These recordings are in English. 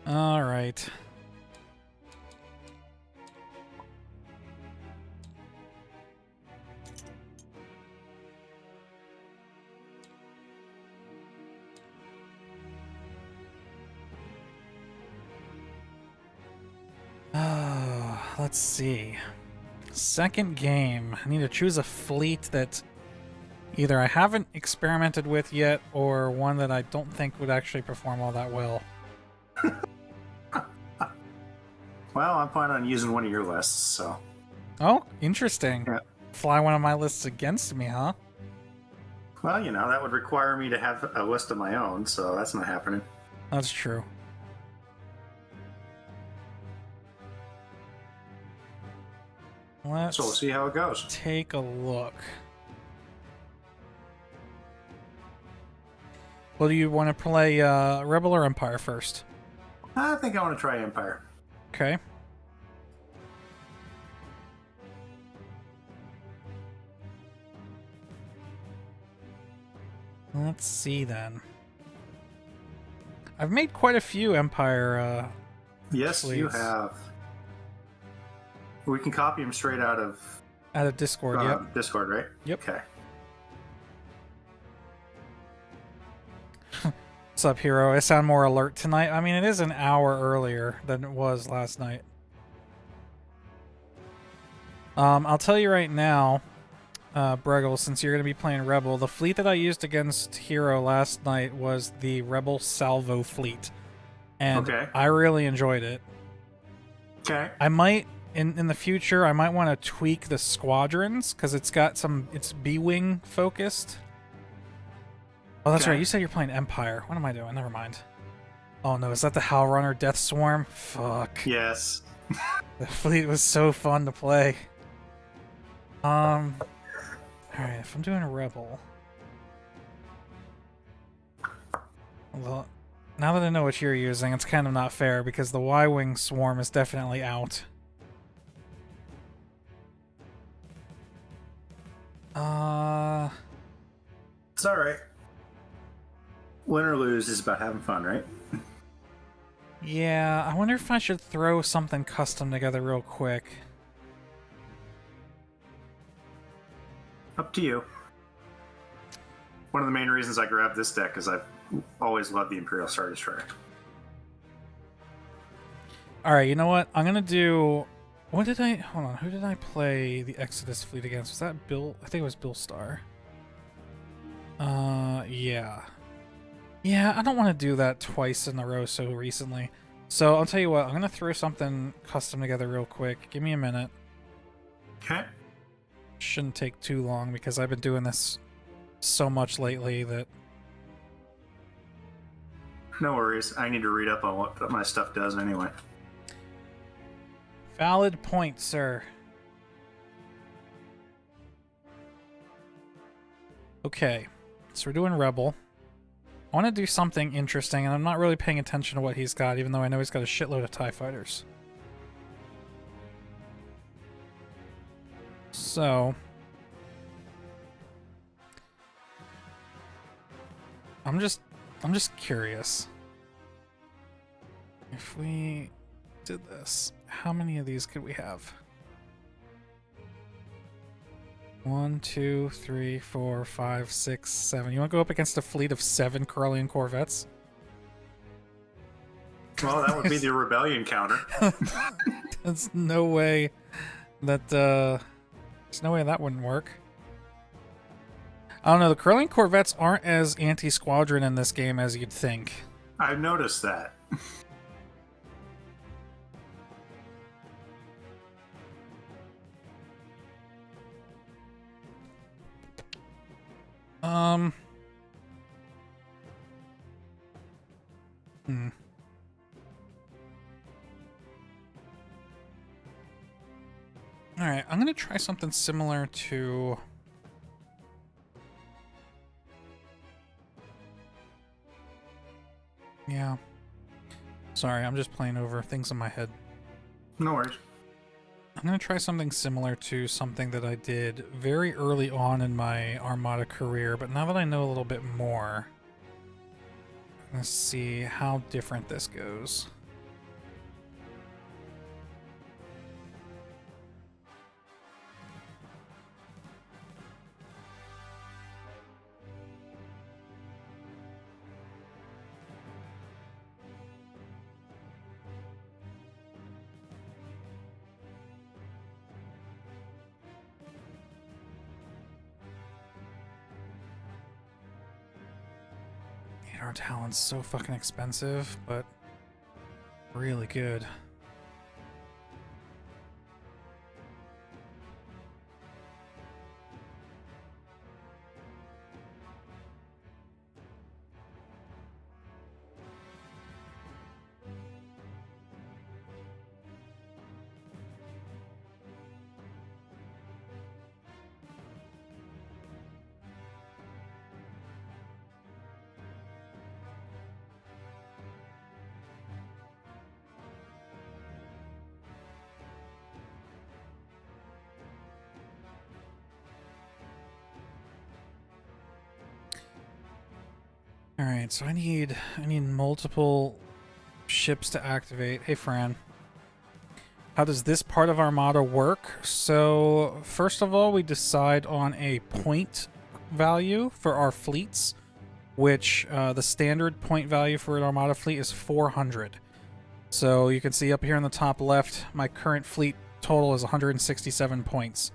All right. Let's see. Second game. I need to choose a fleet that either I haven't experimented with yet or one that I don't think would actually perform all that well. Well, I'm planning on using one of your lists, so. Oh, interesting. Yeah. Fly one of my lists against me, huh? Well, you know, that would require me to have a list of my own, so that's not happening. That's true. Let's So we'll see how it goes. take a look. Well, do you want to play Rebel or Empire first? I think I want to try Empire. Okay. Let's see then. I've made quite a few Empire Yes, you fleets. have. We can copy them straight out of Out of Discord, yep. Discord, right? Yep. Okay. What's up, Hero? I sound more alert tonight. I mean, it is an hour earlier than it was last night. I'll tell you right now, Breggle, since you're going to be playing Rebel, the fleet that I used against Hero last night was the Rebel Salvo fleet. And Okay. I really enjoyed it. Okay. I might, in the future, I might want to tweak the Squadrons, because it's B-Wing focused. Oh, that's Okay. right. You said you're playing Empire. What am I doing? Never mind. Oh no, is that the Howlrunner Death Swarm? Fuck. Yes. The fleet was so fun to play. Alright, if I'm doing a Rebel. Well, now that I know what you're using, it's kind of not fair because the Y-Wing Swarm is definitely out. It's alright. Win or lose is about having fun, right? Yeah, I wonder if I should throw something custom together real quick. Up to you. One of the main reasons I grabbed this deck is I've always loved the Imperial Star Destroyer. Alright, you know what? I'm gonna do... What did I... Hold on, who did I play the Exodus fleet against? Was that Bill? I think it was Bill Starr. Yeah. Yeah, I don't want to do that twice in a row so recently. So I'll tell you what, I'm going to throw something custom together real quick. Give me a minute. Okay. Shouldn't take too long because I've been doing this so much lately that... No worries. I need to read up on what my stuff does anyway. Valid point, sir. Okay, so we're doing Rebel. I want to do something interesting, and I'm not really paying attention to what he's got, even though I know he's got a shitload of TIE fighters. So... I'm just curious. If we did this, how many of these could we have? 1, 2, 3, 4, 5, 6, 7. You want to go up against a fleet of 7 Corellian Corvettes? Well, that would be the Rebellion counter. There's no way that there's no way that wouldn't work. I don't know, the Corellian Corvettes aren't as anti-squadron in this game as you'd think. I've noticed that. Alright, I'm gonna try something similar to... Yeah. Sorry, I'm just playing over things in my head. No worries. I'm going to try something similar to something that I did very early on in my Armada career, but now that I know a little bit more, I'm going to see how different this goes. Our talent's so fucking expensive, but really good. Alright, so I need multiple ships to activate. Hey Fran. How does this part of Armada work? So, first of all, we decide on a point value for our fleets, which the standard point value for an Armada fleet is 400. So you can see up here in the top left, my current fleet total is 167 points.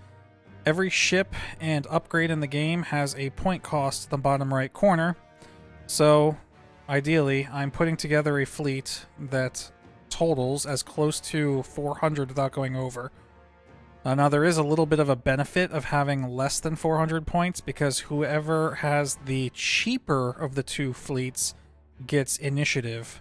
Every ship and upgrade in the game has a point cost at the bottom right corner. So, ideally, I'm putting together a fleet that totals as close to 400 without going over. Now, there is a little bit of a benefit of having less than 400 points, because whoever has the cheaper of the two fleets gets initiative.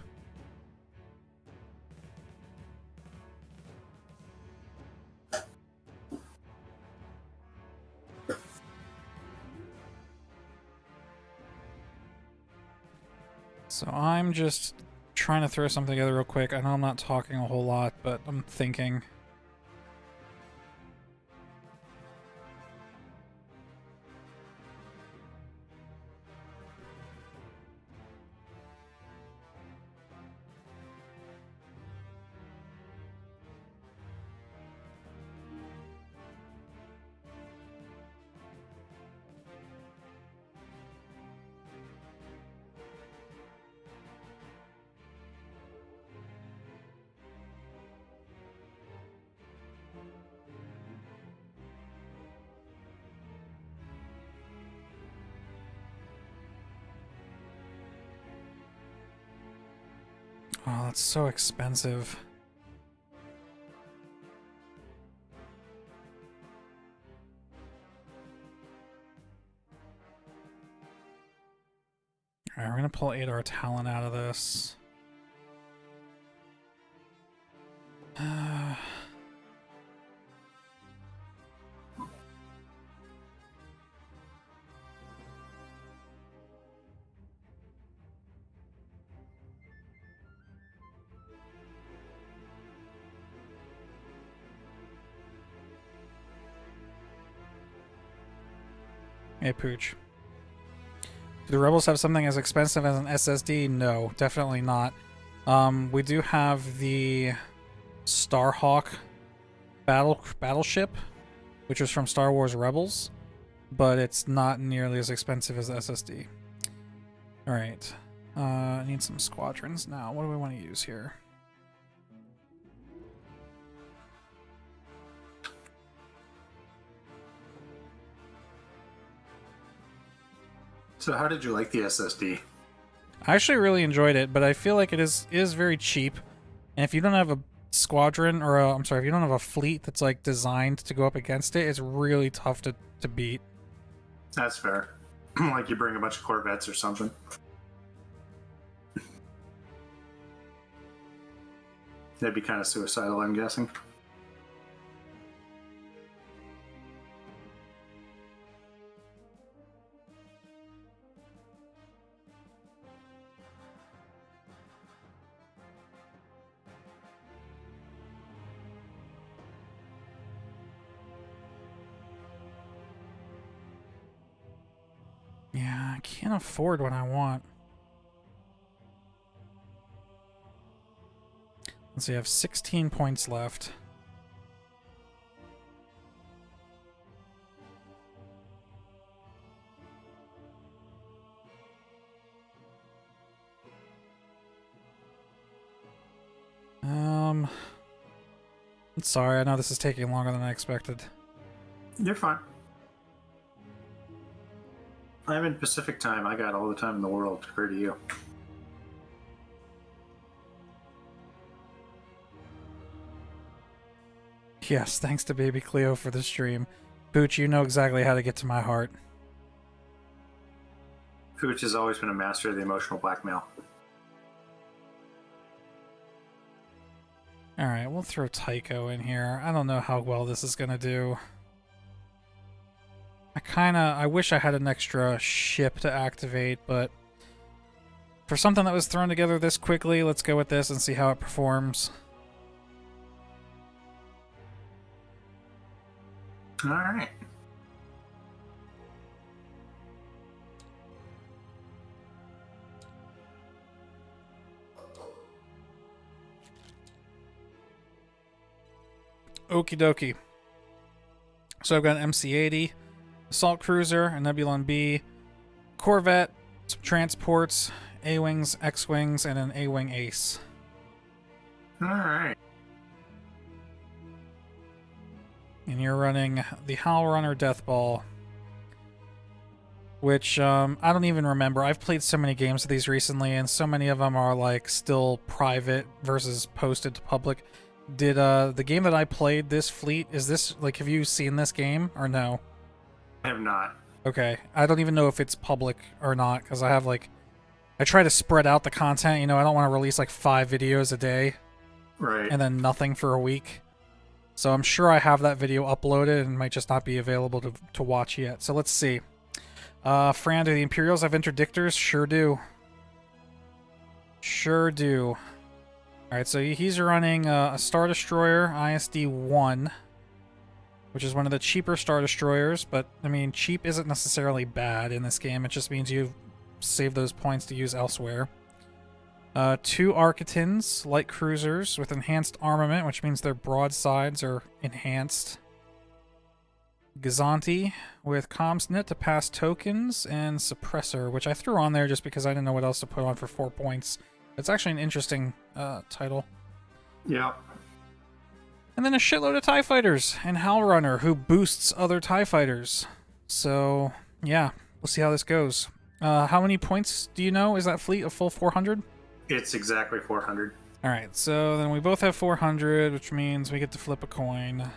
So I'm just trying to throw something together real quick. I know I'm not talking a whole lot, but I'm thinking. Oh, that's so expensive. Alright, we're gonna pull 8-hour talent out of this. Hey, Pooch. Do the Rebels have something as expensive as an SSD? No, definitely not. We do have the Starhawk battleship, which is from Star Wars Rebels, but it's not nearly as expensive as the SSD. Alright. I need some squadrons now. What do we want to use here? So how did you like the SSD? I actually really enjoyed it, but I feel like it is very cheap. And if you don't have a squadron, or I'm sorry, if you don't have a fleet that's like designed to go up against it, it's really tough to beat. That's fair. Like you bring a bunch of Corvettes or something. That'd be kind of suicidal, I'm guessing. Yeah, I can't afford what I want. Let's see, I have 16 points left. I'm sorry, I know this is taking longer than I expected. You're fine. I'm in Pacific time. I got all the time in the world compared to you. Yes, thanks to Baby Cleo for the stream. Pooch, you know exactly how to get to my heart. Pooch has always been a master of the emotional blackmail. Alright, we'll throw Tycho in here. I don't know how well this is gonna do. I wish I had an extra ship to activate, but for something that was thrown together this quickly, let's go with this and see how it performs. Alright. Okie dokie. So I've got an MC-80, Assault Cruiser, a Nebulon B, Corvette, some transports, A-Wings, X-Wings, and an A-Wing Ace. Alright. And you're running the Howl Runner Deathball, which I don't even remember. I've played so many games of these recently, and so many of them are like still private versus posted to public. Did the game that I played, this fleet, is this like, have you seen this game or no? I have not. Okay, I don't even know if it's public or not, because I have like, I try to spread out the content, you know, I don't want to release like 5 videos a day. Right. And then nothing for a week. So I'm sure I have that video uploaded and might just not be available to watch yet. So let's see. Fran, do the Imperials have interdictors? Sure do. Sure do. Alright, so he's running a Star Destroyer, ISD-1, which is one of the cheaper Star Destroyers, but, I mean, cheap isn't necessarily bad in this game. It just means you save those points to use elsewhere. 2 Architons, light cruisers with enhanced armament, which means their broadsides are enhanced. Gazanti with CommsNet to pass tokens, and Suppressor, which I threw on there just because I didn't know what else to put on for 4 points. It's actually an interesting title. Yeah. And then a shitload of TIE Fighters and Howl Runner, who boosts other TIE Fighters. So, yeah, we'll see how this goes. How many points do you know? Is that fleet a full 400? It's exactly 400. Alright, so then we both have 400, which means we get to flip a coin.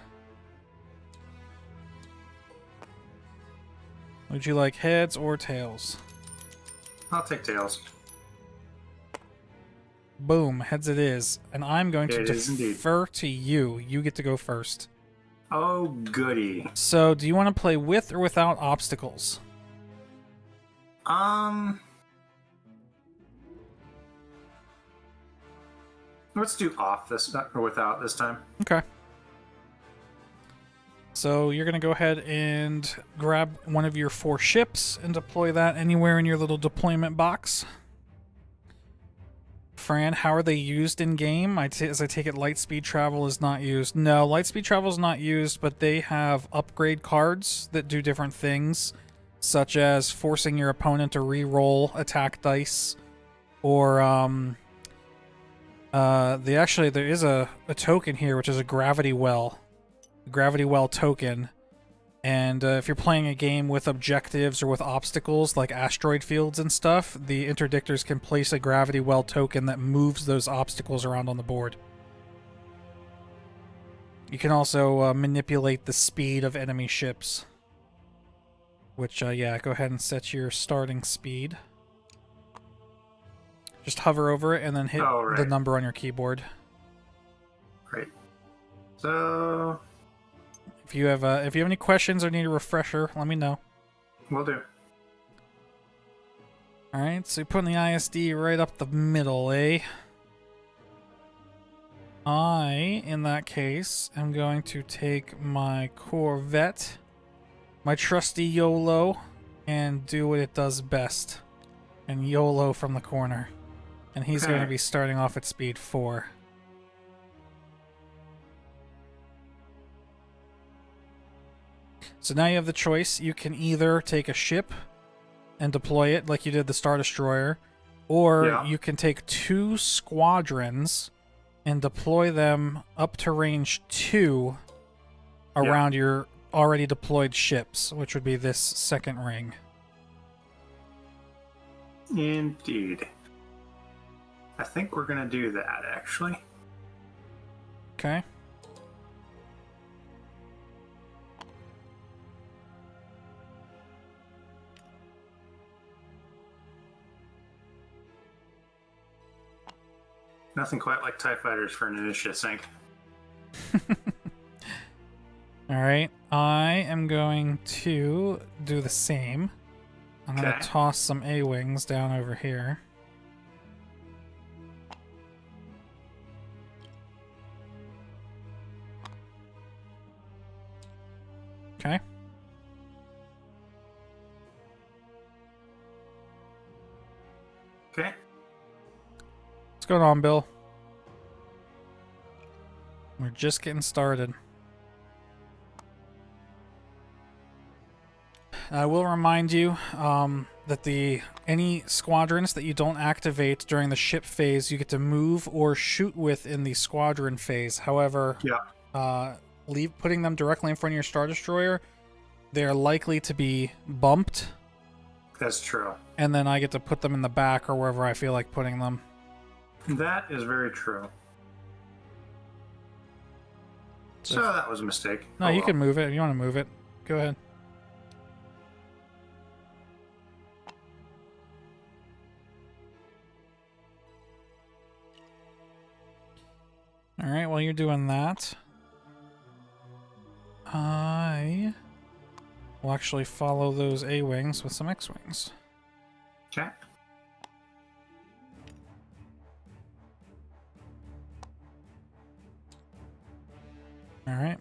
Would you like heads or tails? I'll take tails. Boom, heads it is. And I'm going to It is indeed. defer to you. You get to go first. Oh, goody. So, do you want to play with or without obstacles? Let's do off this or without this time. Okay. So you're going to go ahead and grab one of your 4 ships and deploy that anywhere in your little deployment box. Fran, how are they used in-game? As I take it, Lightspeed Travel is not used. No, Lightspeed Travel is not used, but they have upgrade cards that do different things, such as forcing your opponent to re-roll attack dice, or there is a token here, which is a Gravity Well token. And if you're playing a game with objectives or with obstacles like asteroid fields and stuff, the interdictors can place a Gravity Well token that moves those obstacles around on the board. You can also manipulate the speed of enemy ships. Which, yeah, go ahead and set your starting speed. Just hover over it and then hit the number on your keyboard. Great. So... If you have any questions or need a refresher, let me know. Will do. Alright, so you're putting the ISD right up the middle, eh? In that case, am going to take my Corvette, my trusty YOLO, and do what it does best. And YOLO from the corner. And he's going to be starting off at speed 4. So now you have the choice. You can either take a ship and deploy it like you did the Star Destroyer, or you can take 2 squadrons and deploy them up to range 2 around your already deployed ships, which would be this second ring. Indeed. I think we're going to do that, actually. Okay. Nothing quite like TIE fighters for an initiative sync. Alright, I am going to do the same. I'm going to toss some A-Wings down over here. Okay. Okay. What's going on, Bill? We're just getting started. I will remind you that any squadrons that you don't activate during the ship phase, you get to move or shoot with in the squadron phase. However, putting them directly in front of your Star Destroyer, they're likely to be bumped. That's true. And then I get to put them in the back or wherever I feel like putting them. That is very true. So that was a mistake. No, you can move it. If you want to move it, go ahead. Alright, while you're doing that, I will actually follow those A-Wings with some X-Wings. Okay. Alright.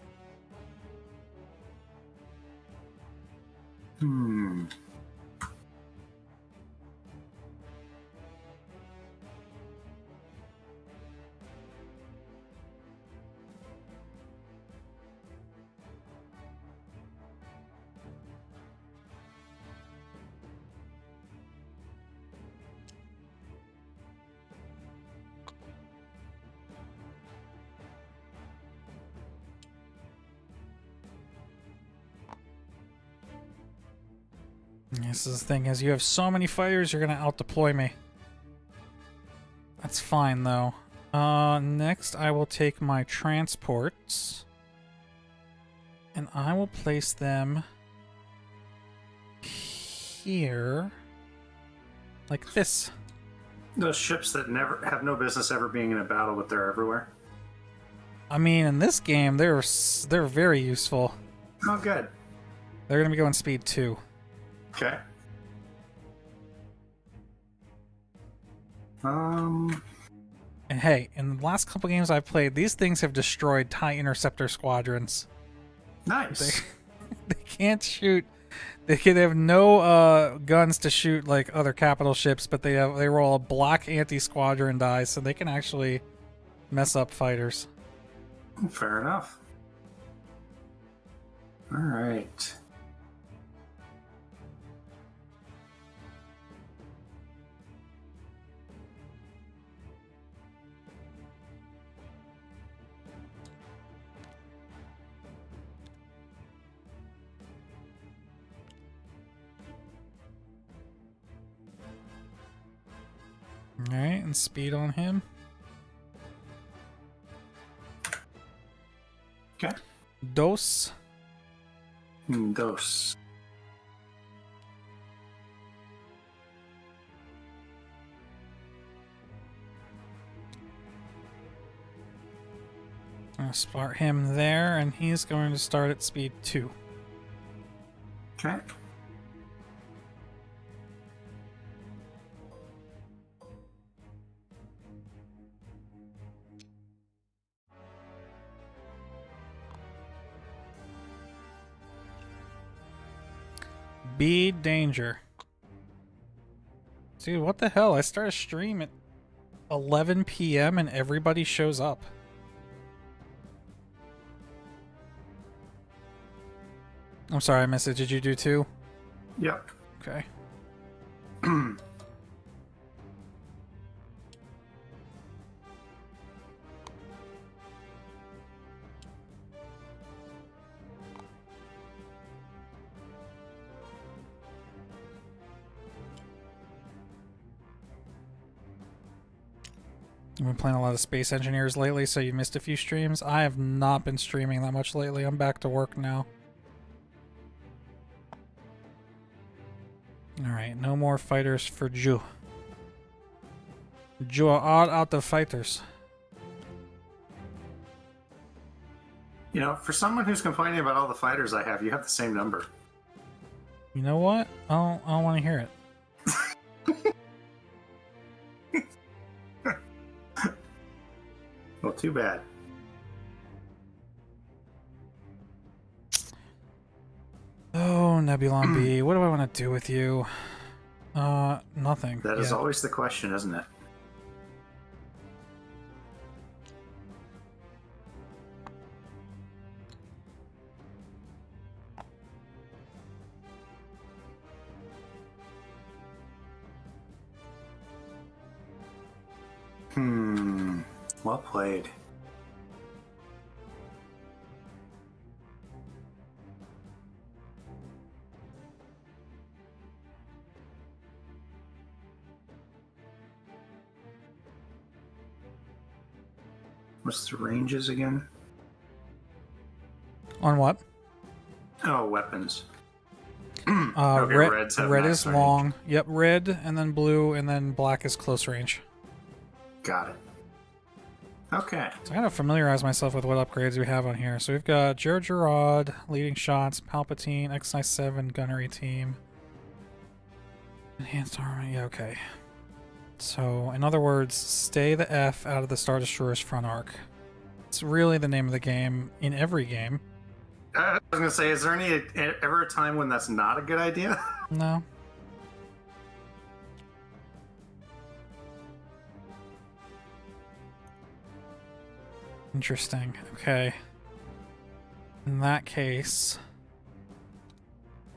This is the thing, is you have so many fighters, you're gonna out-deploy me. That's fine, though. Next, I will take my transports, and I will place them here, like this. Those ships that never have no business ever being in a battle, but they're everywhere. I mean, in this game, they're very useful. Oh, good. They're gonna be going speed 2. Okay. And hey, in the last couple games I've played, these things have destroyed TIE Interceptor squadrons. Nice. They can't shoot. They have no guns to shoot like other capital ships, but they roll a black anti-squadron die, so they can actually mess up fighters. Fair enough. All right. Alright, and speed on him. Okay. Dos. Dos. I'm gonna start him there, and he's going to start at speed 2. Okay. Be danger. Dude, what the hell? I start a stream at 11 p.m. and everybody shows up. I'm sorry, I missed it. Did you do 2? Yep. Okay. I've been playing a lot of Space Engineers lately, so you missed a few streams. I have not been streaming that much lately. I'm back to work now. Alright, no more fighters for Ju. You are all out of fighters. You know, for someone who's complaining about all the fighters I have, you have the same number. You know what? I don't want to hear it. Well, too bad. Oh, Nebulon B, what do I want to do with you? Nothing. That is always the question, isn't it? Well played. What's the ranges again? On what? Oh, weapons. Okay, red is range. long. Yep, red, and then blue, and then black is close range. Got it. Okay. So I gotta familiarize myself with what upgrades we have on here. So we've got Gerard, leading shots, Palpatine, X-97, gunnery team. Enhanced armor, yeah, okay. So, in other words, stay the F out of the Star Destroyer's front arc. It's really the name of the game in every game. I was gonna say, is there ever a time when that's not a good idea? No. Interesting. Okay. In that case,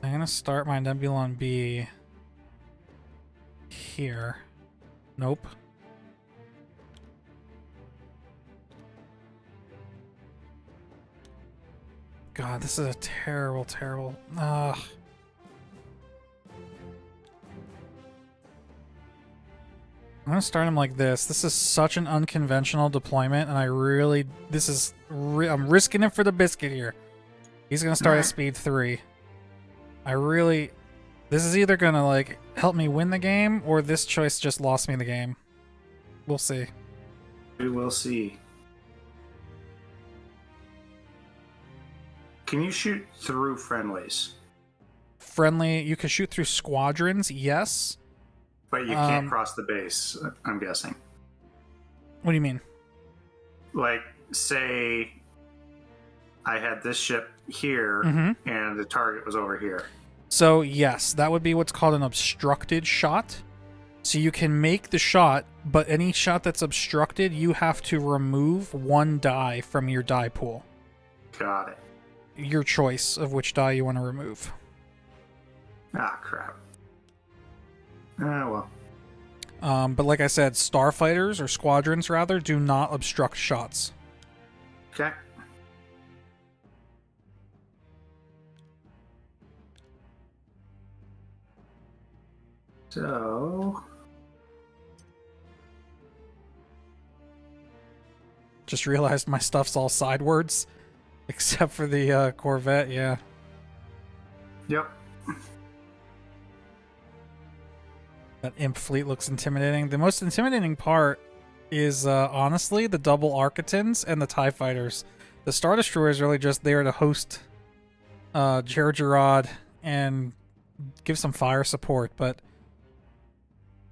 I'm gonna start my Nebulon B here. Nope. God, this is a terrible, terrible... Ugh. I'm gonna start him like this. This is such an unconventional deployment, and I really... I'm risking it for the biscuit here. He's gonna start at speed 3. This is either gonna, like, help me win the game, or this choice just lost me the game. We'll see. We will see. Can you shoot through friendlies? You can shoot through squadrons, yes. But you can't cross the base, I'm guessing. What do you mean? Like, say I had this ship here, and the target was over here. So, yes, that would be what's called an obstructed shot. So you can make the shot, but any shot that's obstructed, you have to remove one die from your die pool. Got it. Your choice of which die you want to remove. Ah, crap. Well. But like I said, starfighters, or squadrons rather, do not obstruct shots. Okay. So... Just realized my stuff's all sidewards, except for the Corvette, yeah. Yep. That imp fleet looks intimidating. The most intimidating part is, honestly, the double Architons and the TIE Fighters. The Star Destroyer is really just there to host Gerard and give some fire support, but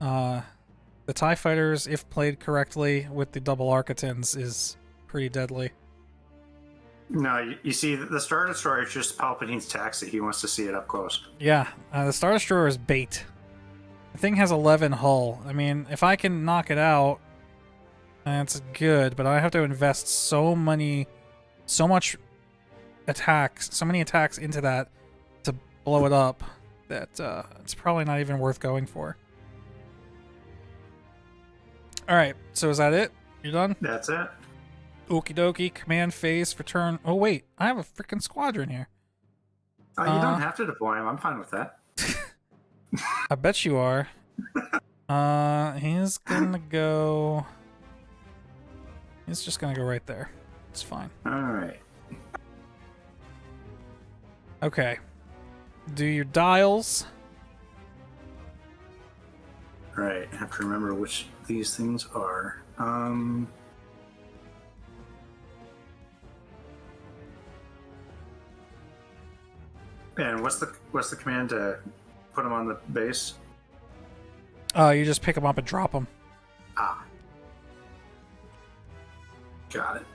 the TIE Fighters, if played correctly with the double Architons, is pretty deadly. No, you see, the Star Destroyer is just Palpatine's taxi. He wants to see it up close. Yeah, the Star Destroyer is bait. The thing has 11 hull. I mean, if I can knock it out, that's good, but I have to invest so many attacks into that to blow it up that it's probably not even worth going for. Alright, so is that it? You done? That's it. Okie dokie, command phase for turn... Oh wait, I have a freaking squadron here. Oh, you don't have to deploy him. I'm fine with that. I bet you are. He's gonna go... He's just gonna go right there. It's fine. Alright. Okay. Do your dials. Right, I have to remember which these things are. And what's the command to put them on the base? You just pick them up and drop them. Ah. Got it.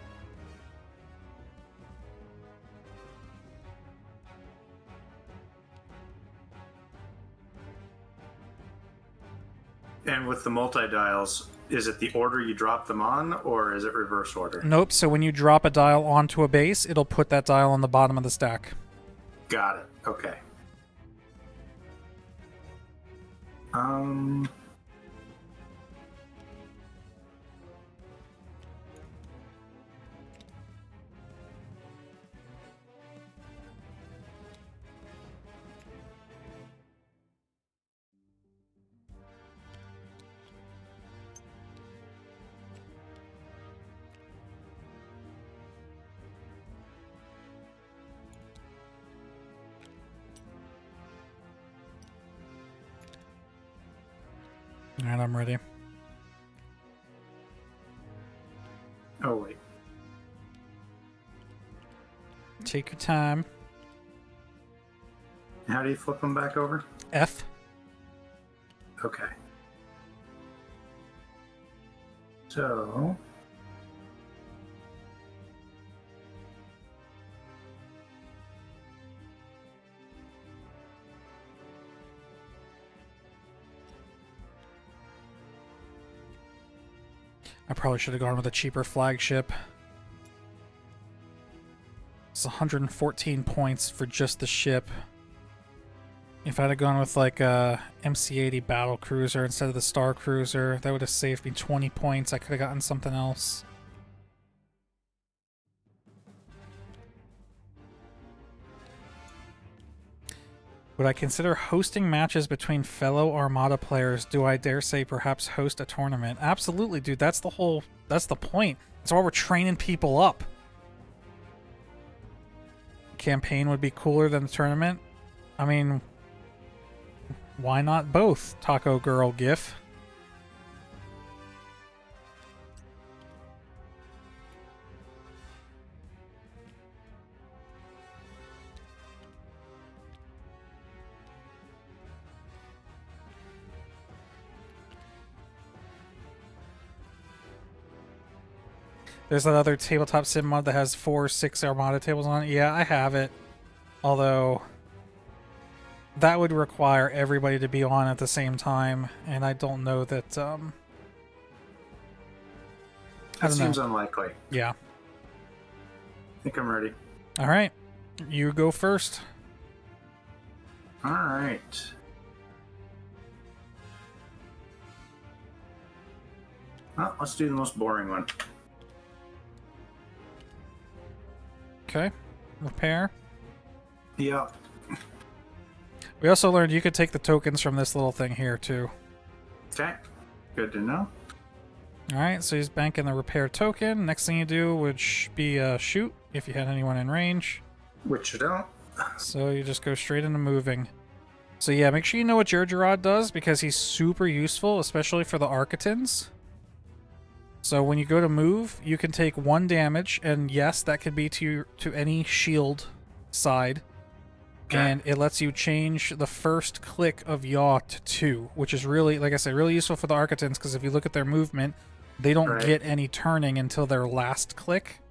And with the multi-dials, is it the order you drop them on, or is it reverse order? Nope, so when you drop a dial onto a base, it'll put that dial on the bottom of the stack. Got it. Okay. Alright, I'm ready. Oh, wait. Take your time. How do you flip them back over? F. Okay. So... I probably should have gone with a cheaper flagship. It's 114 points for just the ship. If I'd have gone with like a MC-80 battle cruiser instead of the Star Cruiser, that would have saved me 20 points. I could have gotten something else. Would I consider hosting matches between fellow Armada players? Do I dare say perhaps host a tournament? Absolutely, dude. That's the point. That's why we're training people up. Campaign would be cooler than the tournament. I mean, why not both? Taco Girl GIF. There's that other tabletop sim mod that has 4 or 6 Armada tables on it. Yeah, I have it. Although, that would require everybody to be on at the same time, and I don't know that, That seems unlikely. Yeah. I think I'm ready. Alright. You go first. Alright. Well, let's do the most boring one. Okay. Repair. Yep. We also learned you could take the tokens from this little thing here, too. Okay. Good to know. Alright, so he's banking the repair token. Next thing you do would be shoot, if you had anyone in range. Which you don't. So you just go straight into moving. So yeah, make sure you know what Gergerod does, because he's super useful, especially for the Architans. So when you go to move, you can take 1 damage, and yes, that could be to any shield side. Okay. And it lets you change the first click of yaw to 2, which is really, like I said, really useful for the Architans, because if you look at their movement, they don't get any turning until their last click.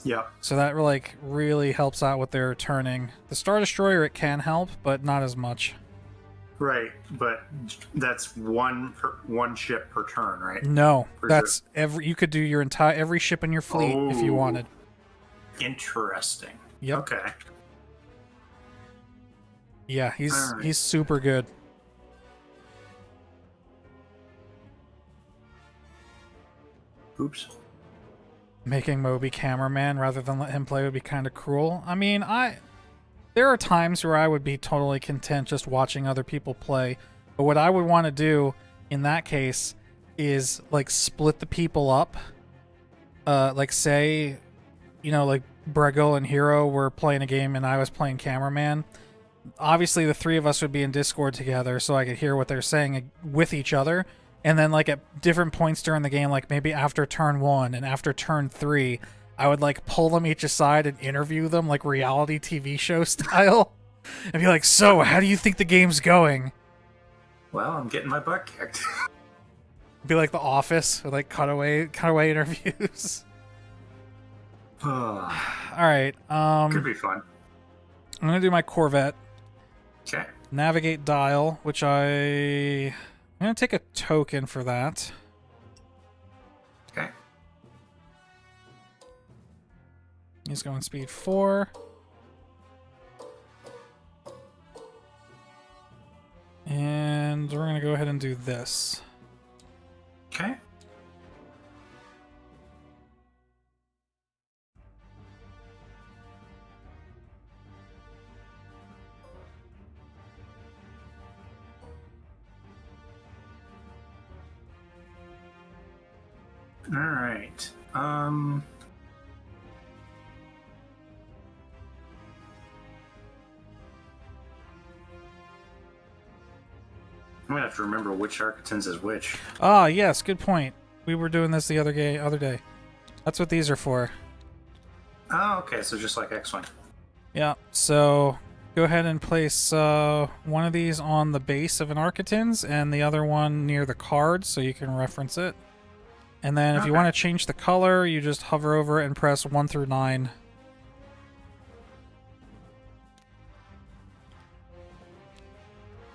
Yep. So that like really helps out with their turning. The Star Destroyer, it can help, but not as much. Right, but that's one ship per turn, right? No, that's you could do your every ship in your fleet if you wanted. Interesting. Yep. Okay. Yeah, he's super good. Oops. Making Moby cameraman rather than let him play would be kind of cruel. I mean, there are times where I would be totally content just watching other people play, but what I would want to do in that case is like split the people up. Like say, like Bregel and Hero were playing a game and I was playing cameraman. obviously the three of us would be in Discord together so I could hear what they're saying with each other. And then, like, at different points during the game, like maybe after turn 1 and after turn 3, I would, like, pull them each aside and interview them, like, reality TV show style. And be like, so, how do you think the game's going? Well, I'm getting my butt kicked. Be like The Office, with, like, cutaway interviews. Alright, Could be fun. I'm gonna do my Corvette. Okay. Navigate dial, which I'm gonna take a token for that. Okay. He's going speed 4. And we're gonna go ahead and do this. Okay. All right. I'm gonna have to remember which Architects is which. Ah, yes, good point. We were doing this the other day. That's what these are for. Oh, okay. So just like X-Wing. Yeah, so go ahead and place one of these on the base of an Architects and the other one near the card so you can reference it. And then if you want to change the color, you just hover over it and press 1 through 9.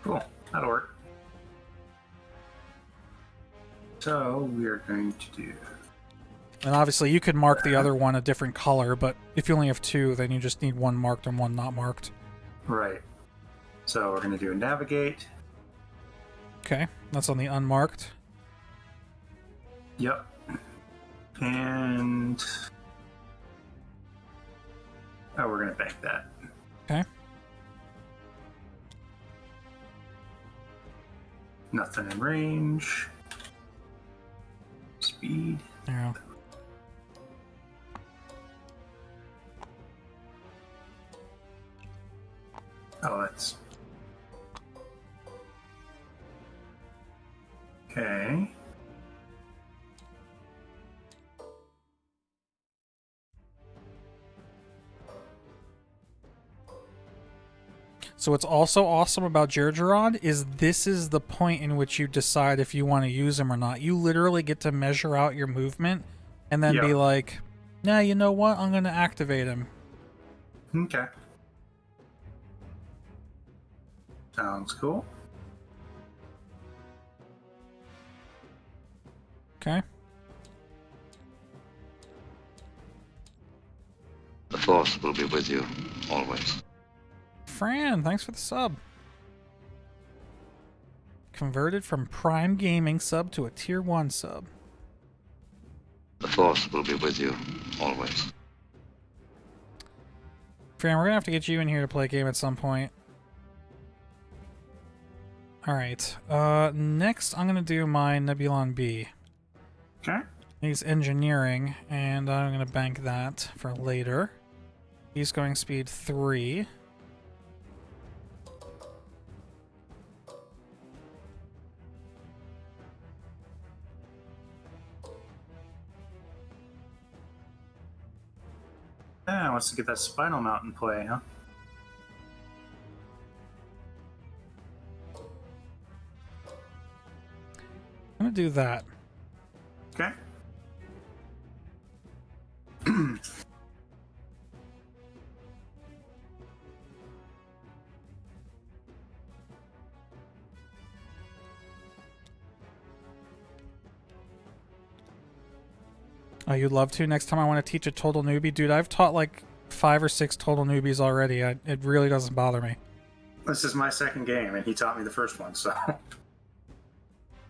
Cool. That'll work. So we are going to do... And obviously you could mark the other one a different color, but if you only have 2, then you just need one marked and one not marked. Right. So we're going to do a navigate. Okay, that's on the unmarked. Yep. And... oh, we're going to bank that. Okay. Nothing in range. Speed. Yeah. Oh, that's... okay. So what's also awesome about Jerjerrod is this is the point in which you decide if you want to use him or not. You literally get to measure out your movement and then be like, nah, you know what? I'm going to activate him. Okay. Sounds cool. Okay. The Force will be with you, always. Fran, thanks for the sub. Converted from Prime Gaming sub to a Tier 1 sub. The Force will be with you, always. Fran, we're going to have to get you in here to play a game at some point. Alright. Next, I'm going to do my Nebulon B. Okay. He's engineering, and I'm going to bank that for later. He's going speed 3. Yeah, wants to get that spinal mount in play, huh? I'm going to do that. Okay. Oh, you'd love to? Next time I want to teach a total newbie? Dude, I've taught like 5 or 6 total newbies already. It really doesn't bother me. This is my second game, and he taught me the first one, so...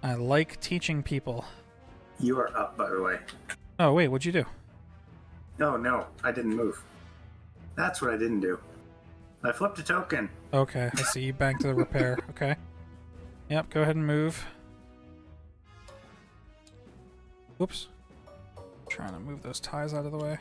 I like teaching people. You are up, by the way. Oh, wait, what'd you do? Oh, no, I didn't move. That's what I didn't do. I flipped a token. Okay, I see. You banked the repair. Okay. Yep, go ahead and move. Whoops. Trying to move those ties out of the way.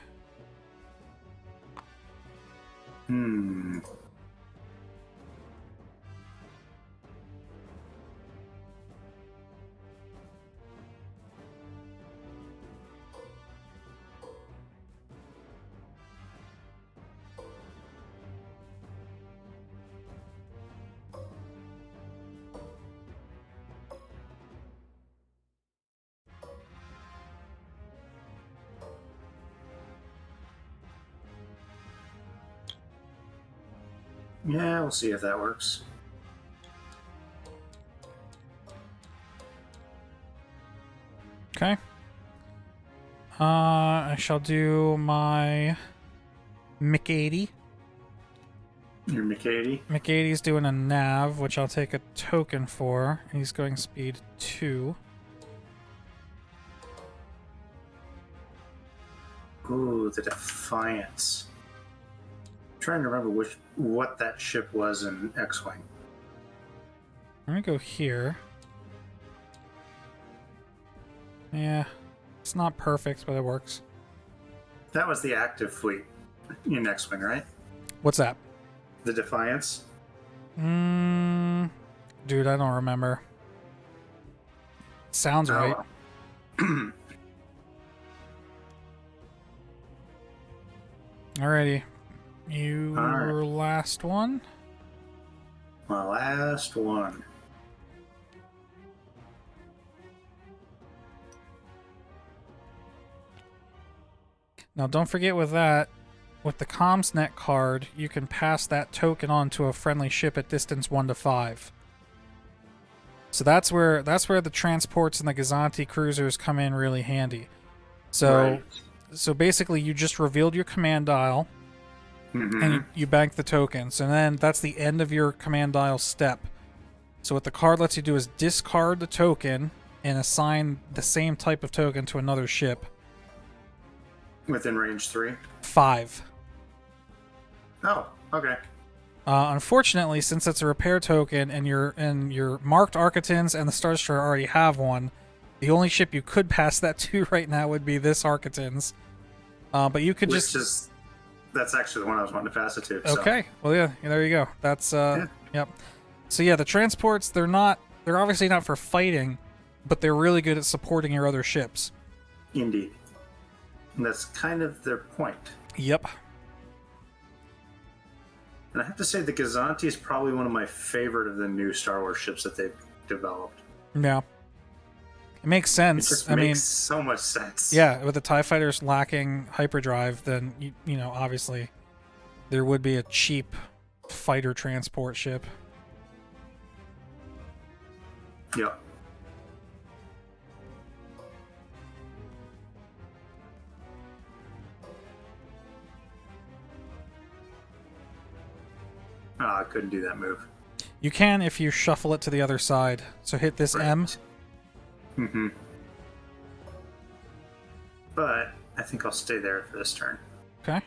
Yeah, we'll see if that works. Okay. I shall do my Mick-80. Your Mick-80? Mick-80's doing a nav, which I'll take a token for. He's going speed 2. Ooh, the Defiance. I'm trying to remember what that ship was in X-Wing. I'm gonna go here. Yeah, it's not perfect, but it works. That was the active fleet in X-Wing, right? What's that? The Defiance? Dude, I don't remember. Sounds right. Well. Alrighty. Your Alright. last one? My last one. Now, don't forget with that, with the CommsNet card, you can pass that token on to a friendly ship at distance 1 to 5. So that's where the transports and the Gazanti cruisers come in really handy. So, so basically, you just revealed your command dial, and you bank the tokens, and then that's the end of your command dial step. So what the card lets you do is discard the token and assign the same type of token to another ship. Within range 3? 5. Oh, okay. Unfortunately, since it's a repair token and your marked Architans and the Star Destroyer already have one, the only ship you could pass that to right now would be this Architans. But you could That's actually the one I was wanting to pass it to. So. Okay. Well, yeah. There you go. That's Yep. So yeah, the transports they're obviously not for fighting, but they're really good at supporting your other ships. Indeed. And that's kind of their point. Yep. And I have to say, the Gazanti is probably one of my favorite of the new Star Wars ships that they've developed. Yeah. It makes sense. It just makes so much sense. Yeah, with the TIE fighters lacking hyperdrive, then you know obviously there would be a cheap fighter transport ship. Yep. I couldn't do that move. You can if you shuffle it to the other side. So hit this M. Mm-hmm. But I think I'll stay there for this turn. Okay.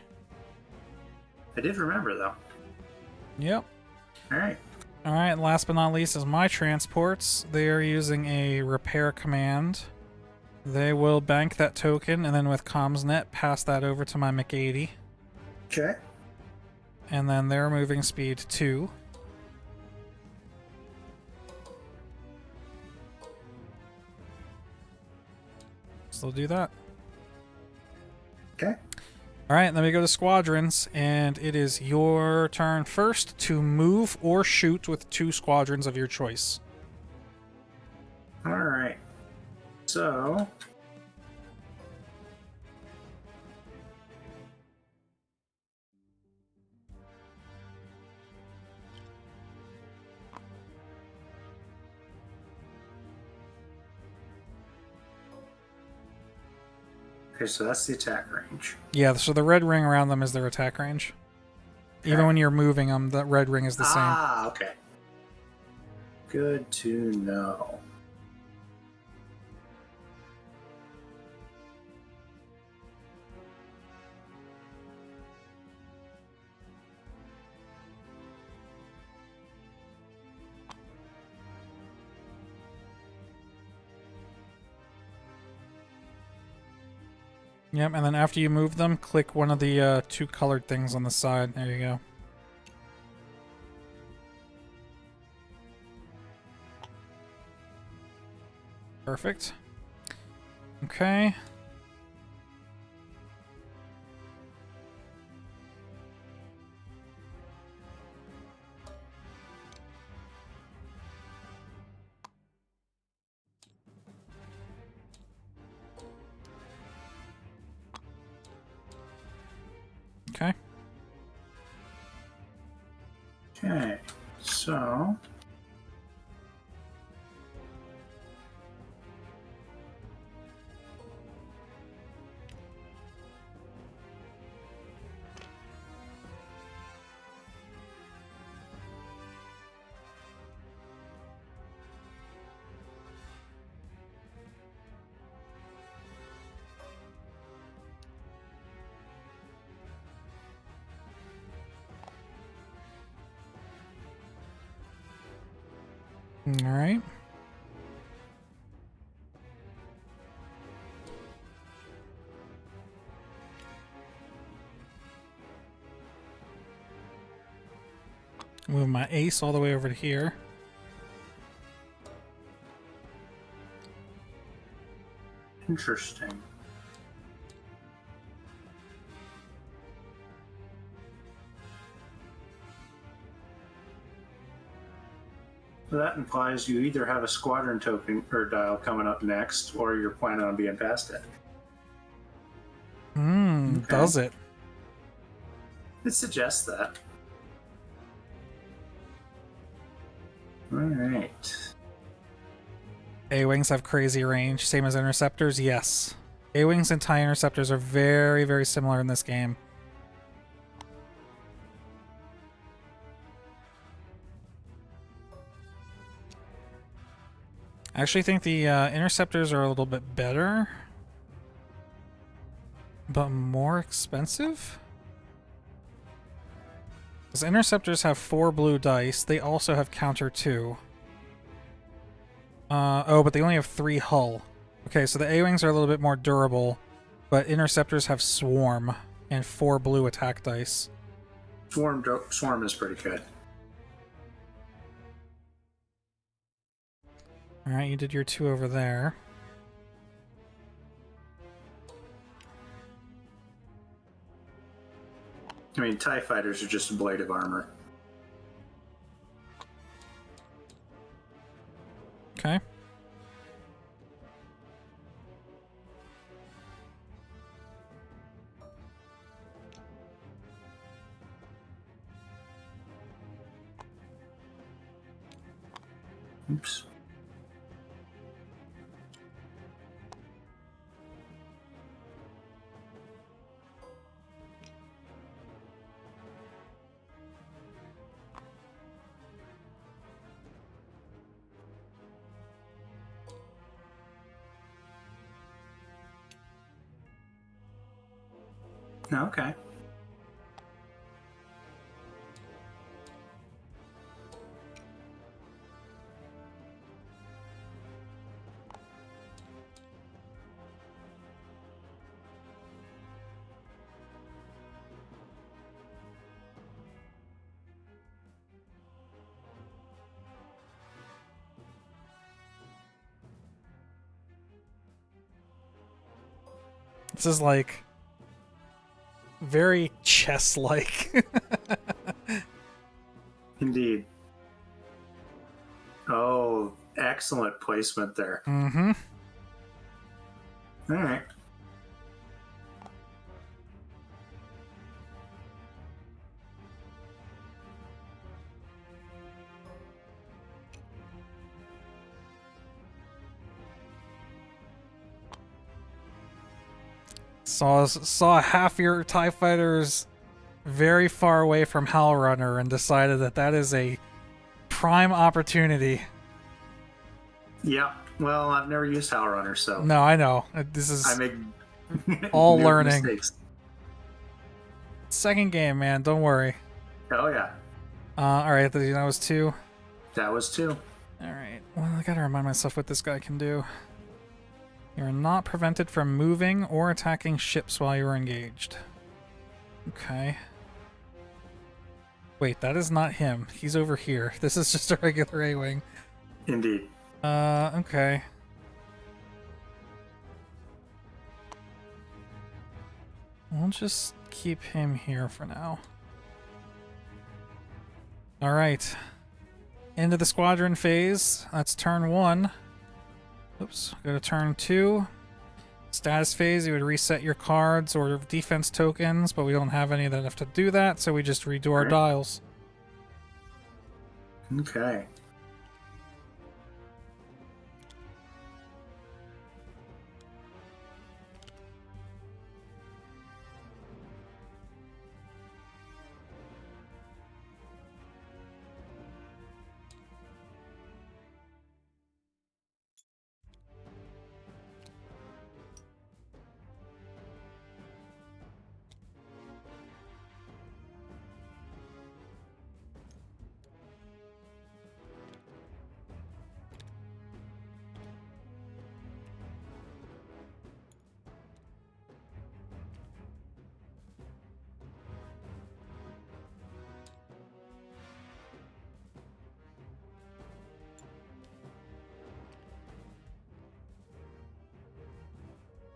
I did remember, though. Yep. Alright. Alright, last but not least is my transports. They are using a repair command. They will bank that token, and then with CommsNet, pass that over to my Mick-80. Okay. And then they're moving speed 2. So they'll do that. Okay. Alright, then we go to Squadrons, and it is your turn first to move or shoot with 2 squadrons of your choice. Alright. So... Okay, so that's the attack range. Yeah, so the red ring around them is their attack range. Okay. Even when you're moving them, the red ring is the same. Ah, okay. Good to know. Yep, and then after you move them, click one of the 2 colored things on the side. There you go. Perfect. Okay. Okay. Okay, so... All right. Move my ace all the way over to here. Interesting. So that implies you either have a squadron token or dial coming up next, or you're planning on being past it. Okay. Does it? It suggests that. Alright. A-Wings have crazy range, same as interceptors? Yes. A-Wings and TIE interceptors are very, very similar in this game. I actually think the interceptors are a little bit better, but more expensive? Because interceptors have 4 blue dice, they also have counter 2. Oh, but they only have 3 hull. Okay, so the A-Wings are a little bit more durable, but interceptors have swarm and 4 blue attack dice. Swarm is pretty good. Alright, you did your 2 over there. I mean, TIE fighters are just a blade of armor. Okay. Oops. Okay. This is like very chess-like. Indeed. Oh, excellent placement there. Mm-hmm. All right. Saw half your TIE fighters very far away from Hellrunner and decided that that is a prime opportunity. Yeah. Well, I've never used Hellrunner, so No, I know. This is I make all new learning. mistakes. Second game, man. Don't worry. Oh yeah, Alright, that was 2. that was 2. Alright, well, I gotta remind myself what this guy can do. You're not prevented from moving or attacking ships while you are engaged. Okay. Wait, that is not him. He's over here. This is just a regular A-Wing. Indeed. Okay. We'll just keep him here for now. Alright. Into the squadron phase. That's turn 1. Oops. Go to turn 2. Status phase, you would reset your cards or defense tokens, but we don't have any that have to do that, so we just redo our dials. Okay.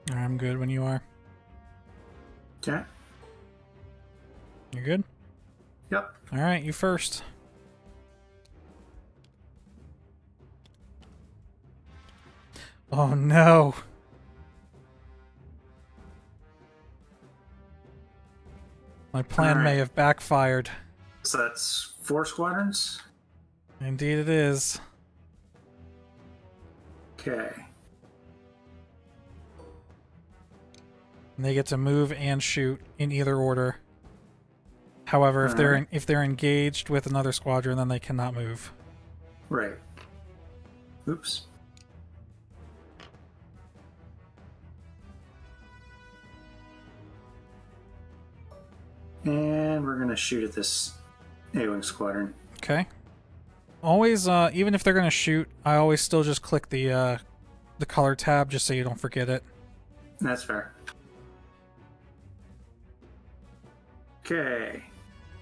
I'm good when you are. Okay. You're good? Yep. Alright, you first. Oh no! My plan may have backfired. So that's 4 squadrons? Indeed it is. Okay. And they get to move and shoot in either order. However, if they're engaged with another squadron, then they cannot move. Right. Oops. And we're gonna shoot at this A-wing squadron. Okay. Always, even if they're gonna shoot, I always still just click the color tab just so you don't forget it. That's fair. Okay.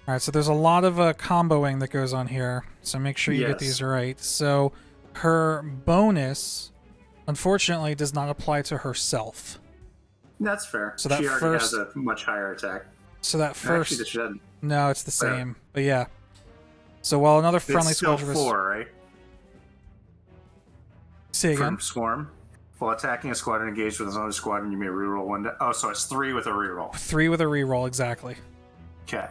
Alright, so there's a lot of comboing that goes on here, so make sure you get these right. So her bonus, unfortunately, does not apply to herself. That's fair. So that she already first, has a much higher attack. So that first... Actually, she doesn't. No, it's the same. But yeah. So while another friendly it's still squadron... 4, right? Say again? From Swarm. While attacking a squadron engaged with another squadron, you may reroll 1 Oh, so it's 3 with a reroll. 3 with a reroll, exactly. Okay.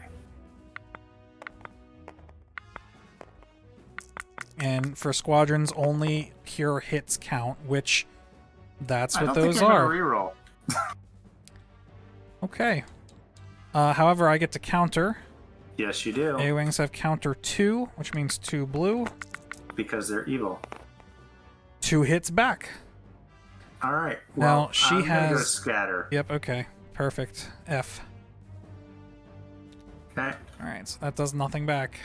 And for squadrons, only pure hits count, which that's what those I are. Reroll. Okay. However, I get to counter. Yes, you do. A-wings have counter 2, which means 2 blue. Because they're evil. 2 hits back. All right. Now Well, she I'm gonna go has scatter. Yep. Okay. Perfect. F. Okay. All right. So that does nothing back.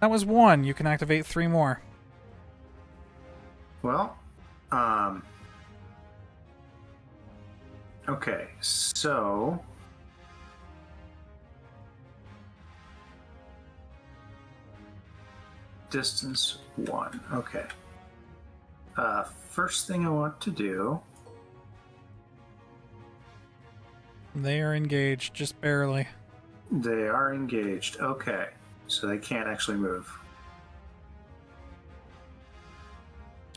That was 1. You can activate 3 more. Well, okay, so distance 1. Okay. First thing I want to do. They are engaged, just barely. They are engaged. Okay, so they can't actually move.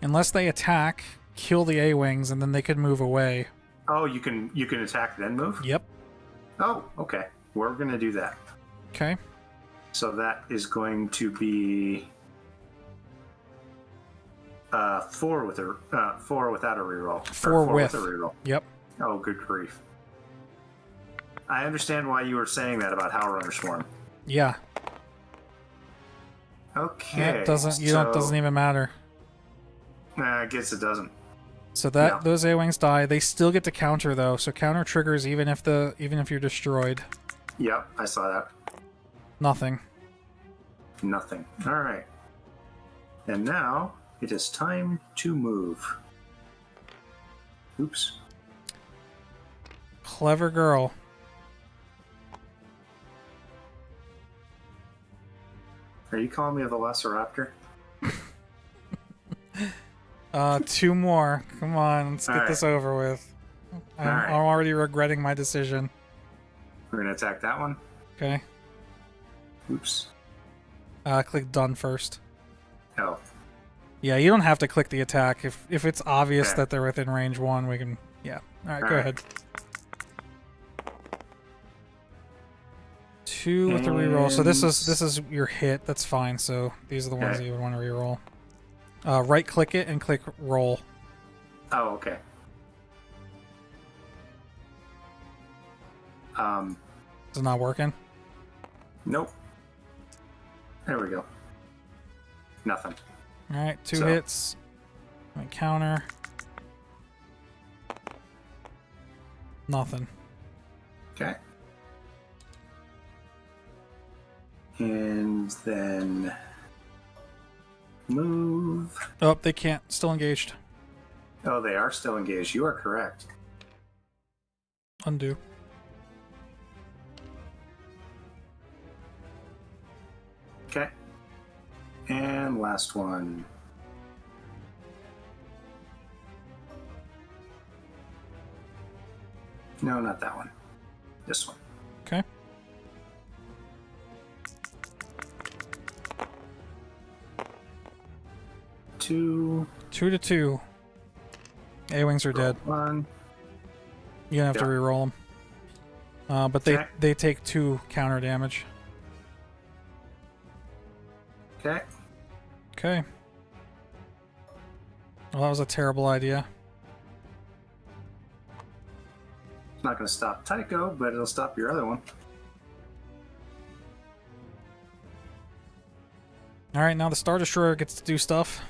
Unless they attack, kill the A-wings, and then they could move away. Oh, you can attack then move? Yep. Oh, okay. We're gonna do that. Okay. So that is going to be 4 with a 4 without a reroll. 4 with a reroll. Yep. Oh, good grief! I understand why you were saying that about Howlrunner Swarm. Yeah. Okay. It doesn't even matter. Nah, I guess it doesn't. So that those A-wings die. They still get to counter though. So counter triggers even if you're destroyed. Yep, I saw that. Nothing. Nothing. All right. And now it is time to move. Oops. Clever girl. Are you calling me a Velociraptor? 2 more. Come on, let's get this over with. I'm already regretting my decision. We're gonna attack that one. Okay. Oops. Click done first. Oh. Yeah, you don't have to click the attack. If it's obvious that they're within range 1, we can... Yeah. Alright, go ahead. 2 with a reroll. So this is your hit. That's fine. So these are the ones that you would want to reroll. Right click it and click roll. Oh, okay. Is it not working? Nope. There we go. Nothing. All right, 2 hits. My counter. Nothing. Okay. And then move. Oh, they can't. Still engaged. Oh, they are still engaged. You are correct. Undo. Okay. And last one. No, not that one. This one. Okay. Two. 2 to 2. A-wings are dead. One. You have to reroll them. But they take 2 counter damage. Okay. Okay. Well, that was a terrible idea. It's not going to stop Tycho, but it'll stop your other one. Alright, now the Star Destroyer gets to do stuff.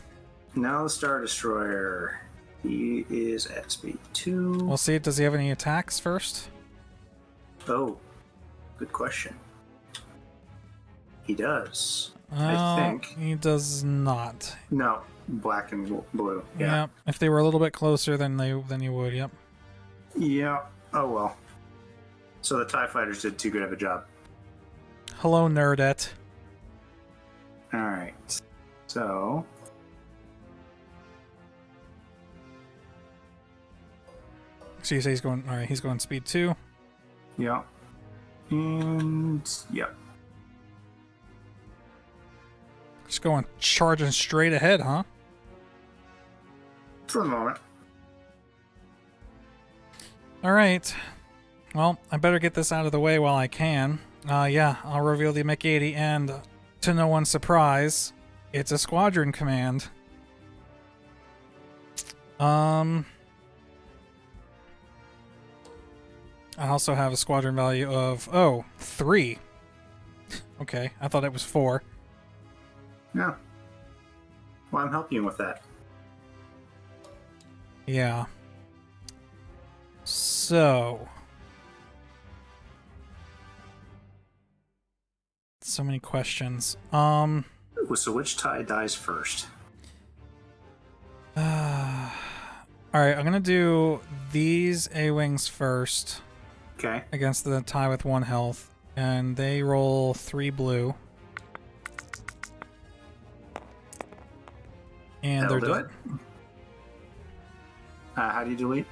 Now the Star Destroyer. He is at speed 2. We'll see. Does he have any attacks first? Oh, good question. He does. I think. He does not. No, black and blue. Yeah. If they were a little bit closer, then you would. Yep. Yeah. Oh well. So the TIE fighters did too good of a job. Hello, Nerdette. All right. So. So you say he's going. All right. He's going speed 2. Yeah. And yeah. Just going charging straight ahead, huh? For the moment. All right. Well, I better get this out of the way while I can. Yeah, I'll reveal the MiG-80, and to no one's surprise, it's a squadron command. I also have a squadron value of 3. Okay, I thought it was 4. Yeah. Well, I'm helping you with that. Yeah. So many questions. So which TIE dies first? All right, I'm gonna do these A-wings first. Okay. Against the TIE with 1 health, and they roll 3 blue. And they're dead. How do you delete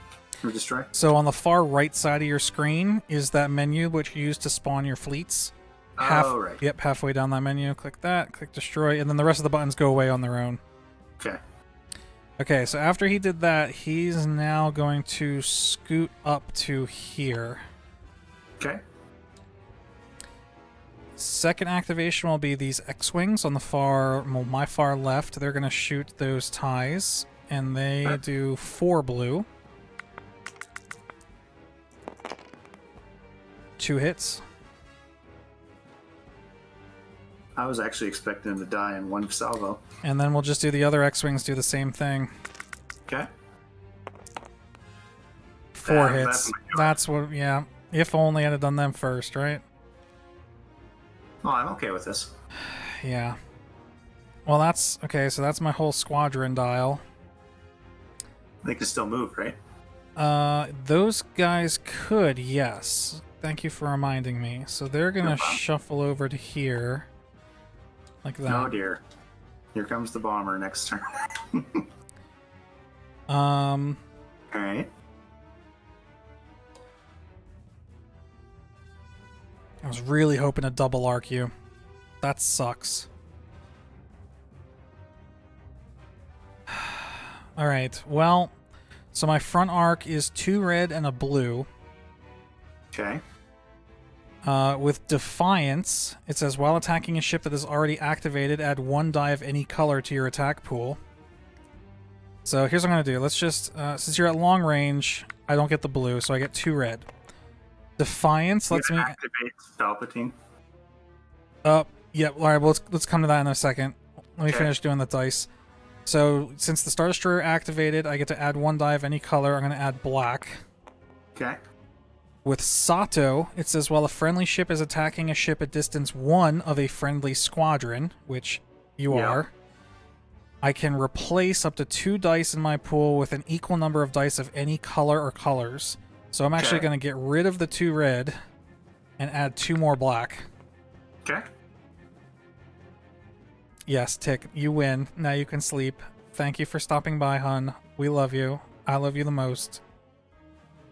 or destroy? So on the far right side of your screen is that menu which you use to spawn your fleets. Right. Yep, halfway down that menu. Click that, click destroy, and then the rest of the buttons go away on their own. Okay. Okay, so after he did that, he's now going to scoot up to here. Okay. Second activation will be these X-Wings on the my far left. They're going to shoot those TIEs, and they do 4 blue. 2 hits. I was actually expecting him to die in 1 salvo. And then we'll just do the other X-Wings do the same thing. Okay. 4 hits. That's what, yeah. If only I'd have done them first, right? Oh, I'm okay with this. Yeah. Well, that's... Okay, so that's my whole squadron dial. They can still move, right? Those guys could, yes. Thank you for reminding me. So they're gonna shuffle over to here. Like that. Oh dear. Here comes the bomber next turn. Alright. I was really hoping to double arc you. That sucks. Alright, well, so my front arc is 2 red and a blue. Okay. With Defiance, it says, while attacking a ship that is already activated, add 1 die of any color to your attack pool. So here's what I'm going to do. Let's just, since you're at long range, I don't get the blue, so I get 2 red. Defiance lets me... activate Palpatine. Yeah, alright, well, let's come to that in a second. Let me Okay. finish doing the dice. So, since the Star Destroyer activated, I get to add 1 die of any color. I'm going to add black. Okay. With Sato, it says, while a friendly ship is attacking a ship at distance 1 of a friendly squadron, which you are, I can replace up to 2 dice in my pool with an equal number of dice of any color or colors. So I'm actually going to get rid of the 2 red and add 2 more black. Okay. Yes, Tick, you win. Now you can sleep. Thank you for stopping by, hun. We love you. I love you the most.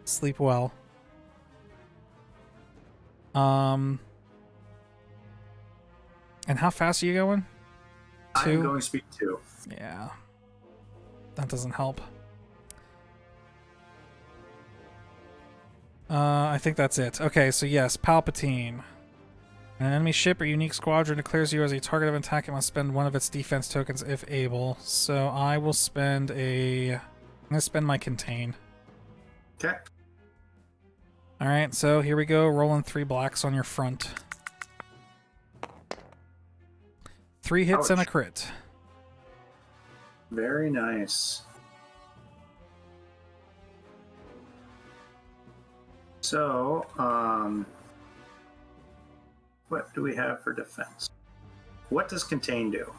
Sleep well. And how fast are you going? 2? I'm going speed 2. Yeah. That doesn't help. I think that's it. Okay, so yes, Palpatine. An enemy ship or unique squadron declares you as a target of attack and must spend 1 of its defense tokens if able. So I will spend a... I'm going to spend my contain. Okay. Alright, so here we go. Rolling 3 blacks on your front. 3 hits and a Ouch. crit. Very nice. So, what do we have for defense? What does contain do?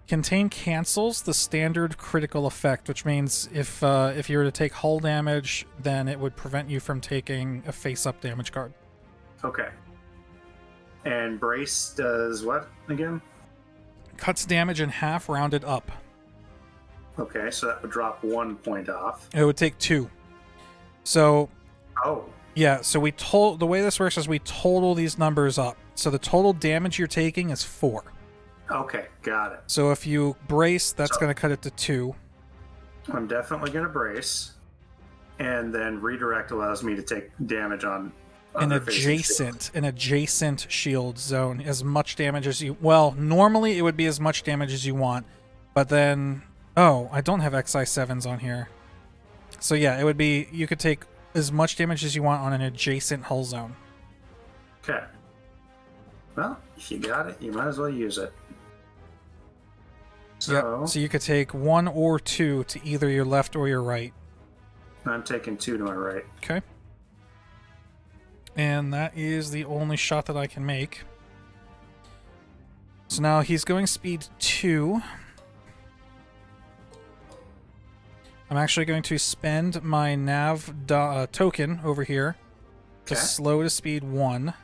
Contain cancels the standard critical effect, which means if you were to take hull damage, then it would prevent you from taking a face-up damage card. Okay. And brace does what again? Cuts damage in half, rounded up. Okay, so that would drop 1 point off. It would take 2. So Oh, yeah, so the way this works is we total these numbers up. So the total damage you're taking is 4. okay, got it. So if you brace, that's So- going to cut it to 2. I'm definitely going to brace. And then redirect allows me to take damage on An other facing shields. adjacent shield zone, as much damage as you... Well, normally it would be as much damage as you want, but then... Oh, I don't have XI7s on here. So yeah, it would be... You could take as much damage as you want on an adjacent hull zone. Okay. Well, if you got it, you might as well use it. So, Yep. So you could take 1 or 2 to either your left or your right. I'm taking 2 to my right. Okay. And that is the only shot that I can make. So now he's going speed 2. I'm actually going to spend my nav token over here to Okay. slow to speed 1.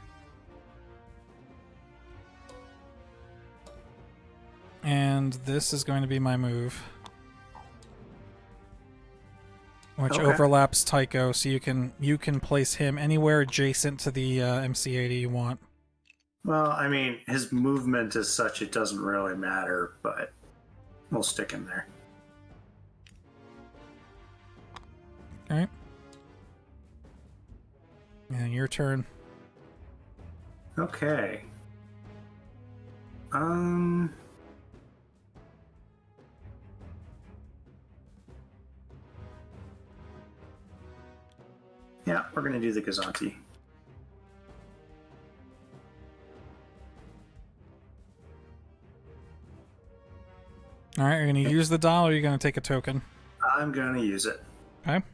And this is going to be my move, which Okay. overlaps Tycho, so you can place him anywhere adjacent to the MC-80 you want. Well, I mean, his movement is such it doesn't really matter, but we'll stick him there. All right. And your turn. Okay. Yeah, we're gonna do the Gazanti. All right, you're going to use the doll, or you're going to take a token. I'm gonna use it. Okay.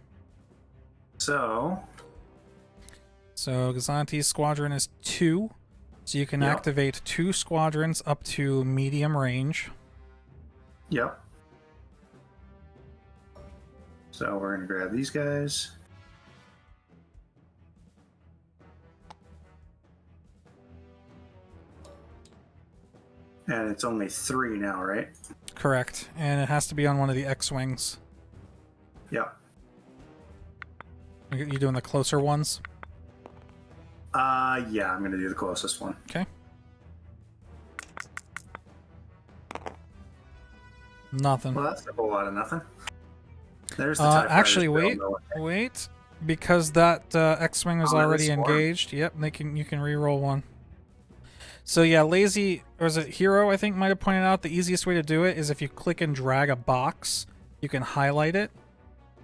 So, Gazanti's squadron is 2, so you can Yep. activate 2 squadrons up to medium range. yep. So we're gonna grab these guys. And it's only 3 now, right? Correct, and it has to be on one of the X-Wings. Yep. You doing the closer ones? Yeah, I'm gonna do the closest one. Okay. Nothing. Well, that's a whole lot of nothing. There's the TIE Actually, fighters, wait, Bill Miller. wait. Because that X-wing was Oh, that already was swarm. engaged. Yep, you can re-roll one. So yeah, lazy, or is it Hero, I think might have pointed out the easiest way to do it is if you click and drag a box, you can highlight it,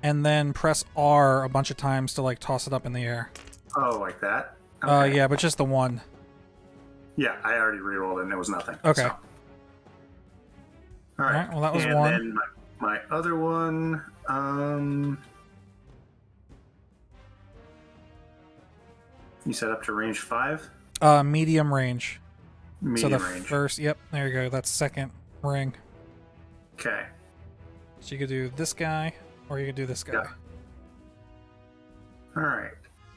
and then press R a bunch of times to like toss it up in the air. Oh, like that? Okay. Yeah, but just the one. Yeah, I already rerolled it and it was nothing. Okay. So. All right. Alright, well that was and one. then my other one, you set up to range 5? Medium range. Medium so the range. first, yep, there you go. That's second ring. Okay. So you could do this guy, or you could do this guy. Yeah. All right.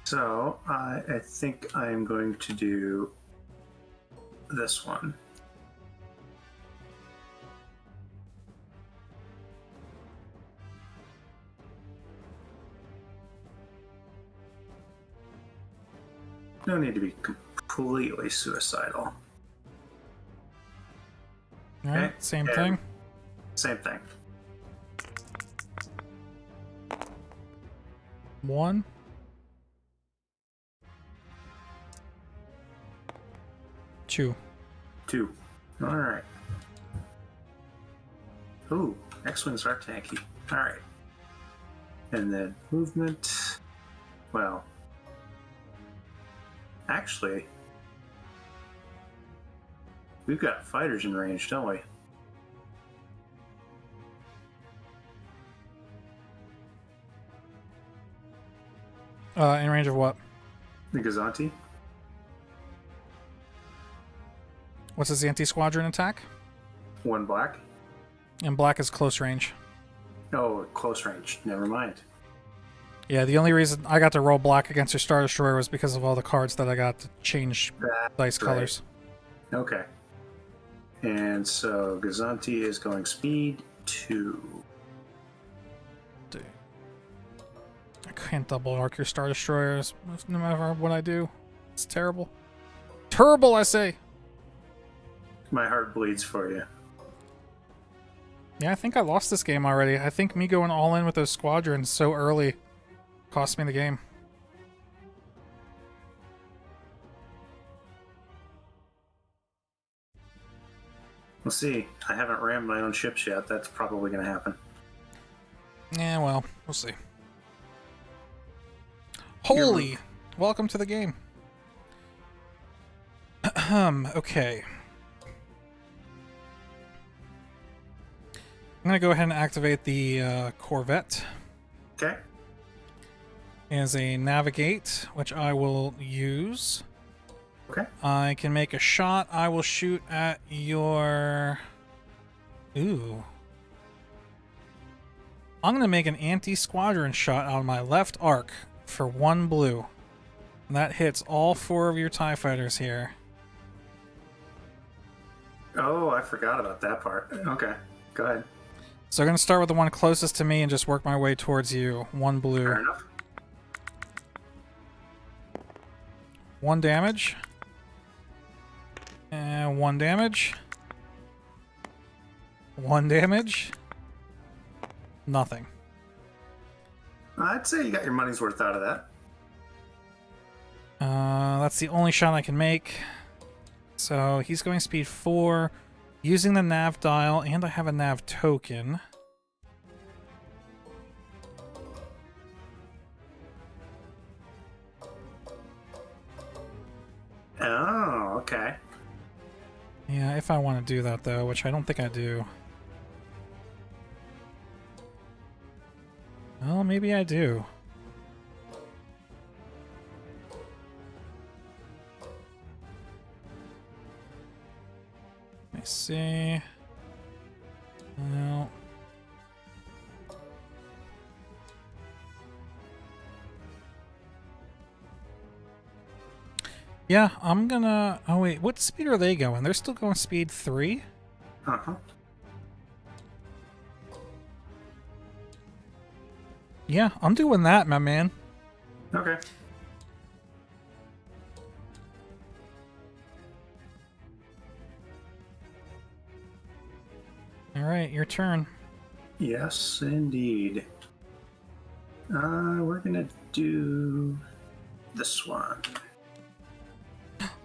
So I think I'm going to do this one. No need to be completely suicidal. Alright, Okay, same and- thing. Same thing. 1. 2. 2. All right. Ooh, X-Wings are tanky. All right. And then movement. Well, actually, we've got fighters in range, don't we? In range of what? The Gazanti? What's his anti-squadron attack? 1 black. And black is close range. Oh, close range. Never mind. Yeah, the only reason I got to roll black against your Star Destroyer was because of all the cards that I got to change That's dice right. colors. Okay. And so Gazanti is going speed 2. Dude. I can't double arc your Star Destroyers no matter what I do. It's terrible. Terrible, I say! My heart bleeds for you. Yeah, I think I lost this game already. I think me going all in with those squadrons so early cost me the game. We'll see. I haven't rammed my own ships yet. That's probably going to happen. Yeah, well, we'll see. Holy! Welcome to the game. Okay. I'm going to go ahead and activate the Corvette Okay. as a navigate, which I will use. Okay. I can make a shot. I will shoot at your... Ooh. I'm going to make an anti-squadron shot on my left arc for 1 blue. And that hits all 4 of your TIE fighters here. Oh, I forgot about that part. Okay. Go ahead. So I'm going to start with the one closest to me and just work my way towards you. 1 blue. Fair enough. 1 damage. And 1 damage. 1 damage. Nothing. I'd say you got your money's worth out of that. That's the only shot I can make. So he's going speed 4, using the nav dial, and I have a nav token. Oh, okay. Yeah, if I want to do that though, which I don't think I do. Well, maybe I do. Let me see. No. Yeah, I'm gonna... Oh wait, what speed are they going? They're still going speed 3? Uh-huh. Yeah, I'm doing that, my man. Okay. Alright, your turn. Yes, indeed. We're gonna do this one.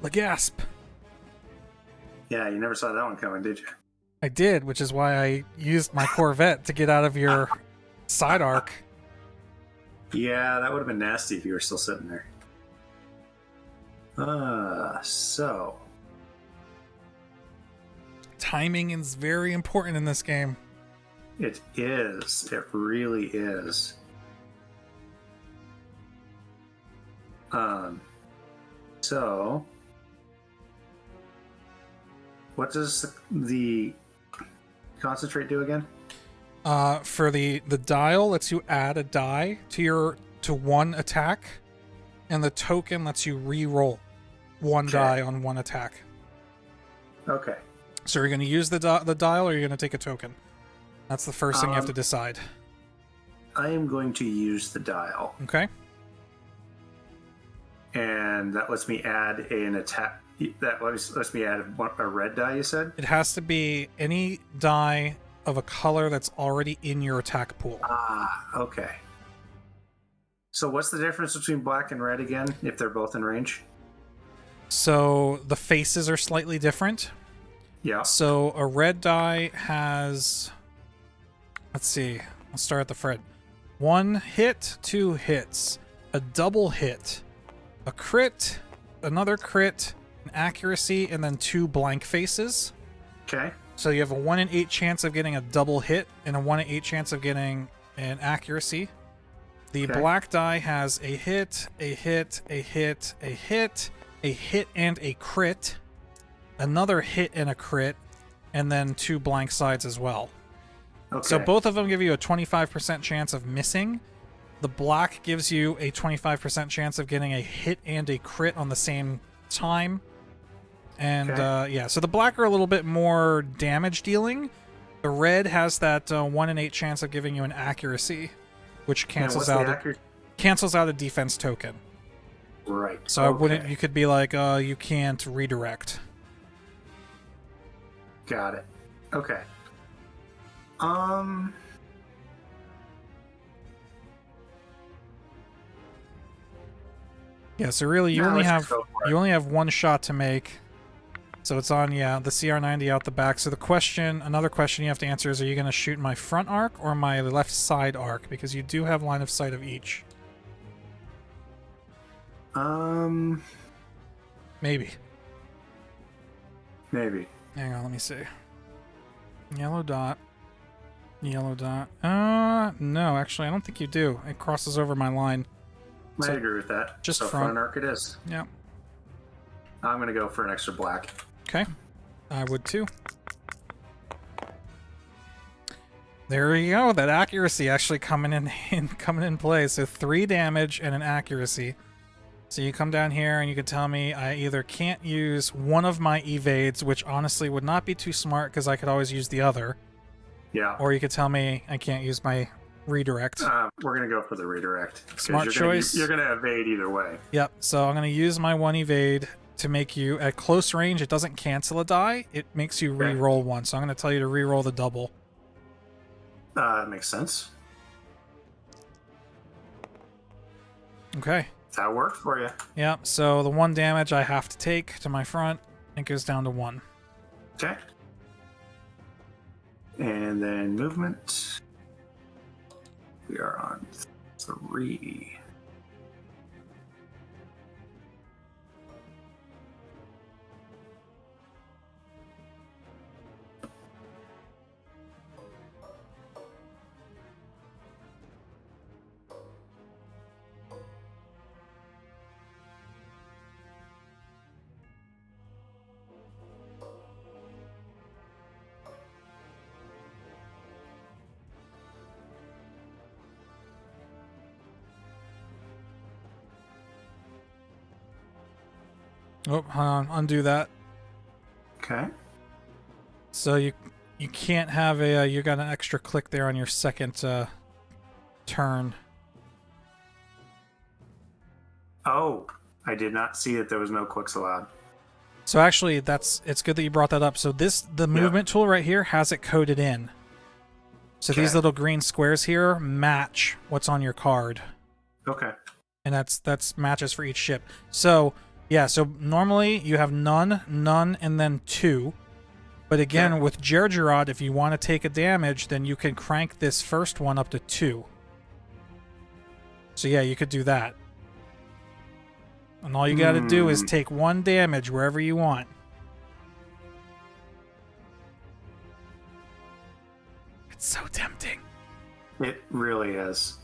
The gasp. Yeah, you never saw that one coming, did you? I did, which is why I used my Corvette to get out of your side arc. Yeah, that would have been nasty if you were still sitting there. So Timing is very important in this game. it is. It really is. So what does the concentrate do again? For the dial lets you add a die to one attack, and the token lets you re-roll one die on one attack. Okay. So you're going to use the dial, or you're going to take a token. That's the first thing you have to decide. I am going to use the dial, Okay. and that lets me add an attack. That lets me add a red die. You said It has to be any die of a color that's already in your attack pool. Okay. So what's the difference between black and red again, if they're both in range? So the faces are slightly different. Yeah. So a red die has, let's see, I'll start at the front. 1 hit, 2 hits, a double hit, a crit, another crit, an accuracy, and then 2 blank faces. Okay. So you have a 1 in 8 chance of getting a double hit and a 1 in 8 chance of getting an accuracy. The black die has a hit, a hit, a hit, a hit, a hit and a crit, another hit and a crit, and then 2 blank sides as well. Okay. So both of them give you a 25% chance of missing. The black gives you a 25% chance of getting a hit and a crit on the same time. And yeah, so the black are a little bit more damage dealing. The red has that 1 in 8 chance of giving you an accuracy, which cancels out a defense token. Right. So I wouldn't. You could be like, you can't redirect. Got it. Okay. Yeah. So really, you only have one shot to make. So it's on, yeah, the CR90 out the back. So another question you have to answer is, are you going to shoot my front arc or my left side arc? Because you do have line of sight of each. Maybe. Hang on, let me see. Yellow dot. Yellow dot. No, actually, I don't think you do. It crosses over my line. I agree with that. Just so front arc it is. Yeah. I'm going to go for an extra black. Okay. I would too. There you go. That accuracy actually coming in play. So 3 damage and an accuracy. So you come down here and you can tell me I either can't use one of my evades, which honestly would not be too smart because I could always use the other. Yeah. Or you could tell me I can't use my redirect. We're going to go for the redirect. Smart choice. You're going to evade either way. Yep. So I'm going to use my 1 evade to make you, at close range, it doesn't cancel a die. It makes you re-roll 1. So I'm going to tell you to re-roll the double. Makes sense. Okay. That worked for you. Yep. So the 1 damage I have to take to my front, it goes down to 1. Okay. And then movement. We are on 3. Oh, hold on. Undo that. Okay. So you can't have you got an extra click there on your second turn. Oh, I did not see that there was no clicks allowed. So actually, it's good that you brought that up. So the movement tool right here has it coded in. So these little green squares here match what's on your card. Okay. And that's matches for each ship. So, yeah, so normally you have none, none, and then 2. But again, with Gergerod, if you want to take a damage, then you can crank this first one up to 2. So yeah, you could do that. And all you gotta do is take 1 damage wherever you want. It's so tempting. It really is.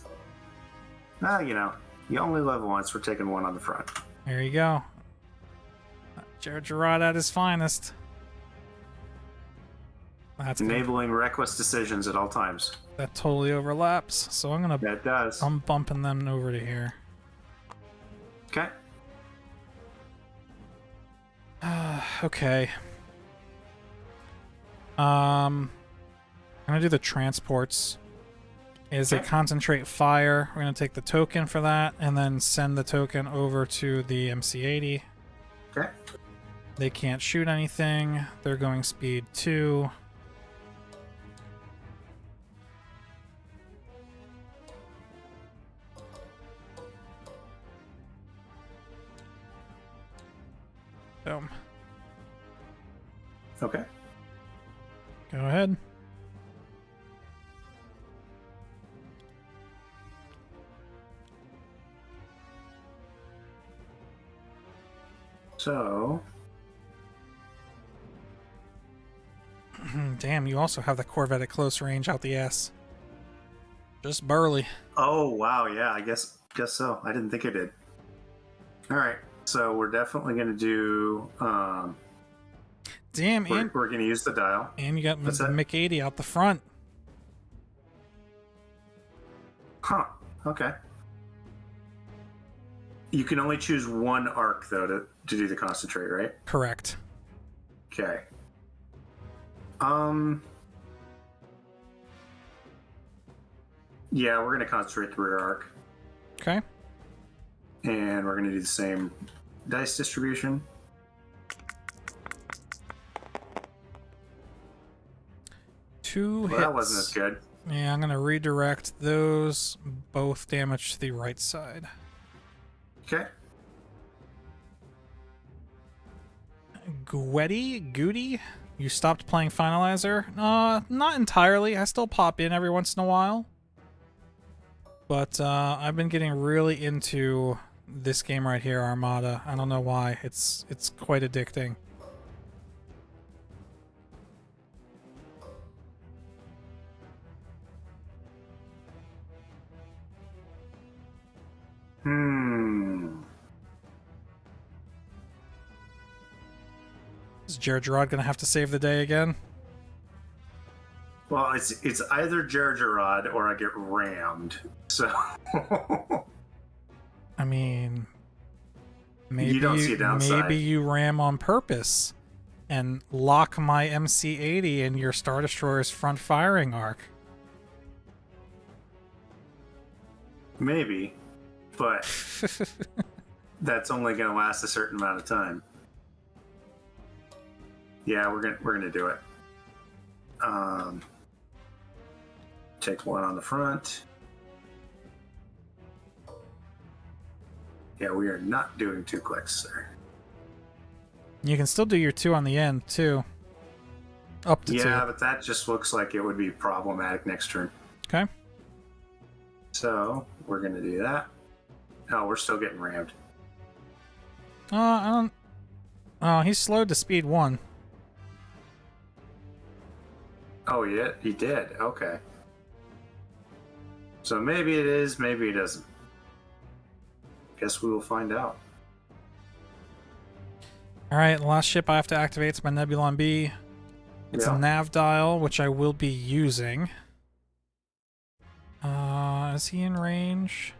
Well, you know, you only live once. We're taking 1 on the front. There you go. Gergerod at his finest. That's enabling reckless decisions at all times. That totally overlaps. So I'm gonna. That does. I'm bumping them over to here. Okay. Okay. I'm gonna do the transports. Is a concentrate fire. We're gonna take the token for that, and then send the token over to the MC-80. Okay. They can't shoot anything. They're going speed 2. Boom. Okay. Go ahead. So... Damn, you also have the Corvette at close range out the ass. Just barely. Oh, wow, yeah, I guess so. I didn't think it did. Alright, so we're definitely going to do... Damn, we're going to use the dial. And you got the MiG-80 out the front. Huh, okay. You can only choose 1 arc, though, to do the concentrate, right? Correct. Okay. Yeah, we're going to concentrate the rear arc. Okay. And we're going to do the same dice distribution. Two hits. Well, that wasn't as good. Yeah, I'm going to redirect those. Both damage to the right side. Okay. Goody? You stopped playing Finalizer? Not entirely. I still pop in every once in a while. But I've been getting really into this game right here, Armada. I don't know why. It's quite addicting. Is Gergerod gonna have to save the day again? Well, it's either Gergerod or I get rammed. So I mean, maybe you don't see a downside. Maybe you ram on purpose and lock my MC-80 in your Star Destroyer's front firing arc. Maybe, but that's only going to last a certain amount of time. Yeah, we're gonna do it. Take 1 on the front. Yeah, we are not doing 2 clicks, sir. You can still do your 2 on the end too. Up to 2. Yeah, but that just looks like it would be problematic next turn. Okay. So we're gonna do that. Oh, we're still getting rammed. I don't. Oh, he's slowed to speed 1. Oh, yeah, he did. Okay. So maybe it is, maybe it isn't. Guess we will find out. Alright, the last ship I have to activate is my Nebulon B. It's a nav dial, which I will be using. Is he in range?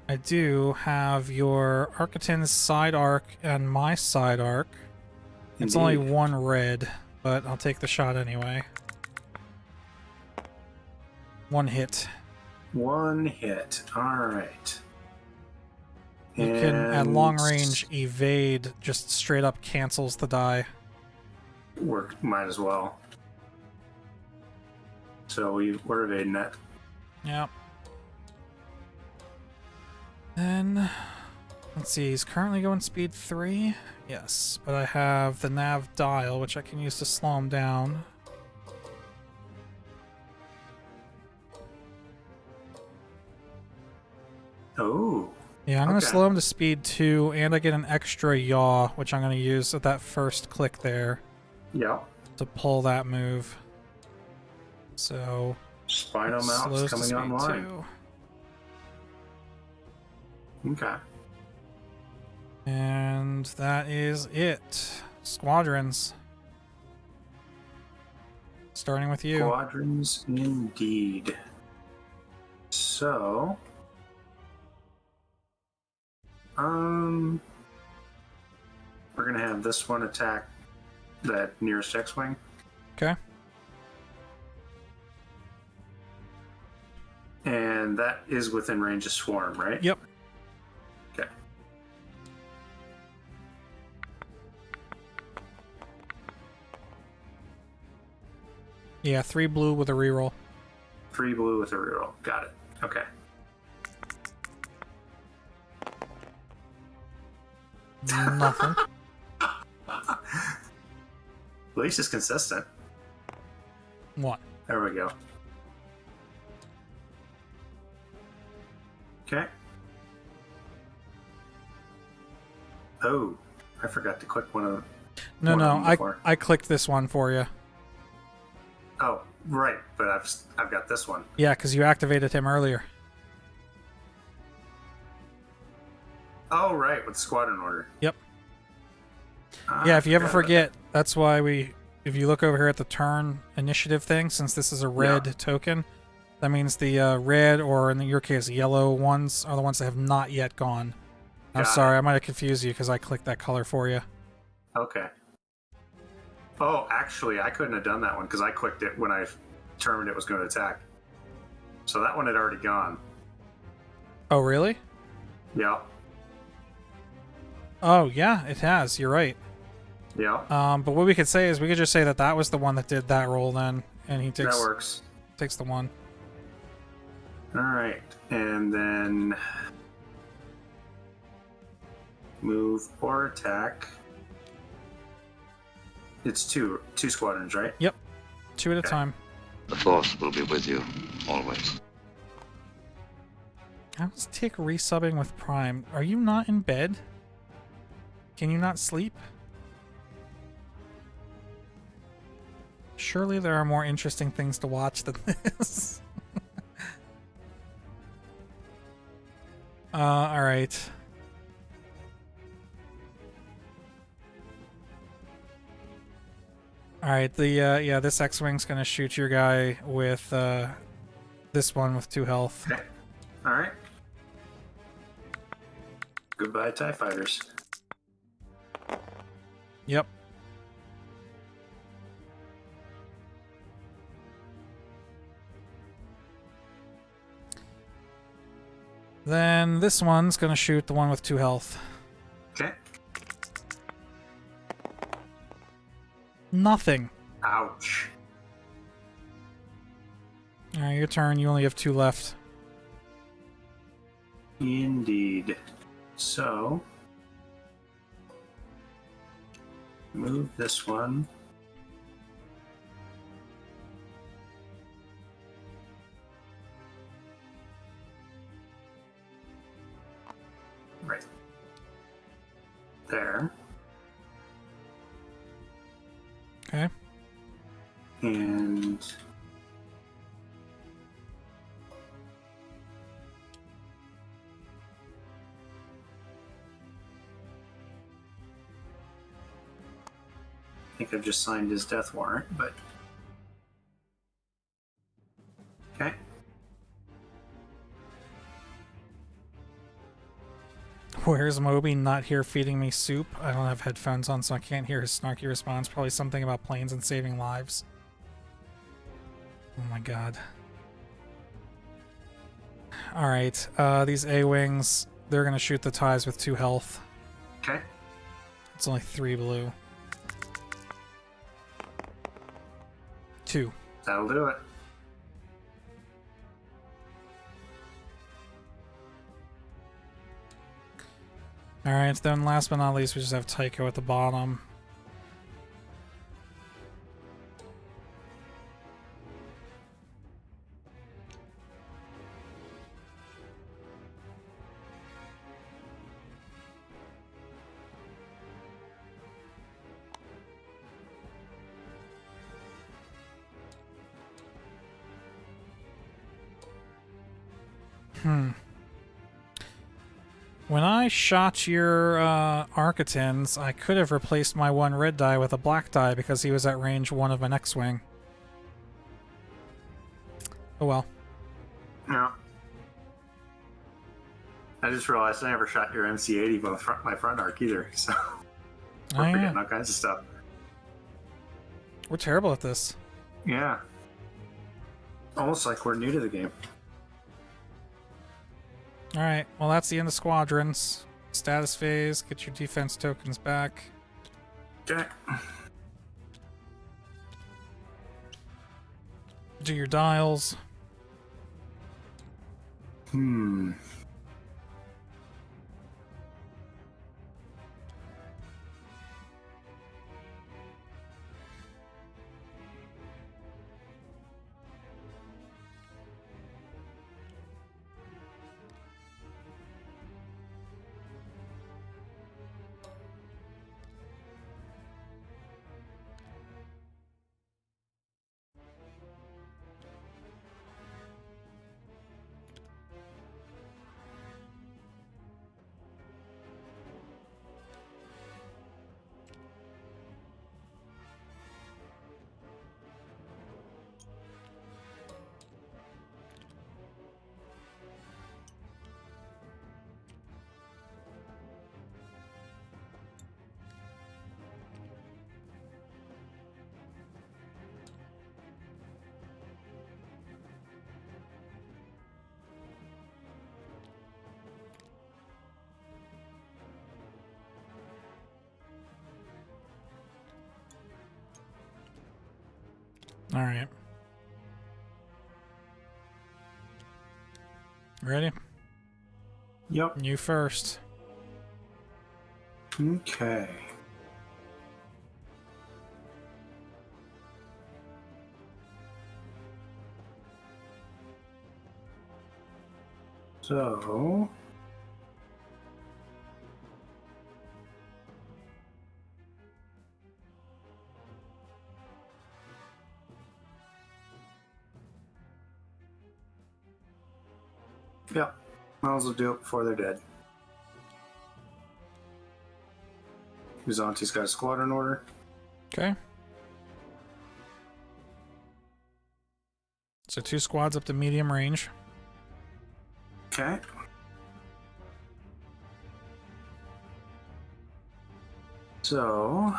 I do have your Architon's side arc and my side arc. It's only 1 red, but I'll take the shot anyway. 1 hit. 1 hit. Alright. You can, at long range, evade just straight up cancels the die. Might as well. So we're evading that. Yep. Then, let's see, he's currently going speed 3. Yes, but I have the nav dial, which I can use to slow him down. Oh. Yeah, I'm going to slow him to speed 2, and I get an extra yaw, which I'm going to use at that first click there. Yeah. To pull that move. So... Spino mount's coming online. 2. Okay. And that is it. Squadrons. Starting with you. Squadrons indeed. So... we're gonna have this one attack that nearest X-Wing. Okay. And that is within range of Swarm, right? Yep. Okay. Yeah, 3 blue with a reroll. 3 blue with a reroll. Got it. Okay. Nothing. At least it's consistent. What? There we go. Okay. Oh, I forgot to click one of. No, I clicked this one for you. Oh, right, but I've got this one. Yeah, because you activated him earlier. Oh, right, with Squadron Order. Yep. Yeah, if you ever forget, that's why if you look over here at the turn initiative thing, since this is a red token, that means the red, or in your case, yellow ones are the ones that have not yet gone. I'm sorry, I might have confused you because I clicked that color for you. Okay. Oh, actually, I couldn't have done that one because I clicked it when I determined it was going to attack. So that one had already gone. Oh, really? Yeah. Oh, yeah, it has. You're right. Yeah. But what we could say is we could just say that that was the one that did that roll then, and he takes that works. Takes the one. All right, and then move or attack. It's two squadrons, right? Yep, 2 at a time. The Force will be with you always. How does Tick resubbing with Prime? Are you not in bed? Can you not sleep? Surely there are more interesting things to watch than this. Alright. Alright, yeah, this X-Wing's gonna shoot your guy with, this one with 2 health. Okay. Alright. Goodbye, TIE Fighters. Yep. Then this one's gonna shoot the one with 2 health. Okay. Nothing. Ouch. Alright, your turn. You only have 2 left. Indeed. So, move this one. Right there. Okay. And I think I've just signed his death warrant, but okay. Where's Moby not here feeding me soup? I don't have headphones on, so I can't hear his snarky response. Probably something about planes and saving lives. Oh my god. Alright, these A-Wings, they're gonna shoot the ties with 2 health. Okay. It's only 3 blue. 2. That'll do it. Alright, then last but not least, we just have Tycho at the bottom. When I shot your Architans, I could have replaced my one red die with a black die because he was at range 1 of my next wing. Oh well. Yeah. I just realized I never shot your MC-80 with my front arc either, so we're forgetting all kinds of stuff. We're terrible at this. Yeah. Almost like we're new to the game. Alright, well that's the end of Squadrons. Status phase, get your defense tokens back. Okay. Do your dials. Alright. Ready? Yep. You first. Okay. So... Yep. Might as well do it before they're dead. Uzanti's got a squadron order. Okay. So 2 squads up to medium range. Okay. So...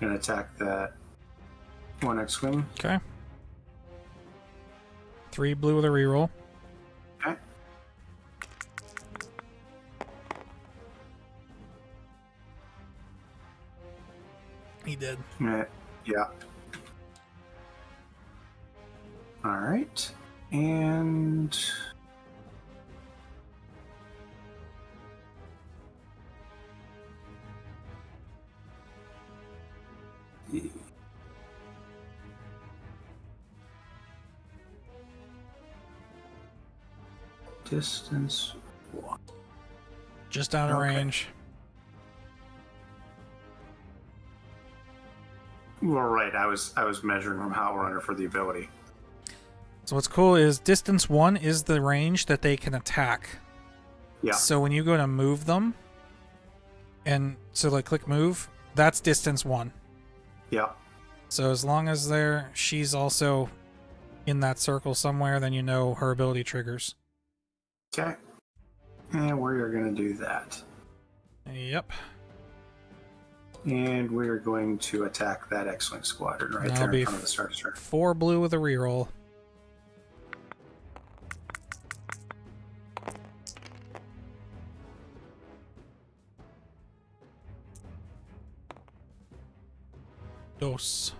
Gonna attack that 1 X-Wing. Okay. 3 blue with a reroll. Okay. He did. Yeah. Alright. And... Distance 1. Just out of range. Well, right. I was measuring from how we're under for the ability. So what's cool is distance 1 is the range that they can attack. Yeah. So when you go to move them, and so like click move, that's distance 1. Yeah. So as long as she's also in that circle somewhere, then you know her ability triggers. Okay. And we're gonna do that. Yep. And we're going to attack that X-Wing squadron right That'll there in be front of the Star Destroyer. 4 blue with a reroll. Dos.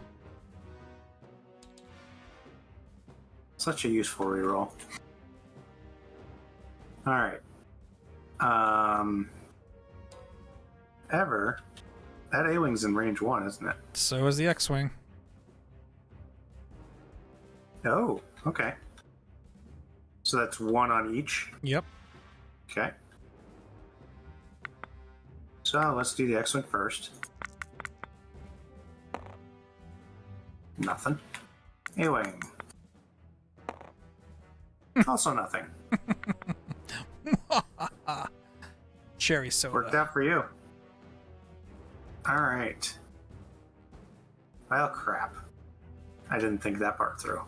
Such a useful reroll. All right. That A-Wing's in range 1, isn't it? So is the X-Wing. Oh, okay. So that's 1 on each? Yep. Okay. So let's do the X-Wing first. Nothing. A-Wing. Also nothing. Cherry soda. Worked out for you. Alright. Well, crap. I didn't think that part through.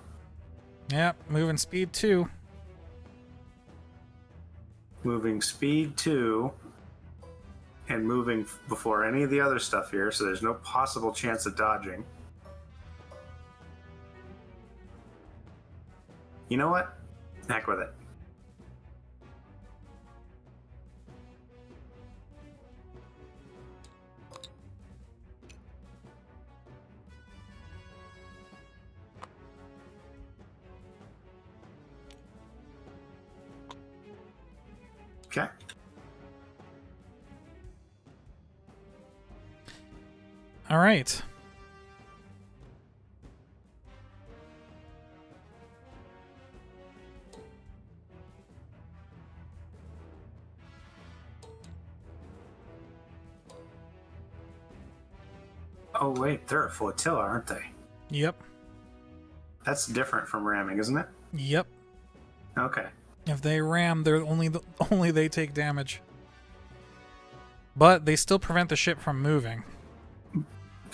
Yep, moving speed 2. Moving speed 2. And moving before any of the other stuff here, so there's no possible chance of dodging. You know what? Heck with it. Okay. All right. Oh, wait, they're a flotilla, aren't they? Yep. That's different from ramming, isn't it? Yep. Okay. If they ram, they're only they take damage. But they still prevent the ship from moving.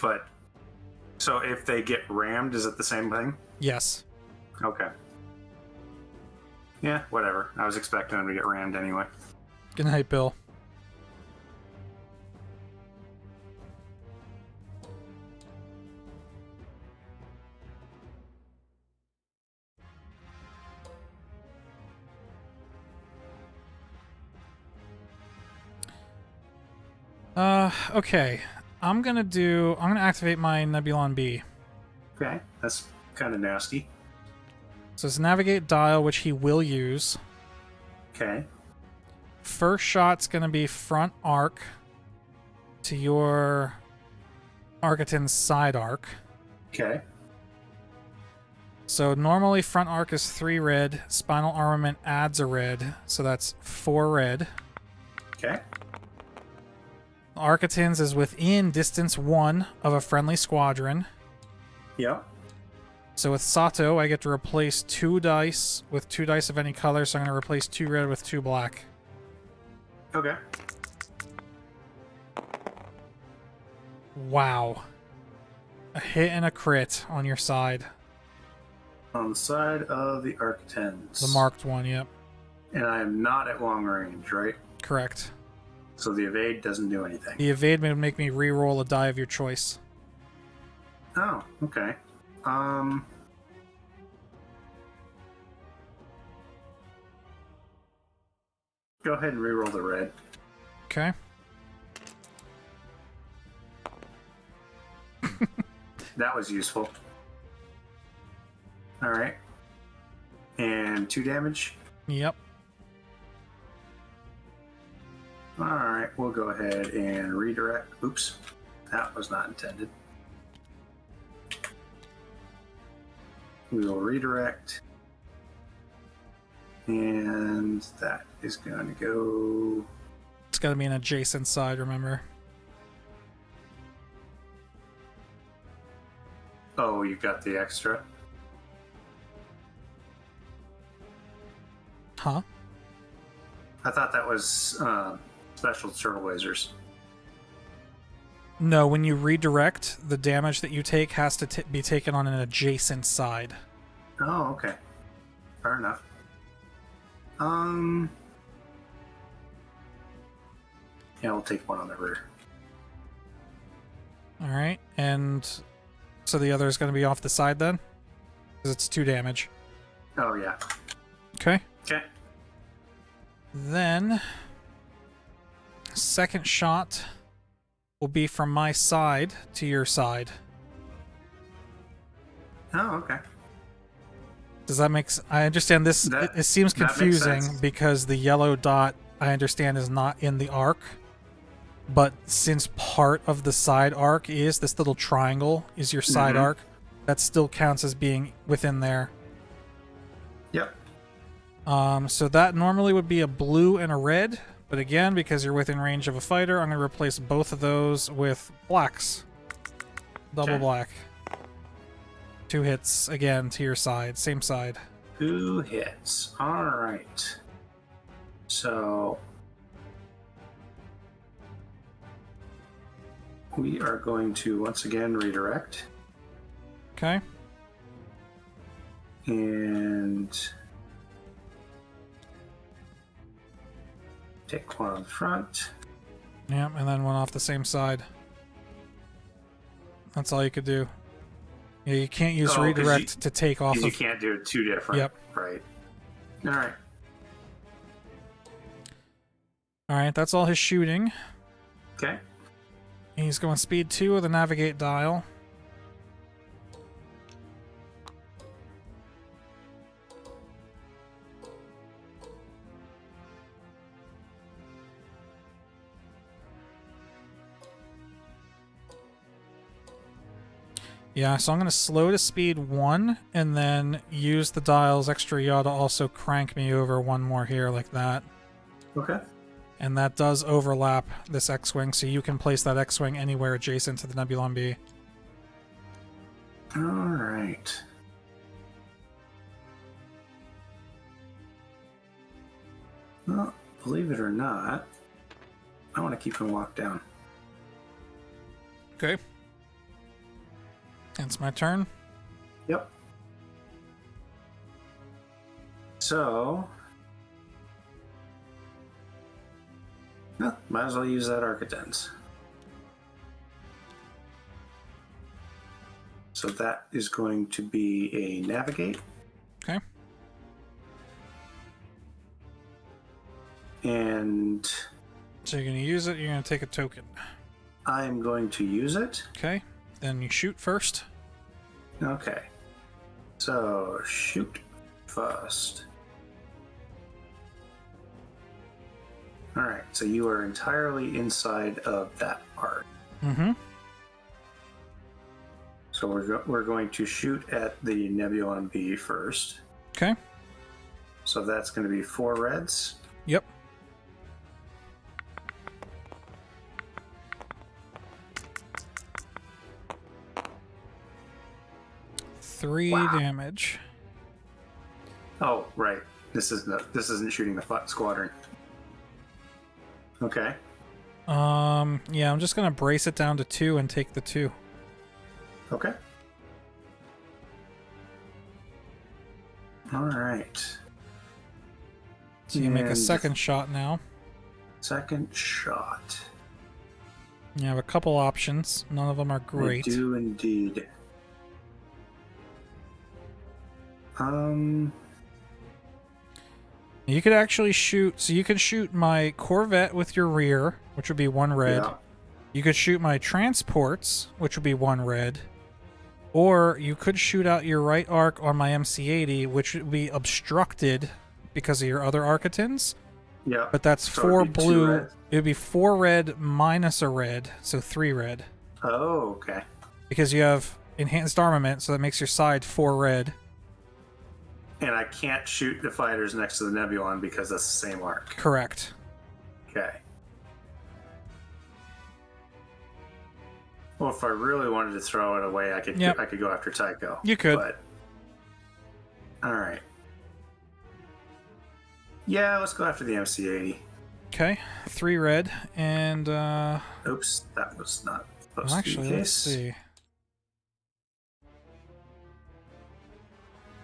But, so if they get rammed, is it the same thing? Yes. Okay. Yeah, whatever. I was expecting them to get rammed anyway. Good night, Bill. Okay. I'm gonna activate my Nebulon B. Okay, that's kind of nasty. So it's navigate dial, which he will use. Okay. First shot's gonna be front arc to your Architon's side arc. Okay. So normally front arc is 3 red, spinal armament adds a red, so that's 4 red. Okay. Architons is within distance 1 of a friendly squadron. Yep. So with Sato, I get to replace 2 dice with 2 dice of any color, so I'm going to replace 2 red with 2 black. Okay. Wow. A hit and a crit on your side. On the side of the Architens. The marked one, yep. And I am not at long range, right? Correct. So the evade doesn't do anything. The evade would make me re-roll a die of your choice. Oh, okay. Go ahead and reroll the red. Okay. That was useful. Alright. And 2 damage. Yep. Alright, we'll go ahead and redirect. Oops. That was not intended. We will redirect. And that is going to go... It's got to be an adjacent side, remember? Oh, you got the extra? Huh? I thought that was special turtle lasers. No, when you redirect, the damage that you take has to be taken on an adjacent side. Oh, okay. Fair enough. Yeah, we'll take one on the rear. Alright, and so the other is going to be off the side then? Because it's 2 damage. Oh, yeah. Okay. Okay. Then, second shot will be from my side to your side. Oh, okay. Does that make sense? I understand this. It seems confusing because the yellow dot, I understand, is not in the arc. But since part of the side arc is this little triangle is your side arc, that still counts as being within there. Yep. So that normally would be a blue and a red, but again, because you're within range of a fighter, I'm going to replace both of those with blacks. Double black. 2 hits again to your side, same side. 2 hits. All right. So we are going to once again redirect. Okay. And take one on the front. Yep, and then one off the same side. That's all you could do. Yeah, you can't use redirect to take off. You can't do 2 different. Yep. Right. All right. All right, that's all his shooting. Okay. He's going speed 2 with the navigate dial. Yeah, so I'm going to slow to speed 1 and then use the dial's extra yaw to also crank me over 1 more here like that. Okay. And that does overlap this X-Wing, so you can place that X-Wing anywhere adjacent to the Nebulon B. All right. Well, believe it or not, I want to keep him locked down. Okay. It's my turn. Yep. So, well, might as well use that Architens. So that is going to be a navigate. Okay. And So you're going to use it, you're going to take a token. I'm going to use it. Okay. Then you shoot first. Okay. So, shoot first. Alright, so you are entirely inside of that arc. Mm-hmm. So we're going to shoot at the Nebulon B first. Okay. So that's going to be 4 reds. Yep. Three damage. Oh, right. This isn't shooting the squadron. Okay. Yeah, I'm just gonna brace it down to 2 and take the 2. Okay. All right. So you make a second shot now. Second shot. You have a couple options. None of them are great. I do indeed. You could actually shoot. So you could shoot my Corvette with your rear, which would be 1 red. Yeah. You could shoot my transports, which would be 1 red. Or you could shoot out your right arc on my MC-80, which would be obstructed because of your other Architens. Yeah. But that's So 4 it'd be 2 blue. red. It would be 4 red minus a red, so 3 red. Oh, okay. Because you have enhanced armament, so that makes your side 4 red. And I can't shoot the fighters next to the Nebulon because that's the same arc. Correct. Okay. Well, if I really wanted to throw it away, I could go after Tycho. You could. But all right. Yeah, let's go after the MC-80. Okay, 3 red, and Oops, that was not supposed well, to be actually, the let's case. see.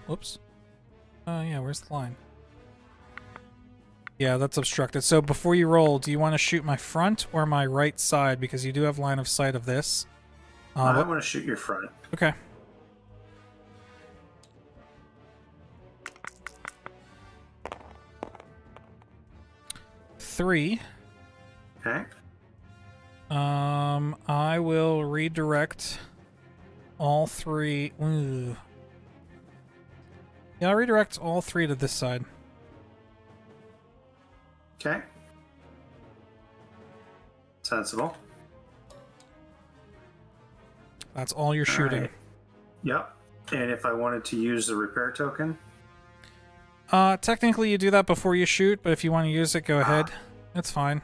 Whoops. Yeah, where's the line? Yeah, that's obstructed. So before you roll, do you want to shoot my front or my right side? Because you do have line of sight of this. I What? want to shoot your front. Okay. Three. Okay. I will redirect all three. Ooh. Yeah, I'll redirect all three to this side. Okay. Sensible. That's all you're shooting. Right. Yep. And if I wanted to use the repair token? Technically you do that before you shoot, but if you want to use it, go ahead. It's fine.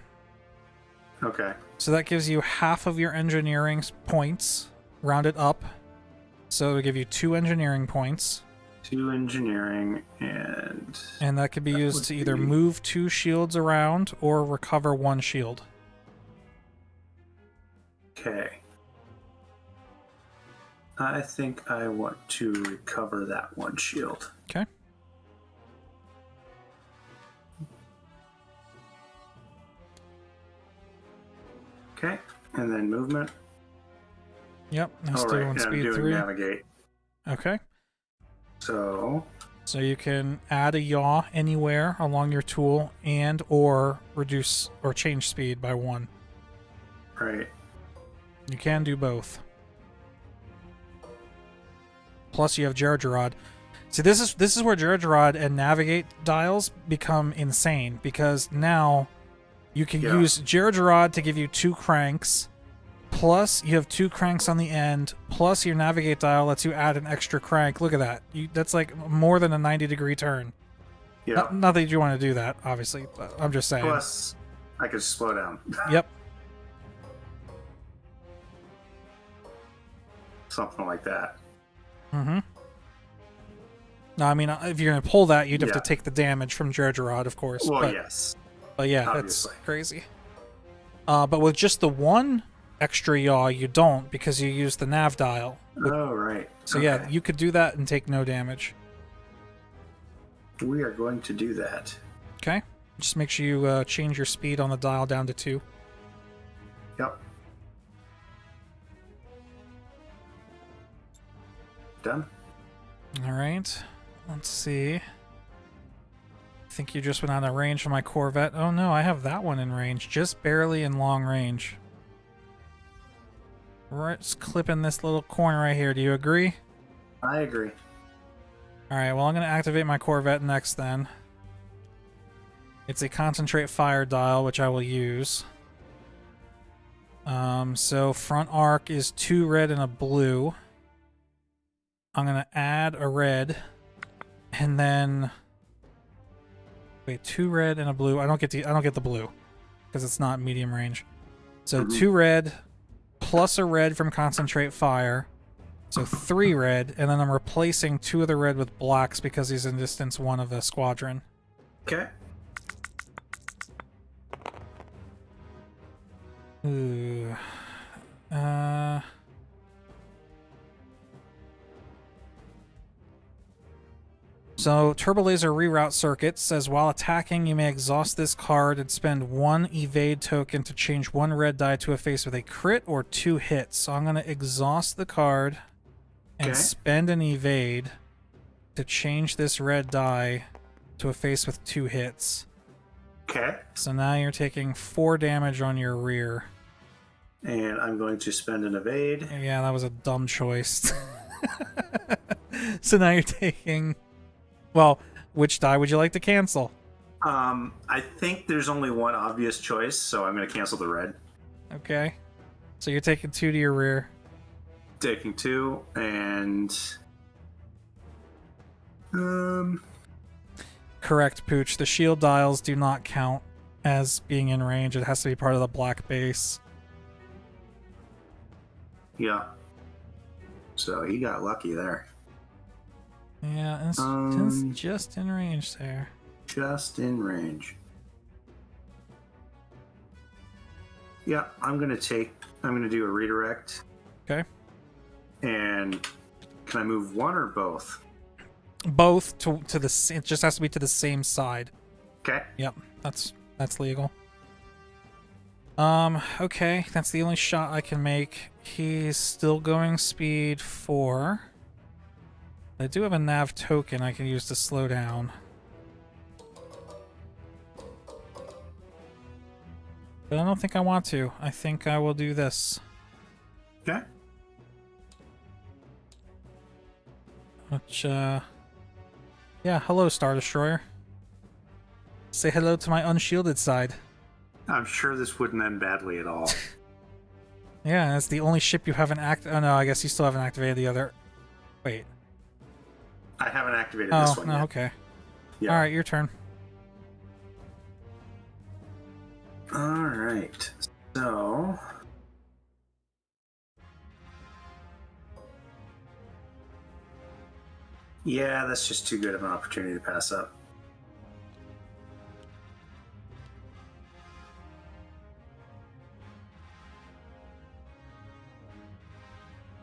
Okay. So that gives you half of your engineering points, rounded up. So it'll give you 2 engineering points. 2 engineering and... And that could be used to either move 2 shields around or recover 1 shield. Okay. I think I want to recover that 1 shield. Okay. Okay. And then movement. Yep. That's All still right. on And I'm speed doing 3. navigate. Okay. So you can add a yaw anywhere along your tool and or reduce or change speed by 1. right. You can do both. Plus you have Gergerod. See, this is where Gergerod and navigate dials become insane, because now you can use Gergerod to give you 2 cranks, plus you have 2 cranks on the end, plus your navigate dial lets you add an extra crank. Look at that. That's like more than a 90-degree turn. Yeah. Not that you want to do that, obviously, but I'm just saying. Plus, I could slow down. Yep. Something like that. Mm-hmm. No, I mean, if you're going to pull that, you'd have to take the damage from Gergerod, of course. Well, yes. But yeah, Obviously. that's crazy. But with just the 1 extra yaw, you don't, because you use the nav dial. Oh, right. So yeah, you could do that and take no damage. We are going to do that. Okay? Just make sure you change your speed on the dial down to 2. Yep. Done. Alright. Let's see. I think you just went out of range for my Corvette. Oh no, I have that one in range. Just barely in long range. Right, just clipping this little corner right here. Do you agree? I agree. Alright, well I'm going to activate my Corvette next then. It's a concentrate fire dial, which I will use. So front arc is 2 red and a blue. I'm going to add a red. And then... Wait, 2 red and a blue. I don't get the blue, because it's not medium range. So 2 red, plus a red from concentrate fire. So 3 red, and then I'm replacing 2 of the red with blacks because he's in distance 1 of a squadron. Okay. Ooh. So, Turbo Laser Reroute Circuit says, while attacking, you may exhaust this card and spend 1 evade token to change 1 red die to a face with a crit or 2 hits. So I'm going to exhaust the card and spend an evade to change this red die to a face with 2 hits. Okay. So now you're taking 4 damage on your rear. And I'm going to spend an evade. Yeah, that was a dumb choice. So now you're taking... Well, which die would you like to cancel? I think there's only one obvious choice, so I'm going to cancel the red. Okay. So you're taking 2 to your rear. Taking 2, and... Correct, Pooch. The shield dials do not count as being in range. It has to be part of the black base. Yeah. So he got lucky there. Yeah, it's just in range there. Just in range. Yeah, I'm going to do a redirect. Okay. And can I move 1 or both? Both to the... It just has to be to the same side. Okay. Yep, that's legal. Okay, that's the only shot I can make. He's still going speed 4. I do have a nav token I can use to slow down. But I don't think I want to. I think I will do this. Okay. Which, yeah, hello, Star Destroyer. Say hello to my unshielded side. I'm sure this wouldn't end badly at all. Yeah, that's the only ship you haven't oh no, I guess you still haven't activated the other... Wait. I haven't activated this one no, yet. okay. Yeah. Alright, your turn. Alright. So... yeah, that's just too good of an opportunity to pass up.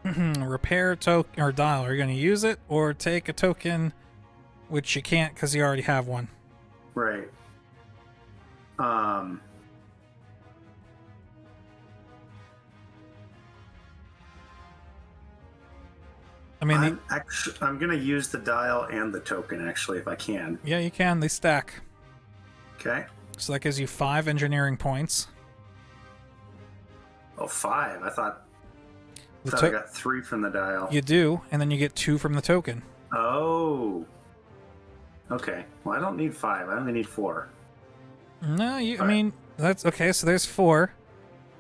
Repair token or dial. Are you going to use it or take a token, which you can't because you already have one? Right. I mean, I'm gonna use the dial and the token actually, if I can. yeah, you can. They stack. Okay. So that gives you 5 engineering points. Oh, 5. I thought I got 3 from the dial. You do, and then you get 2 from the token. Oh. Okay. Well, I don't need 5. I only need 4. No, I mean, that's okay. So there's 4.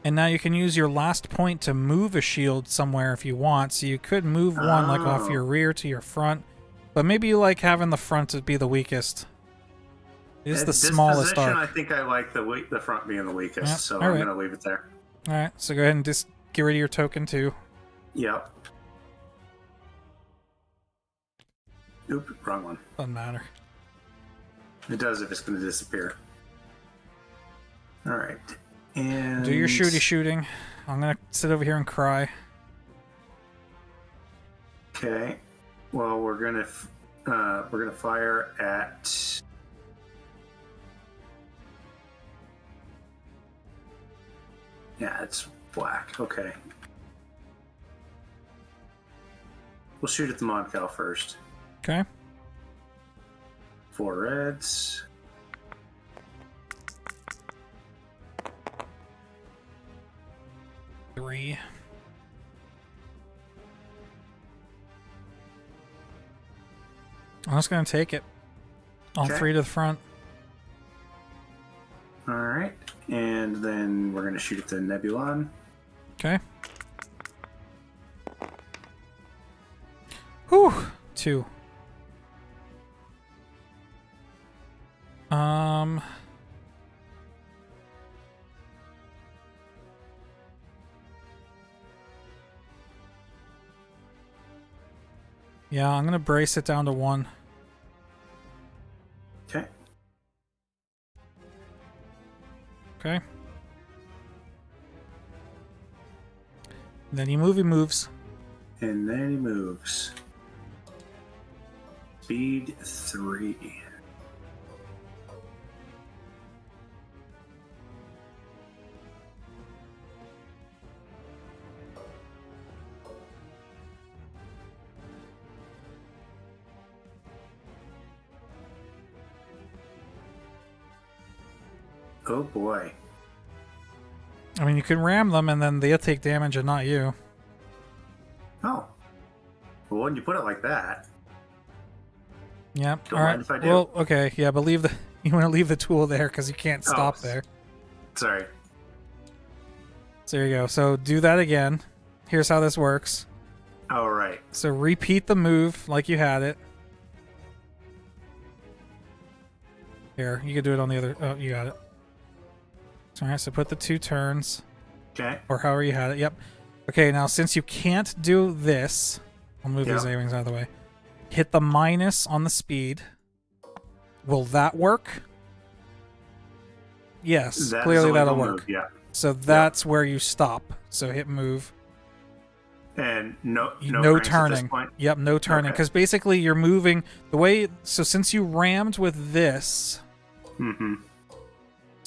And now you can use your last point to move a shield somewhere if you want. So you could move one like off your rear to your front. But maybe you like having the front to be the weakest. It is the smallest arc. I think I like the front being the weakest, Yep. so All I'm right. going to leave it there. Alright, so go ahead and just get rid of your token too. Yep. Oop, wrong one. Doesn't matter. It does if it's going to disappear. Alright. And Do your shooting. I'm gonna sit over here and cry. Okay. Well, we're gonna fire at. Yeah, it's black. Okay. We'll shoot at the Moncal first. Okay. 4 reds. Three. I'm just gonna take it. All Okay. 3 to the front. Alright. And then we're going to shoot at the Nebulon. Okay. Whew. 2. Yeah, I'm gonna brace it down to 1. Okay. Okay. Then he moves. And then he moves. Speed 3. Oh boy. I mean, you can ram them and then they'll take damage and not you. Oh. Well, when you put it like that. Yep. Don't All right. mind if I do. Well, okay. Yeah, but you want to leave the tool there because you can't stop there. Sorry. So there you go. So do that again. Here's how this works. All right. So repeat the move like you had it. Here, you could do it on the other. Oh, you got it. All right. So put the 2 turns. Okay. Or however you had it. Yep. Okay. Now, since you can't do this, I'll move these A-wings out of the way. Hit the minus on the speed. Will that work? Yes. Clearly that'll work. Move, yeah. So that's where you stop. So hit move. And no turning. at this point? Yep, no turning. Because basically you're moving the way. So since you rammed with this,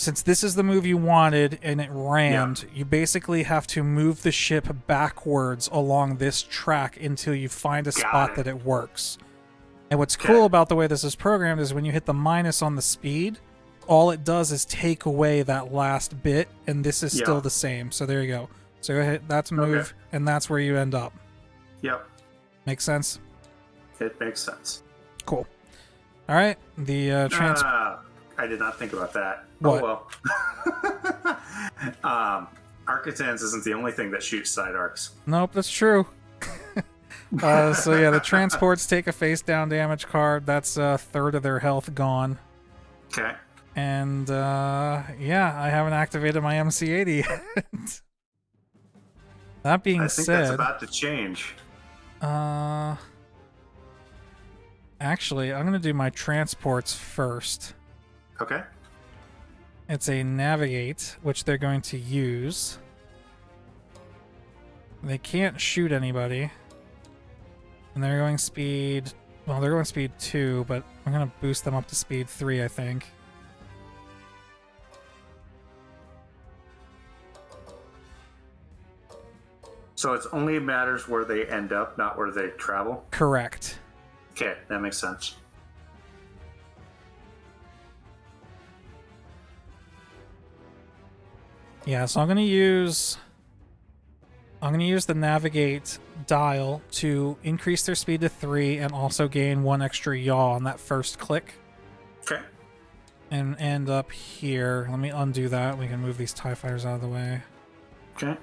since this is the move you wanted and it rammed, you basically have to move the ship backwards along this track until you find a spot that it works. And what's cool about the way this is programmed is when you hit the minus on the speed, all it does is take away that last bit, and this is still the same. So there you go. So go ahead, that's move, and that's where you end up. Yep. Makes sense? It makes sense. Cool. All right, the I did not think about that. What? Oh, well. Architans isn't the only thing that shoots side arcs. Nope, that's true. So yeah, the transports take a face down damage card. That's a third of their health gone. Okay. And yeah, I haven't activated my MC-80 yet. That being said, I think that's about to change. Actually, I'm gonna do my transports first. Okay. It's a navigate, which they're going to use. They can't shoot anybody. And they're going speed... Well, they're going speed 2, but I'm going to boost them up to speed 3, I think. So it only matters where they end up, not where they travel? Correct. Okay, that makes sense. Yeah, so I'm going to use the navigate dial to increase their speed to 3 and also gain 1 extra yaw on that first click. Okay. And end up here. Let me undo that. We can move these TIE fighters out of the way. Okay.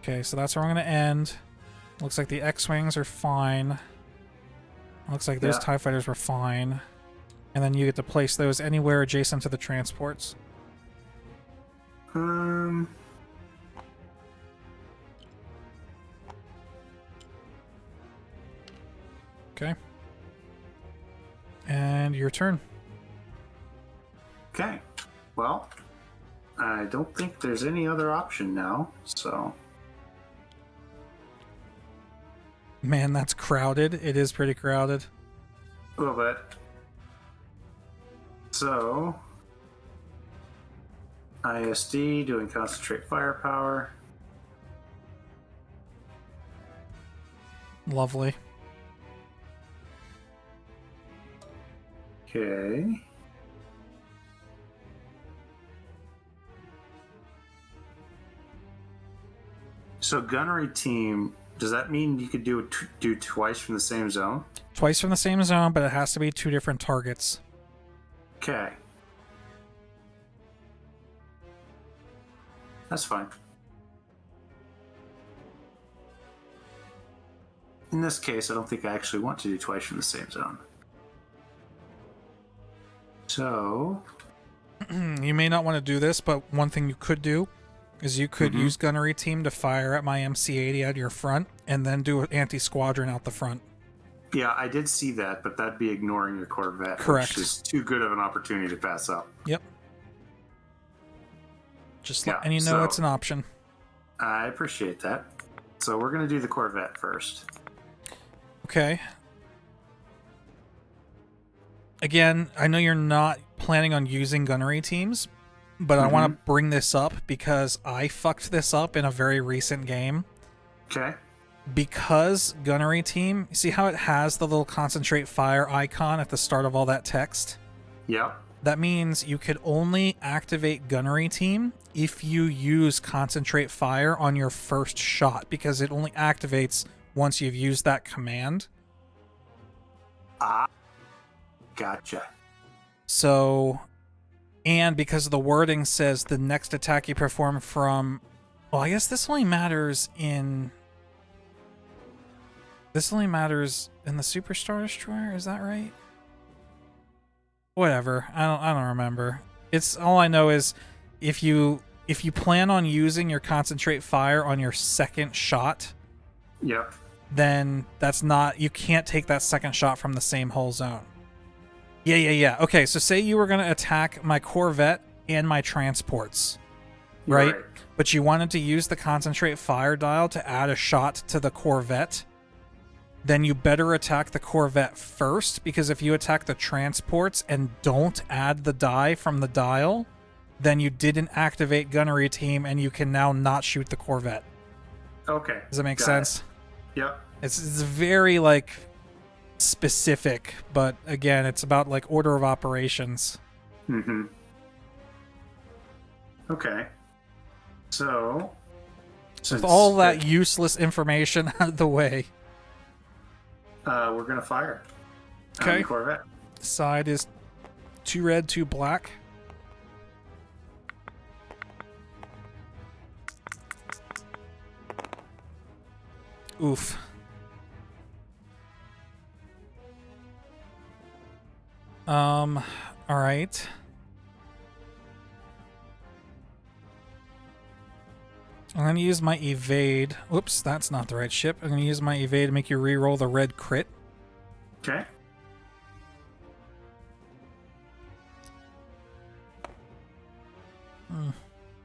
Okay, so that's where I'm going to end. Looks like the X-Wings are fine. Looks like those TIE fighters were fine. And then you get to place those anywhere adjacent to the transports. Okay. And your turn. Okay. Well, I don't think there's any other option now, so... Man, that's crowded. It is pretty crowded. A little bit. So... ISD, doing concentrate firepower. Lovely. Okay. So gunnery team, does that mean you could do twice from the same zone? Twice from the same zone, but it has to be 2 different targets. Okay. That's fine. In this case, I don't think I actually want to do twice from the same zone. So... You may not want to do this, but one thing you could do is you could use gunnery team to fire at my MC-80 out of your front, and then do an anti-squadron out the front. Yeah, I did see that, but that'd be ignoring your Corvette. Correct. Which is too good of an opportunity to pass up. Yep. Just letting you know it's an option. I appreciate that. So we're going to do the Corvette first. Okay. Again, I know you're not planning on using gunnery teams, but I want to bring this up because I fucked this up in a very recent game. Okay. Because gunnery team, see how it has the little concentrate fire icon at the start of all that text? Yep. That means you could only activate gunnery team if you use concentrate fire on your first shot, because it only activates once you've used that command. Gotcha. So, and because the wording says the next attack you perform from... Well, I guess this only matters in... This only matters in the Superstar Destroyer, is that right? Whatever. I don't remember. It's all I know is if you plan on using your concentrate fire on your second shot, yep, then that's not, you can't take that second shot from the same whole zone. Yeah. Okay, so say you were going to attack my Corvette and my transports, right? But you wanted to use the concentrate fire dial to add a shot to the Corvette. then you better attack the Corvette first, because if you attack the transports and don't add the die from the dial, then you didn't activate gunnery team and you can now not shoot the Corvette. Okay. Does that make Got sense? it. Yep. It's very, like, specific, but again, it's about, like, order of operations. Mm-hmm. Okay. So With all that useless information out of the way. We're going to fire. On Okay. the Corvette. Side is 2 red, 2 black. Oof. All right. I'm going to use my evade. Oops, that's not the right ship. I'm going to use my evade to make you re-roll the red crit. Okay.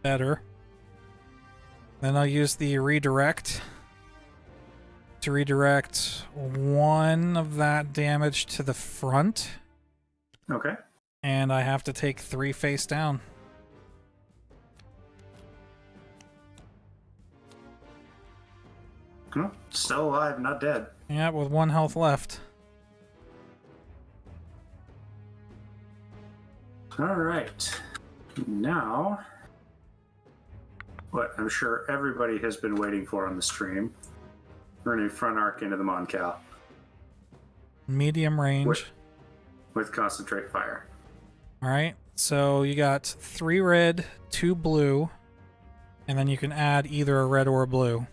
Better. Then I'll use the redirect to redirect 1 of that damage to the front. Okay. And I have to take 3 face down. Still alive, not dead. Yeah, with 1 health left. All right. Now, what I'm sure everybody has been waiting for on the stream, we're going to front arc into the Moncal Medium range. with concentrate fire. Alright, so you got 3 red, 2 blue, and then you can add either a red or a blue.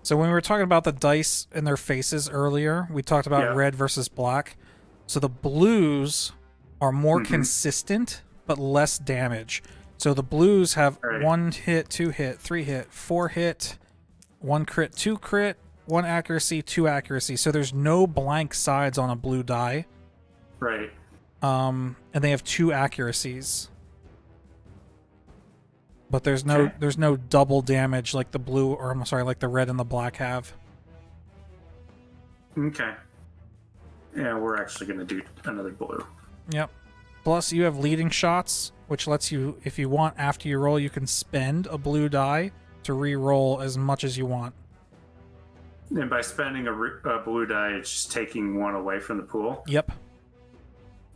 So when we were talking about the dice and their faces earlier, we talked about red versus black. So the blues are more consistent, but less damage. So the blues have 1 hit, 2 hit, 3 hit, 4 hit, 1 crit, 2 crit, 1 accuracy, 2 accuracy. So there's no blank sides on a blue die. Right. And they have 2 accuracies. But there's no double damage like the blue, or I'm sorry, like the red and the black have. Okay. Yeah, we're actually going to do another blue. Yep. Plus, you have leading shots, which lets you, if you want, after you roll, you can spend a blue die to re-roll as much as you want. And by spending a blue die, it's just taking 1 away from the pool? Yep.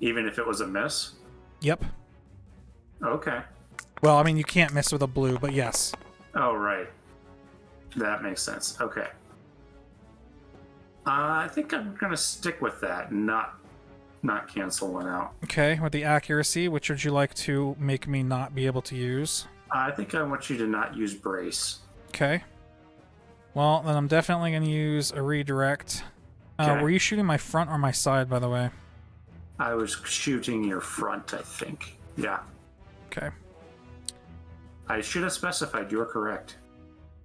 Even if it was a miss? Yep. Okay. Well, I mean, you can't miss with a blue, but yes. Oh, right. That makes sense. Okay. I think I'm going to stick with that and not cancel 1 out. Okay, with the accuracy, which would you like to make me not be able to use? I think I want you to not use brace. Okay. Well, then I'm definitely going to use a redirect. Okay. Were you shooting my front or my side, by the way? I was shooting your front, I think. Yeah. Okay. I should have specified. You're correct.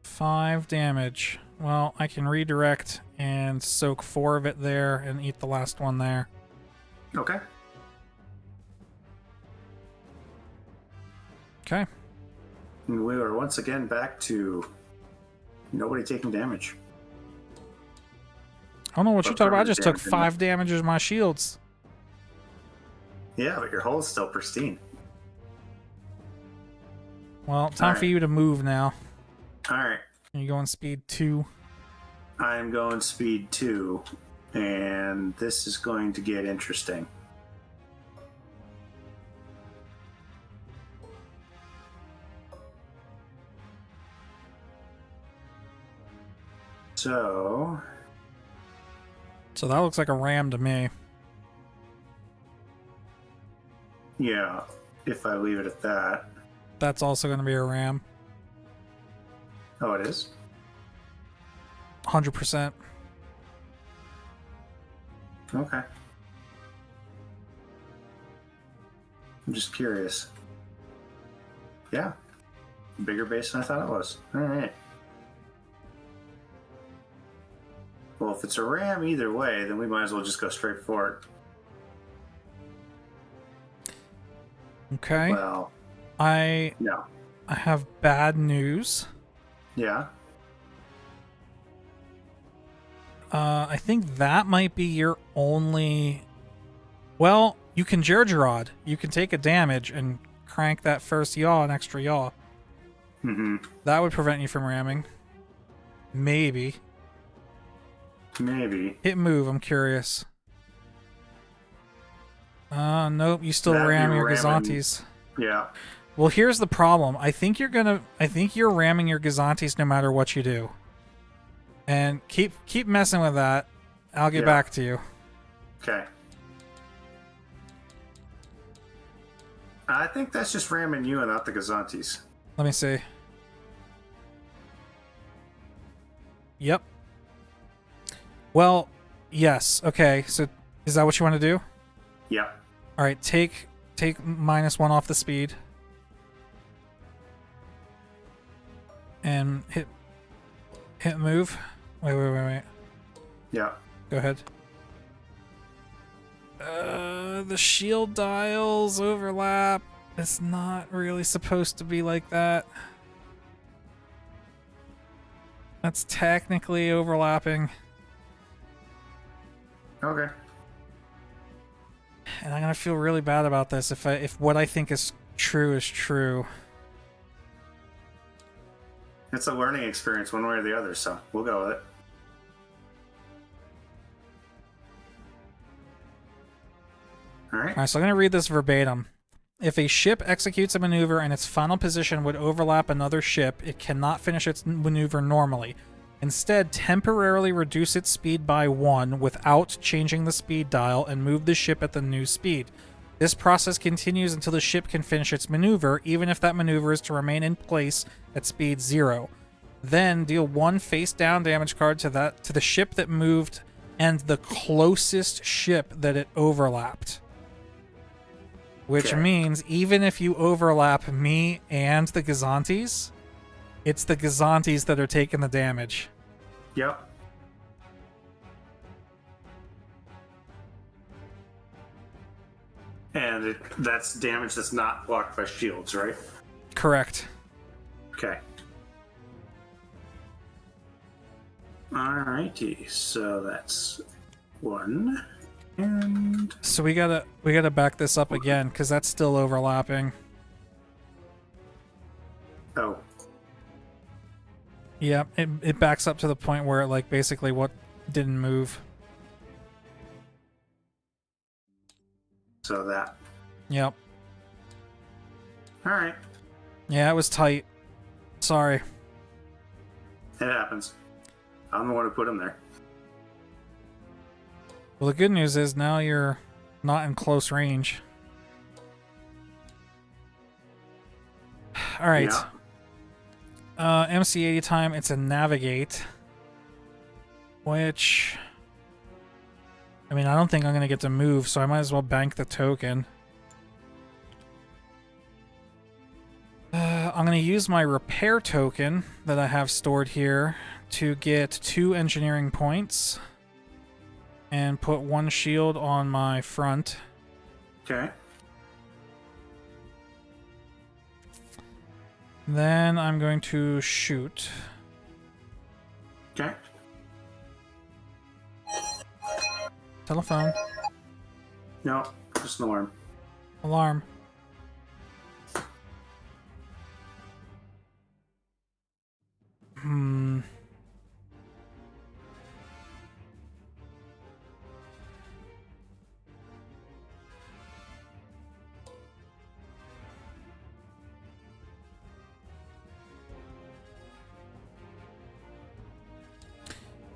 5 damage. Well, I can redirect and soak 4 of it there and eat the last one there. Okay. Okay. And we are once again back to nobody taking damage. I don't know what you're talking about. I just took 5 damage of my shields. Yeah, but your hull's still pristine. Well, time for you to move now. Alright. You going speed 2? I'm going speed 2. And this is going to get interesting. So that looks like a ram to me. yeah, if I leave it at that. That's also going to be a ram. Oh, it is? 100%. Okay. I'm just curious. Yeah. Bigger base than I thought it was. Alright. Well, if it's a ram either way, then we might as well just go straight for it. Okay. Well, I no. have bad news. Yeah. I think that might be your only... Well, you can Jerjerrod. You can take a damage and crank that first yaw an extra yaw. Mm-hmm. That would prevent you from ramming. Maybe. Maybe. Hit move, I'm curious. Nope, you still That'd be ram your ramming. Gazantes. Yeah. Well, here's the problem. I think you're ramming your Gazantes no matter what you do. And keep messing with that. I'll get back to you. Okay. I think that's just ramming you and not the Gazantes. Let me see. Yep. Well, yes. Okay, so is that what you want to do? Yep. All right, take -1 off the speed. And hit move. Wait. Yeah. Go ahead. The shield dials overlap. It's not really supposed to be like that. That's technically overlapping. Okay. And I'm gonna feel really bad about this if what I think is true is true. It's a learning experience one way or the other, so we'll go with it. All right. All right, so I'm gonna read this verbatim. If a ship executes a maneuver and its final position would overlap another ship, it cannot finish its maneuver normally. Instead, temporarily reduce its speed by 1 without changing the speed dial and move the ship at the new speed. This process continues until the ship can finish its maneuver, even if that maneuver is to remain in place at speed 0. Then deal 1 face-down damage card to the ship that moved and the closest ship that it overlapped. Which means even if you overlap me and the Gazantes, it's the Gazantes that are taking the damage. Yep. And that's damage that's not blocked by shields, right? Correct. Okay. Alrighty, so that's 1. And So we gotta back this up again because that's still overlapping. oh, Yeah, it backs up to the point where it like basically what didn't move. so that. Yep. All right, Yeah, it was tight. Sorry. it happens. I'm the one who put him there. Well, the good news is now you're not in close range. All right. Yeah. MC80 time. It's a navigate, which I mean, I don't think I'm gonna get to move, so I might as well bank the token. I'm gonna use my repair token that I have stored here to get 2 engineering points and put 1 shield on my front. Okay. Then I'm going to shoot. Okay. Telephone. No, just an alarm. Alarm.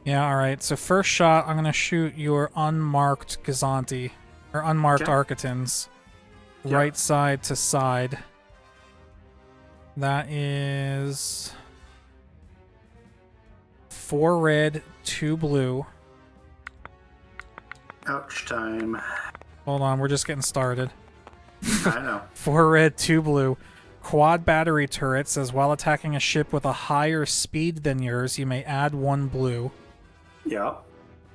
Yeah, alright. So first shot, I'm going to shoot your unmarked Gazanti, or unmarked Okay. Architans, Yep. right side to side. That is 4 red, 2 blue. Ouch time. Hold on, we're just getting started. I know. 4 red, 2 blue. Quad battery turret says while attacking a ship with a higher speed than yours, you may add 1 blue. Yep.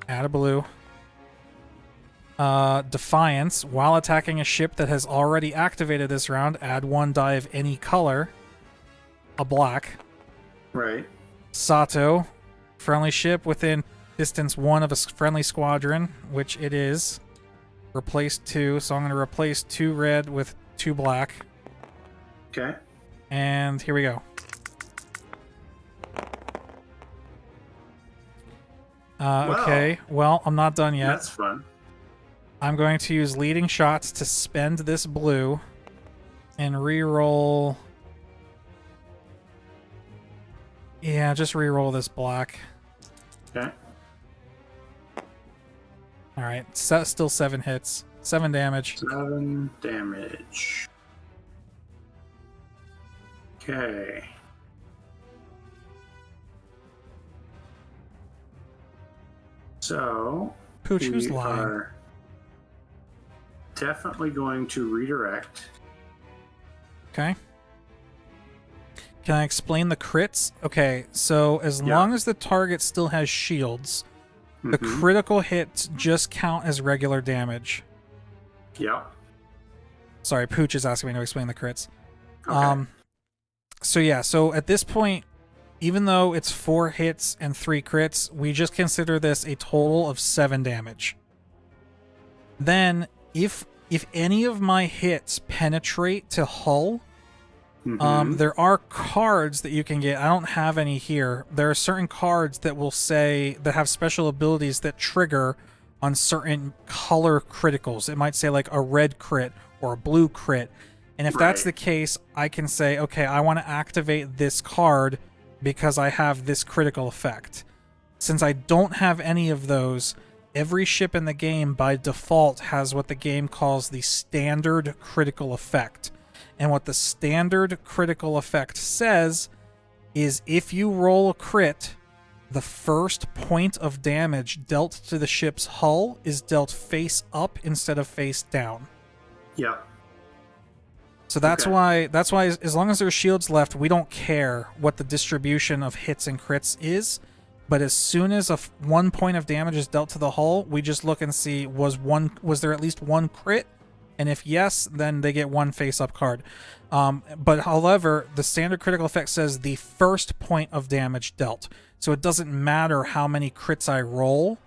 Add a blue. Defiance. While attacking a ship that has already activated this round, add 1 die of any color. A black. Right. Sato, friendly ship within distance 1 of a friendly squadron, which it is. Replace 2, so I'm going to replace 2 red with 2 black. Okay. And here we go. Okay, well, I'm not done yet. That's fun. I'm going to use leading shots to spend this blue and re-roll. Yeah, just re-roll this black. Okay. Alright, still 7 hits. 7 damage. 7 damage. Okay. So, Pooch, who's we lying? are definitely going to redirect. Okay. Can I explain the crits? Okay, so as long as the target still has shields, the critical hits just count as regular damage. Yep. Sorry, Pooch is asking me to explain the crits. Okay. So at this point, even though it's 4 hits and 3 crits, we just consider this a total of 7 damage. Then, if any of my hits penetrate to hull, there are cards that you can get. I don't have any here. There are certain cards that will say that have special abilities that trigger on certain color criticals. It might say like a red crit or a blue crit. And if that's the case, I can say, okay, I want to activate this card because I have this critical effect. Since I don't have any of those, every ship in the game by default has what the game calls the standard critical effect. And what the standard critical effect says is if you roll a crit, the first point of damage dealt to the ship's hull is dealt face up instead of face down. Yep. So that's why as long as there's shields left, we don't care what the distribution of hits and crits is. But as soon as 1 point of damage is dealt to the hull, we just look and see was there at least 1 crit? And if yes, then they get 1 face-up card. But however, the standard critical effect says the first point of damage dealt. So it doesn't matter how many crits I roll.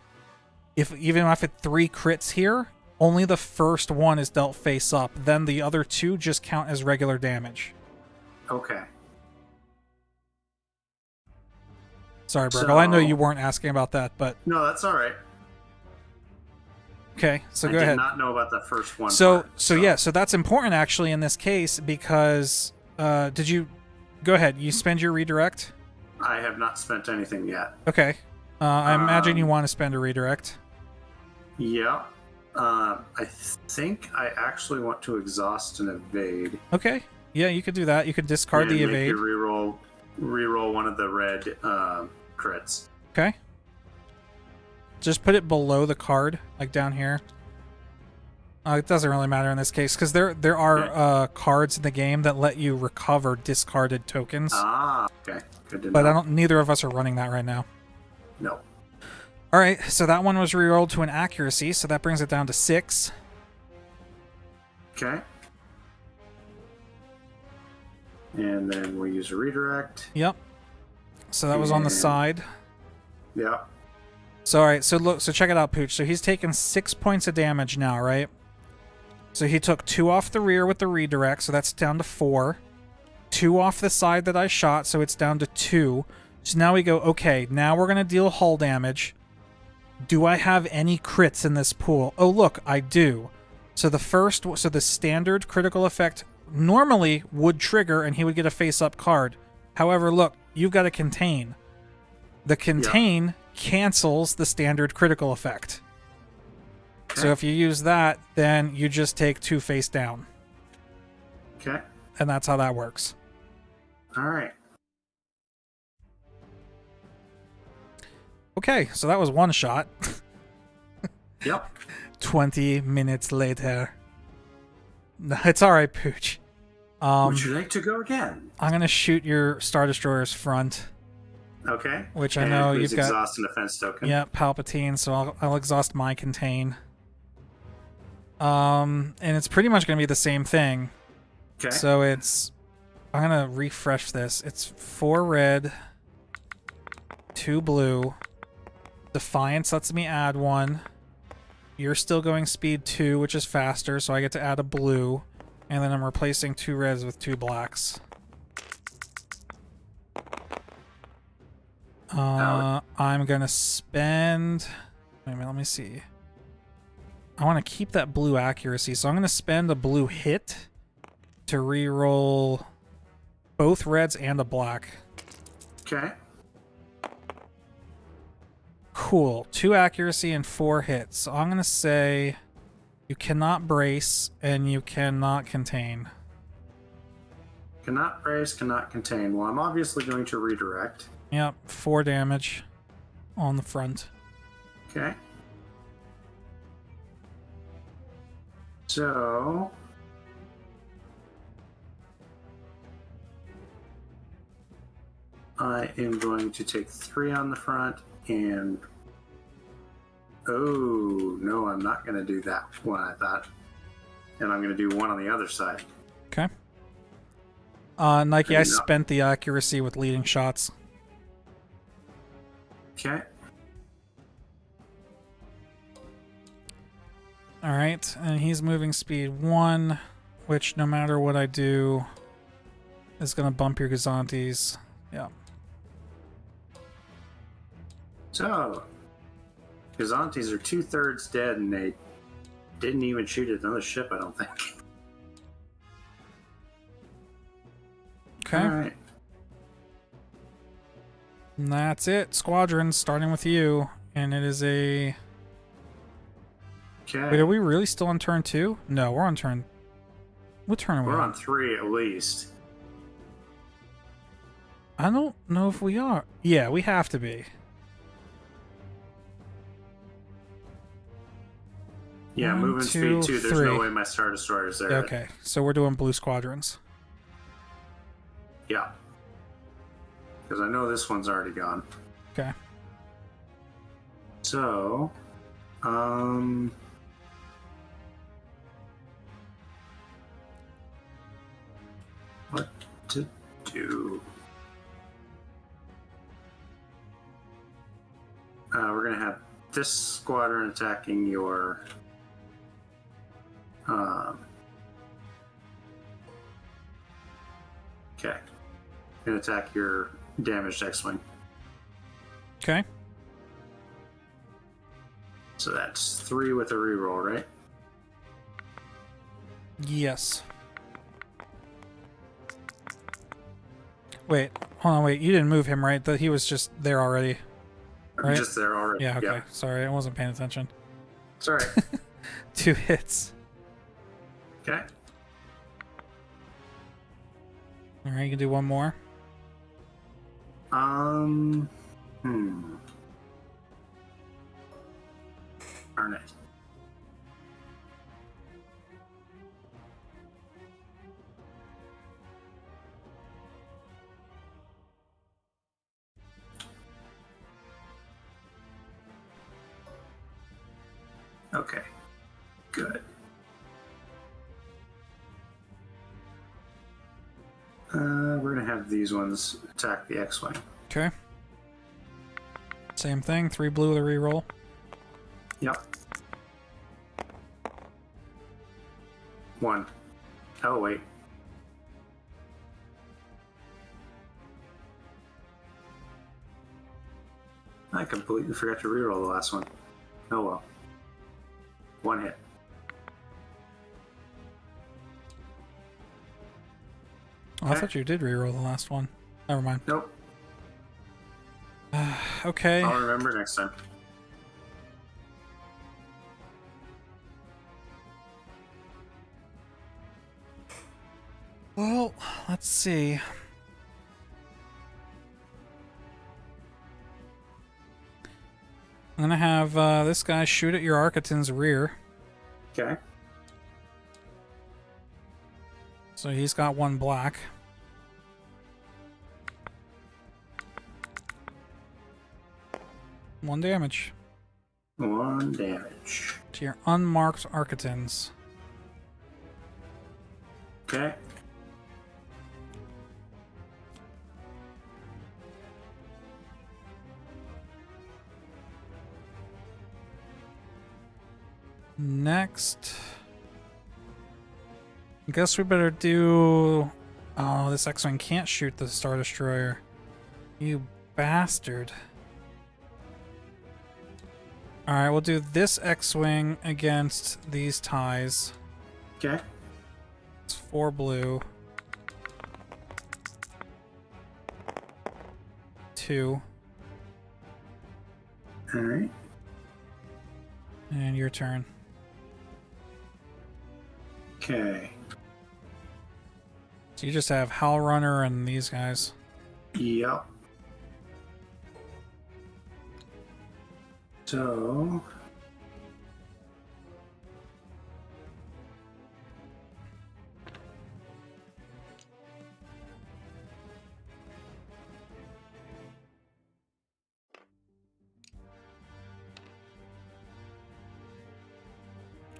Even if I had 3 crits here, only the first one is dealt face-up. Then the other 2 just count as regular damage. Okay. Sorry, Burgle. I know you weren't asking about that, but... No, that's all right. Okay, so go I ahead. did not know about the first one. So that's important actually in this case because did you go ahead? You spend your redirect? I have not spent anything yet. Okay. I imagine you want to spend a redirect. Yeah. I think I actually want to exhaust and evade. Okay. Yeah, you could do that. You could discard the evade. You reroll one of the red crits. Okay. Just put it below the card, like down here. It doesn't really matter in this case because there are cards in the game that let you recover discarded tokens. Ah, okay. Good to know. But neither of us are running that right now. No. All right, so that one was rerolled to an accuracy, so that brings it down to 6. Okay. And then we use a redirect. Yep. So that was on the side. Yep. So all right, so check it out, Pooch. So he's taken 6 points of damage now, right? So he took 2 off the rear with the redirect, so that's down to 4. 2 off the side that I shot, so it's down to 2. So now we go, okay, now we're gonna deal hull damage. Do I have any crits in this pool? Oh look, I do. So the standard critical effect normally would trigger and he would get a face-up card. However, look, you've got a contain. The contain cancels the standard critical effect. Okay. So if you use that, then you just take 2 face down. Okay. And that's how that works. All right. Okay, so that was one shot. Yep. 20 minutes later. No, it's alright, Pooch. Would you like to go again? I'm going to shoot your Star Destroyer's front. Okay. Which I know you've got... exhaust and defense token. Yeah, Palpatine, so I'll exhaust my contain. And it's pretty much going to be the same thing. Okay. So it's... I'm going to refresh this. It's 4 red, 2 blue. Defiance lets me add 1. You're still going speed 2, which is faster, so I get to add a blue. And then I'm replacing 2 reds with 2 blacks. I'm gonna spend... Wait a minute, let me see. I want to keep that blue accuracy, so I'm gonna spend a blue hit to re-roll both reds and a black. Okay. Cool. 2 accuracy and 4 hits. So I'm gonna say you cannot brace and you cannot contain. Cannot brace, cannot contain. Well, I'm obviously going to redirect. Yep, 4 damage on the front. Okay. So... I am going to take 3 on the front and... Oh, no, I'm not going to do that one, I thought. And I'm going to do 1 on the other side. Okay. Nike, I spent the accuracy with leading shots. Okay. Alright, and he's moving speed 1, which no matter what I do is going to bump your Gazantes. Yeah. So, Gazantes are 2/3 dead, and they didn't even shoot at another ship, I don't think. Okay. Alright. And that's it. Squadrons, starting with you. And it is a... Okay. Wait, are we really still on turn 2? No, we're on turn... What turn are we We're on 3 at least. I don't know if we are. Yeah, we have to be. Yeah, 1, moving 2, speed 2, there's 3. no way my Star Destroyer is there. Okay, so we're doing blue squadrons. Yeah. Because I know this one's already gone. Okay. So, what to do? We're going to have this squadron attacking your... Okay. Going to attack your damaged X-Wing. Okay. So that's 3 with a reroll, right? Yes. Wait, hold on, wait. You didn't move him, right? That he was just there already. Right? Just there already. Yeah, okay. Yep. Sorry, I wasn't paying attention. It's alright. 2 hits. Okay. Alright, you can do 1 more. Darn it. Okay. Good. We're gonna have these ones attack the X-Wing. Okay. Same thing, 3 blue with a reroll. Yep. 1. Oh, wait. I completely forgot to reroll the last one. Oh well. 1 hit. Oh, I thought you did reroll the last one. Never mind. Nope. Okay. I'll remember next time. Well, let's see. I'm gonna have this guy shoot at your Architon's rear. Okay. So he's got 1 black. One damage 1 damage. to your unmarked Architons. Okay. Next, I guess we better do... Oh, this X-Wing can't shoot the Star Destroyer. You bastard. Alright, we'll do this X-Wing against these ties. Okay. It's 4 blue. 2. Alright. And your turn. Okay. So you just have Howl Runner and these guys. Yep. So...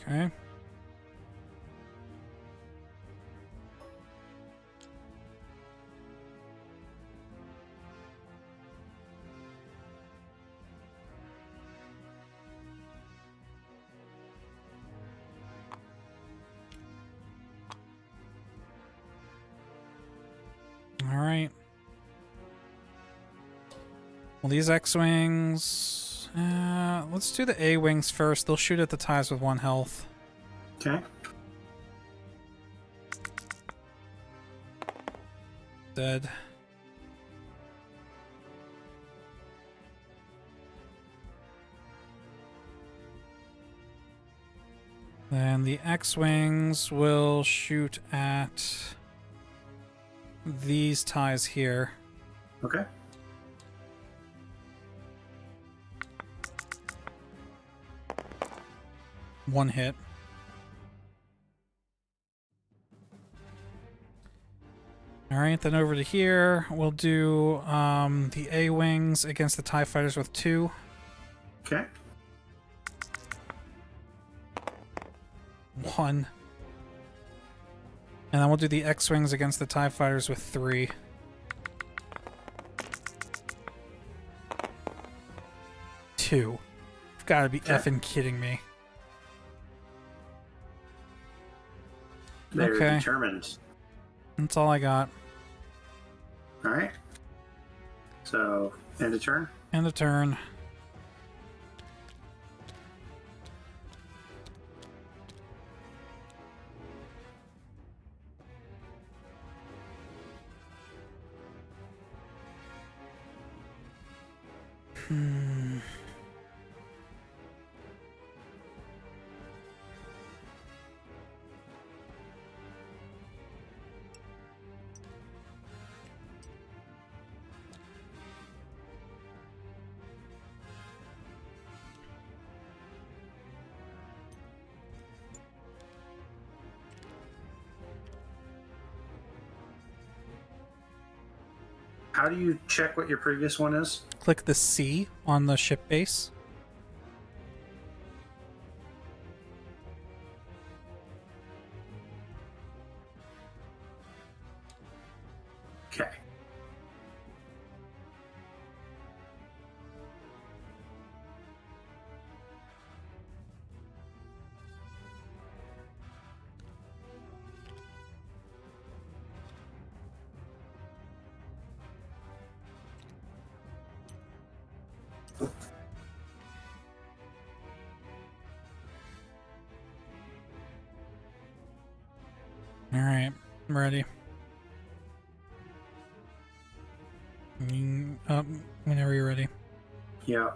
Okay. All right. Well, these X-Wings... let's do the A-Wings first. They'll shoot at the ties with 1 health. Okay. Dead. Then the X-Wings will shoot at these ties here. Okay. One hit. Alright, then over to here, we'll do the A-Wings against the TIE Fighters with 2. Okay. 1. And then we'll do the X-Wings against the TIE Fighters with 3. 2. You've got to be effing kidding me. They're Okay. determined. That's all I got. Alright. So, end of turn? End of turn. How do you check what your previous one is? Click the C on the ship base. Okay. Alright, I'm ready. Whenever you're ready. Yeah.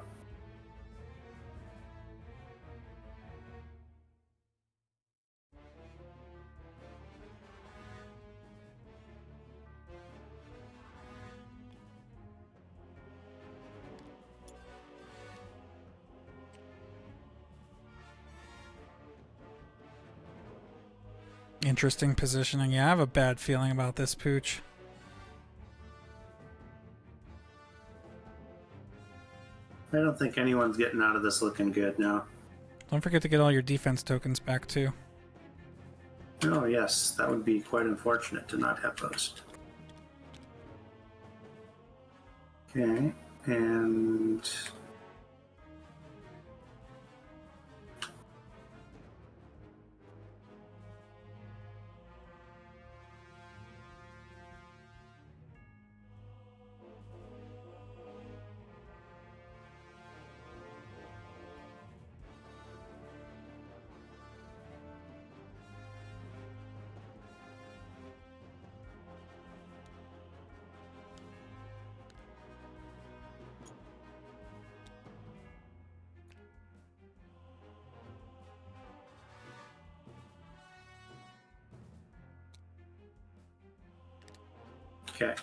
Interesting positioning. Yeah, I have a bad feeling about this pooch. I don't think anyone's getting out of this looking good now. Don't forget to get all your defense tokens back too. Oh, yes. That would be quite unfortunate to not have those. Okay. And... Okay.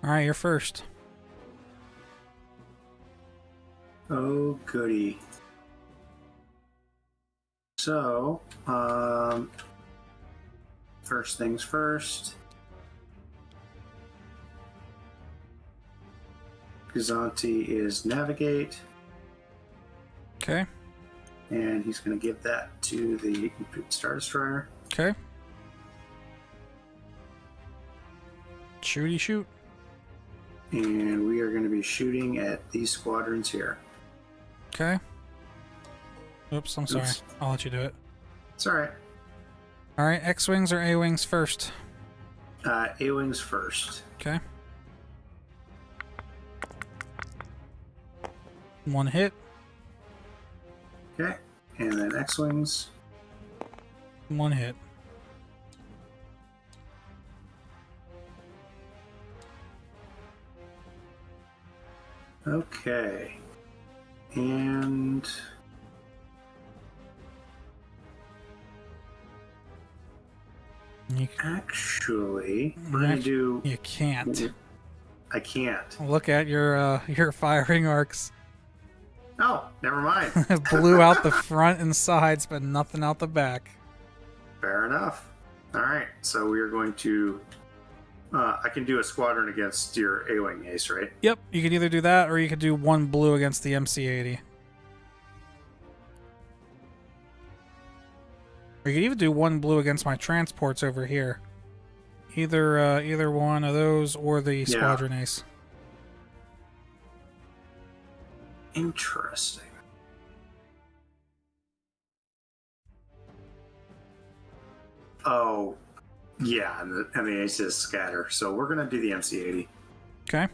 All right, you're first. Oh, goody. So, first things first. Gazanti is navigate, Okay. and he's going to give that to the Star Destroyer. Okay. Shooty shoot. And we are going to be shooting at these squadrons here. Okay. Oops, I'm sorry. Oops. I'll let you do it. It's all right. All right, X-Wings or A-Wings first? A-Wings first. Okay. One hit. Okay. And then X-Wings. One hit. Okay. And You, actually, we're going to do... you can't. I can't. Look at your firing arcs. Oh, never mind. It blew out the front and sides, but nothing out the back. Fair enough. All right. So we are going to... I can do a squadron against your A-Wing ace, right? Yep, you could either do that or you could do one blue against the MC-80. Or you could even do one blue against my transports over here. Either one of those or the squadron ace. Interesting. Oh, yeah, and the ace is scatter. So we're gonna do the MC-80. Okay.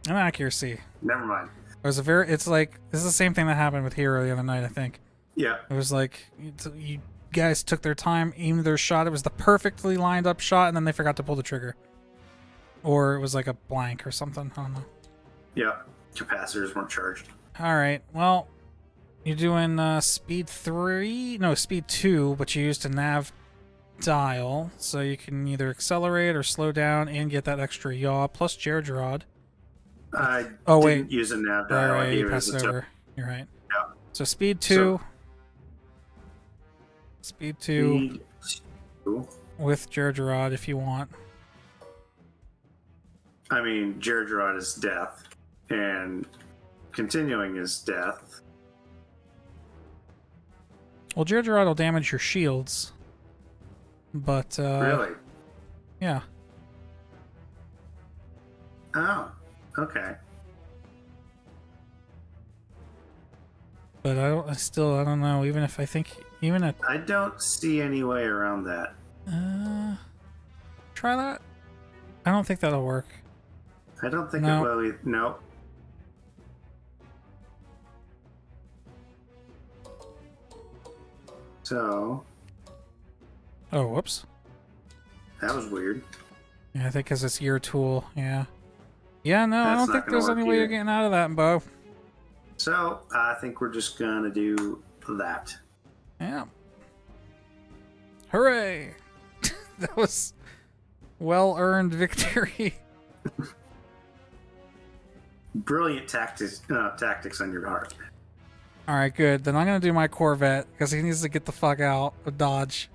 And accuracy. Never mind. It was it's like, this is the same thing that happened with Hero the other night, I think. Yeah. It was like, you guys took their time, aimed their shot. It was the perfectly lined up shot, and then they forgot to pull the trigger. Or it was like a blank or something. I don't know. Yeah. Capacitors weren't charged. All right. Well, you're doing speed 3. No, speed 2, but you used a nav dial. So you can either accelerate or slow down and get that extra yaw, plus Gergerod. I wait. didn't use a nav dial. Right, I gave you it passed as it a over. You're right. Yeah. So speed 2. Speed 2 Speed 2. with Gergerod if you want. I mean, Gergerod is death, and continuing is death. Well, Gergerod will damage your shields. But, Really? yeah. Oh, okay. But I don't know. Even if I think, I don't see any way around that. try that. I don't think that'll work. I don't think No. it will. No. So, Oh, whoops. that was weird. Yeah, I think because it's your tool. Yeah. Yeah, no, I That's don't not think gonna there's work any way you're either. getting out of that, Bo. So, I think we're just gonna do that. Yeah. Hooray! That was well-earned victory. Brilliant tactics on your part. All right, good. Then I'm gonna do my Corvette because he needs to get the fuck out of Dodge.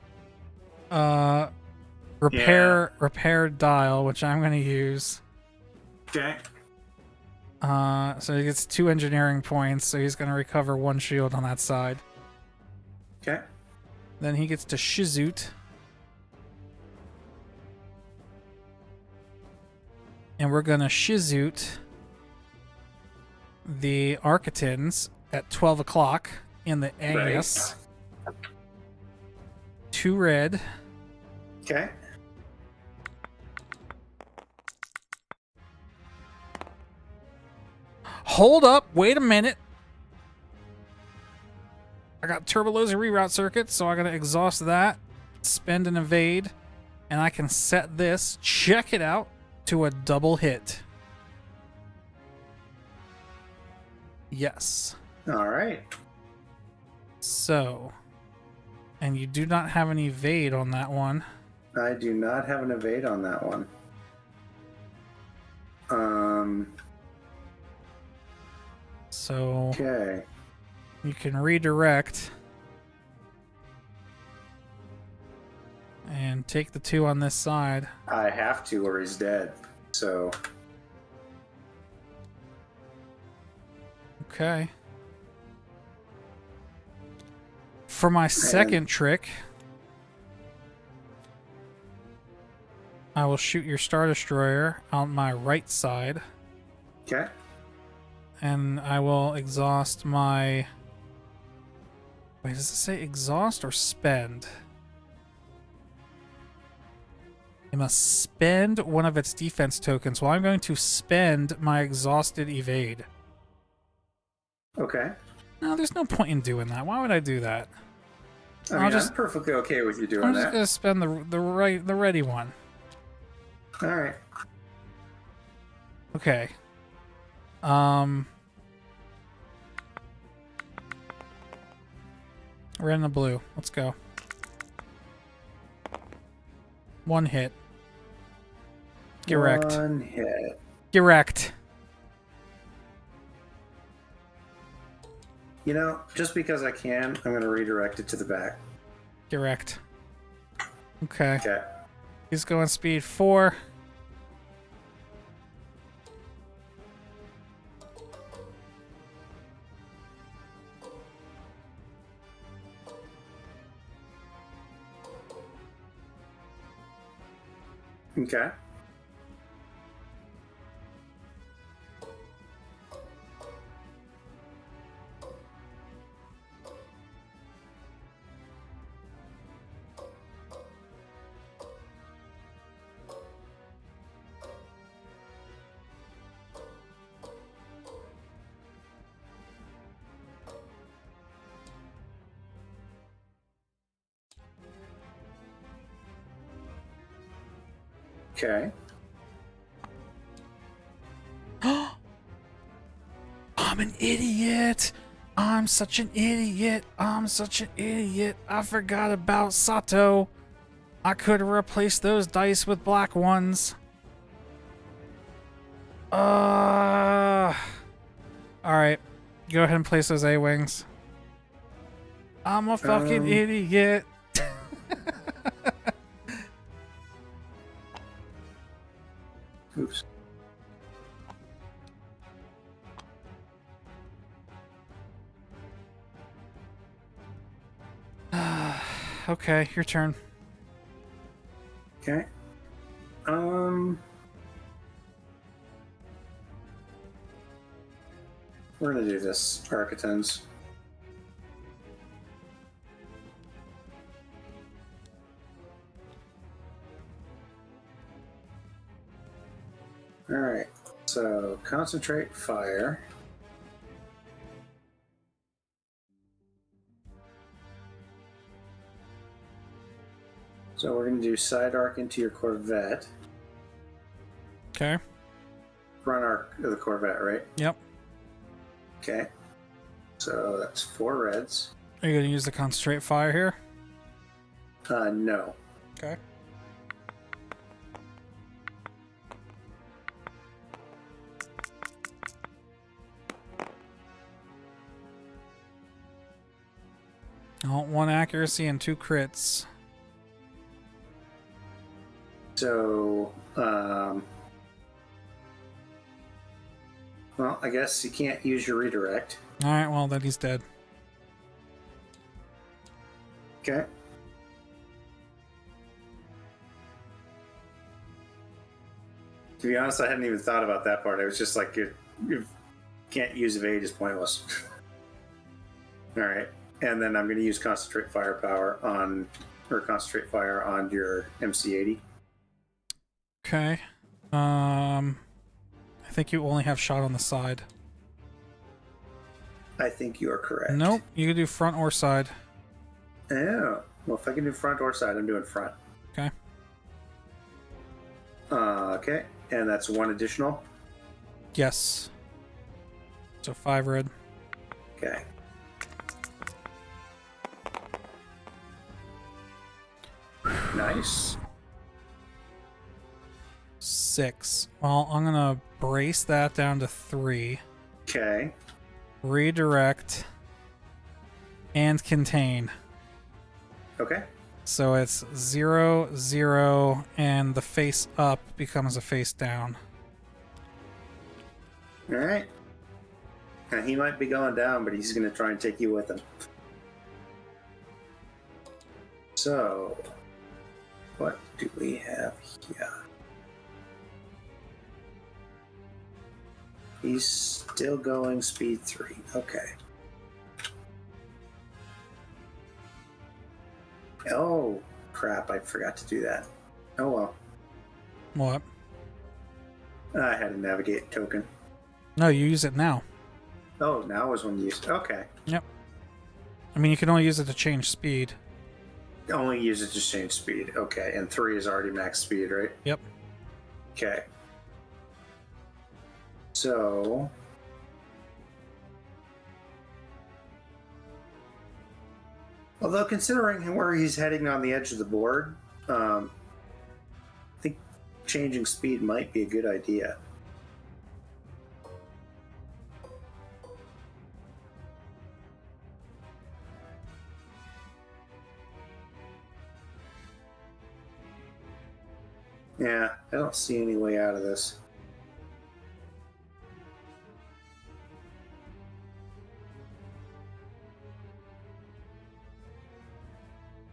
Repair dial, which I'm gonna use. Okay. So he gets 2 engineering points, so he's gonna recover 1 shield on that side. Okay. Then he gets to Shizoot. And we're gonna Shizoot the Architans at 12 o'clock in the AS. 2 red. Okay. Hold up, wait a minute. I got Turbo Laser reroute circuit, so I gotta exhaust that, spend and evade, and I can set this, check it out, to a double hit. Yes. All right. So, and you do not have an evade on that one. I do not have an evade on that one. So Okay. you can redirect and take the 2 on this side. I have to, or he's dead. So. Okay. For my second trick, I will shoot your Star Destroyer on my right side. Okay. And I will exhaust my... Wait, does it say exhaust or spend? It must spend one of its defense tokens. Well, I'm going to spend my exhausted evade. Okay. No, there's no point in doing that. Why would I do that? I'm perfectly okay with you doing I'm just that. gonna spend the ready one. All right. Okay. Red and the blue. Let's go. 1 hit. Get wrecked. 1 hit. Get wrecked. You know, just because I can, I'm going to redirect it to the back. Get wrecked. Okay. Okay. He's going speed 4. Okay. Okay. I'm an idiot. I'm such an idiot. I'm such an idiot. I forgot about Sato. I could have replaced those dice with black ones. Alright. Go ahead and place those A-Wings. I'm a fucking idiot. Oops. Okay, your turn. Okay. We're gonna do this, Architons. Alright, so concentrate fire. So we're going to do side arc into your Corvette. Okay. Front arc of the Corvette, right? Yep. Okay. So that's 4 reds. Are you going to use the concentrate fire here? No. Okay. I want 1 accuracy and 2 crits. So, well, I guess you can't use your redirect. Alright, well, then he's dead. Okay. To be honest, I hadn't even thought about that part. It was just like you can't use evade is pointless. All right, and then I'm going to use concentrate firepower on, or concentrate fire on your MC-80. Okay. I think you only have shot on the side. I think you are correct. Nope, you can do front or side. Oh, well, if I can do front or side, I'm doing front. Okay. Okay, and that's 1 additional. Yes. So 5 red. Okay. Nice. 6. Well, I'm gonna brace that down to 3. Okay. Redirect. And contain. Okay. So it's 0, 0, and the face up becomes a face down. All right. Now, he might be going down, but he's going to try and take you with him. So, what do we have here? He's still going speed 3. Okay. Oh, crap. I forgot to do that. Oh, well. What? I had a navigate token. No, you use it now. Oh, now is when you use it. Okay. Yep. I mean, you can only use it to change speed. Only use it to change speed. Okay, and 3 is already max speed, right? Yep. Okay. So... although considering where he's heading on the edge of the board, I think changing speed might be a good idea. Yeah, I don't see any way out of this.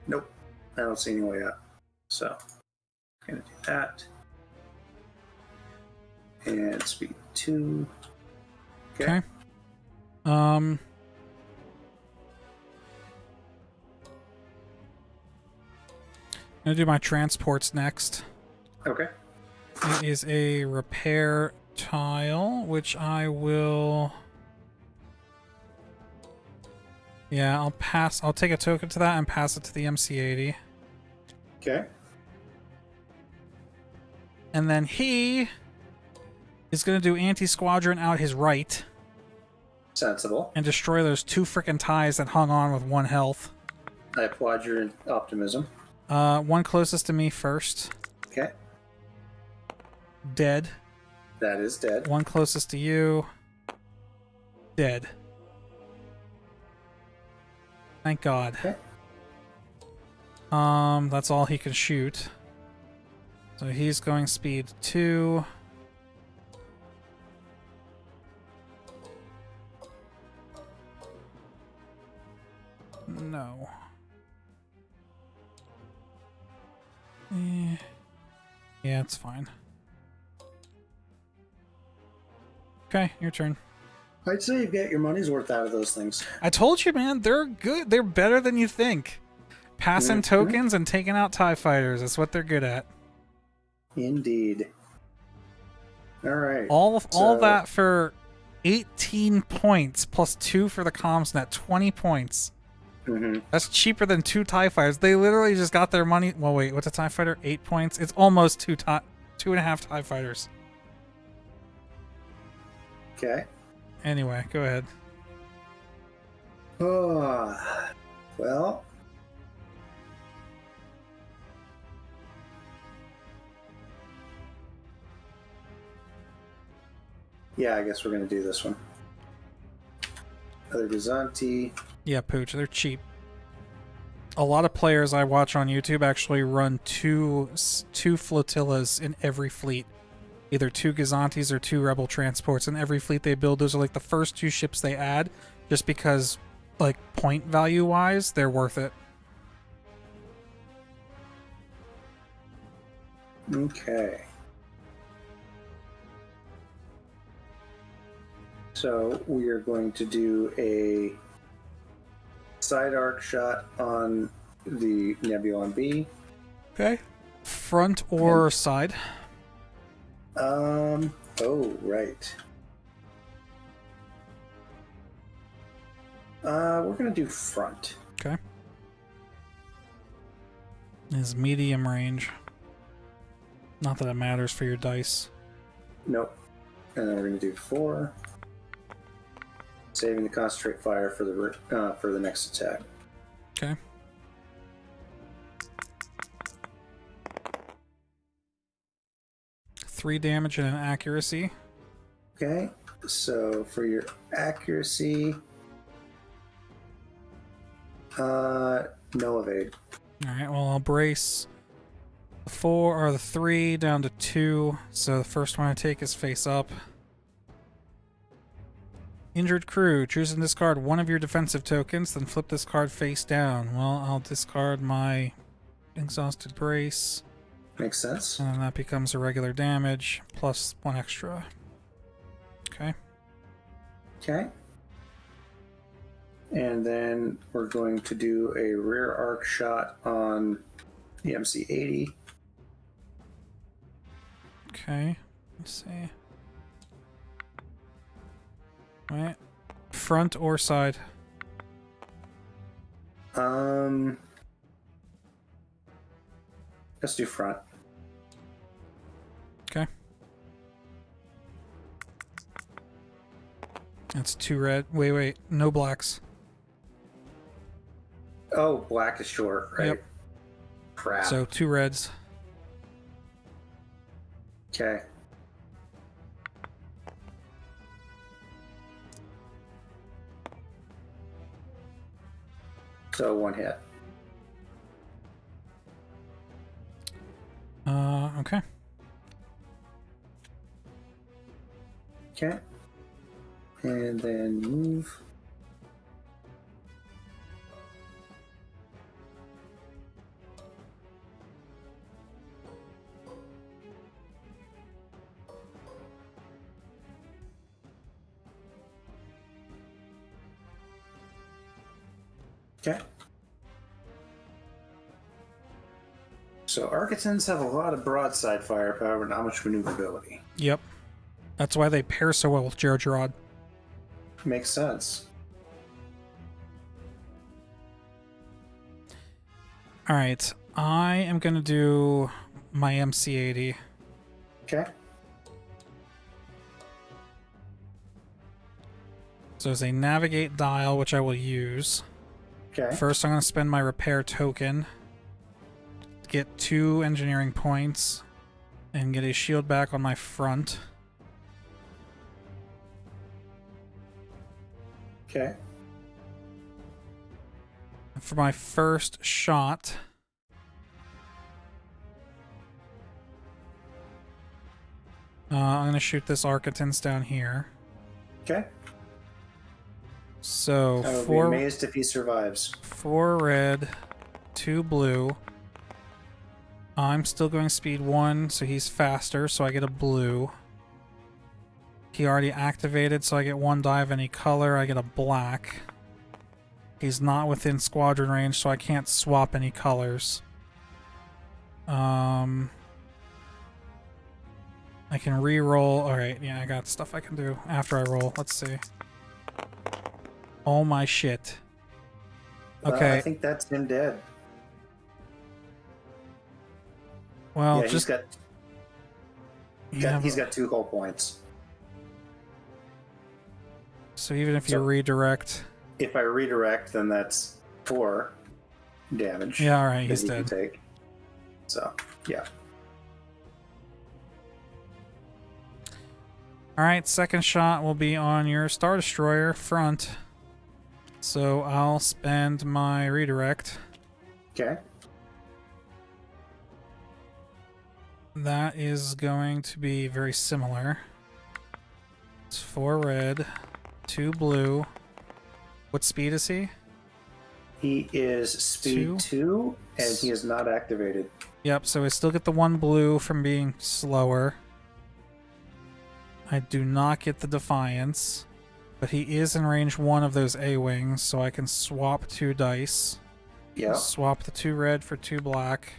Nope, I don't see any way out. So, I'm gonna do that. And speed 2. Okay. I'm gonna do my transports next. Okay. It is a repair tile, which I will... yeah, I'll take a token to that and pass it to the MC-80. Okay. And then he is going to do anti-squadron out his right Sensible. and destroy those 2 frickin' ties that hung on with 1 health. I applaud your optimism. One closest to me first. Okay. Dead. That is dead. One closest to you. Dead. Thank God. Okay. That's all he can shoot. So he's going speed 2. No. Yeah, it's fine. Okay, your turn. I'd say you get your money's worth out of those things. I told you, man, they're good. They're better than you think. Passing tokens and taking out TIE fighters. That's what they're good at. Indeed. All right. All that for 18 points plus 2 for the comms net. 20 points. Mm-hmm. That's cheaper than 2 TIE fighters. They literally just got their money. Well, wait, what's a TIE fighter? 8 points. It's almost 2.5 TIE fighters. Okay. Anyway, go ahead. Oh, well. Yeah, I guess we're going to do this one. Another Gazanti. Yeah, Pooch, they're cheap. A lot of players I watch on YouTube actually run two flotillas in every fleet. Either 2 Gazantis or 2 Rebel transports. In every fleet they build, those are like the first 2 ships they add, just because, like, point value-wise, they're worth it. Okay. So we are going to do a side arc shot on the Nebulon B. Okay. Front or side? Oh, right. We're gonna do front. Okay. Is medium range. Not that it matters for your dice. Nope. And then we're gonna do 4. Saving the concentrate fire for the next attack. Okay. 3 damage and an accuracy. Okay, so for your accuracy, no evade. Alright, well, I'll brace the 4 or the 3 down to 2. So the first one I take is face up. Injured crew. Choose and discard one of your defensive tokens, then flip this card face down. Well, I'll discard my exhausted brace. Makes sense. And then that becomes a regular damage, plus 1 extra. Okay. Okay. And then we're going to do a rear arc shot on the MC-80. Okay. Let's see. Right. Front or side? Let's do front. Okay. That's 2 red. Wait. No blacks. Oh, black is short, right? Yep. Crap. So 2 reds. Okay. So 1 hit. Okay. Okay. And then move. Okay. So Architects have a lot of broadside firepower, but not much maneuverability. Yep. That's why they pair so well with Gergerod. Makes sense. Alright. I am going to do my MC-80. Okay. So there's a navigate dial, which I will use. Okay. First, I'm going to spend my repair token. Get 2 engineering points. And get a shield back on my front. Okay. For my first shot, I'm going to shoot this Architects down here. Okay. So I will be amazed if he survives. 4 red, 2 blue. I'm still going speed 1, so he's faster, so I get a blue. He already activated, so I get 1 die of any color. I get a black. He's not within squadron range, so I can't swap any colors. I can re-roll. Alright, yeah, I got stuff I can do after I roll. Let's see. Oh my shit. Okay. I think that's him dead. Well, yeah, just... he's got 2 hull points. So even if you redirect... If I redirect, then that's 4 damage. Yeah, alright, he's dead. Take. So, yeah. Alright, second shot will be on your Star Destroyer front. So I'll spend my redirect. Okay. That is going to be very similar. It's 4 red, 2 blue. What speed is he? He is speed 2, and he is not activated. Yep, so I still get the 1 blue from being slower. I do not get the Defiance, but he is in range 1 of those A-Wings, so I can swap 2 dice. Yep. Swap the 2 red for 2 black.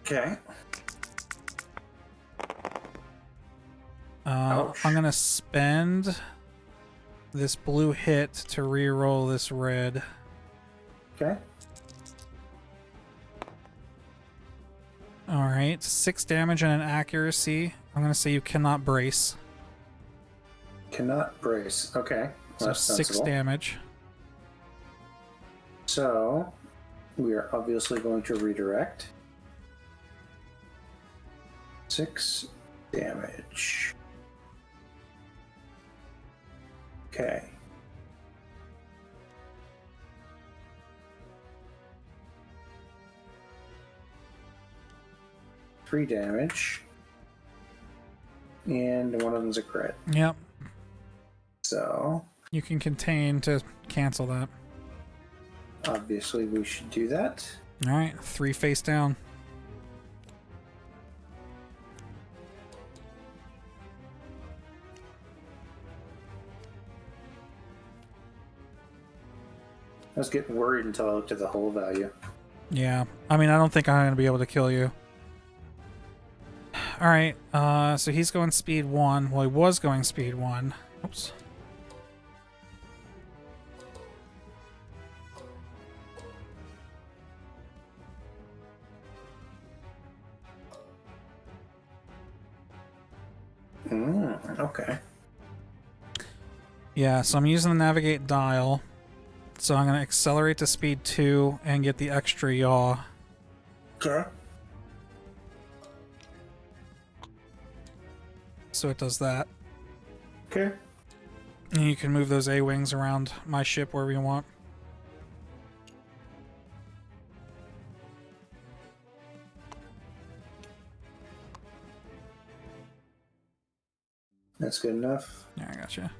Okay. I'm going to spend this blue hit to re-roll this red. Okay. Alright, 6 damage and an accuracy. I'm going to say you cannot brace. Cannot brace. Okay. So That's 6 sensible. damage. So, we are obviously going to redirect. 6 damage. Okay. Three damage. And one of them's a crit. Yep. So You can contain to cancel that. obviously we should do that. Alright, 3 face down. I was getting worried until I looked at the hull value. Yeah. I mean, I don't think I'm going to be able to kill you. Alright, so he's going speed 1. Well, he was going speed 1. Oops. Okay. Yeah, so I'm using the navigate dial. So I'm going to accelerate to speed 2 and get the extra yaw. Okay. So it does that. Okay. And you can move those A-wings around my ship wherever you want. That's good enough. Yeah, I gotcha.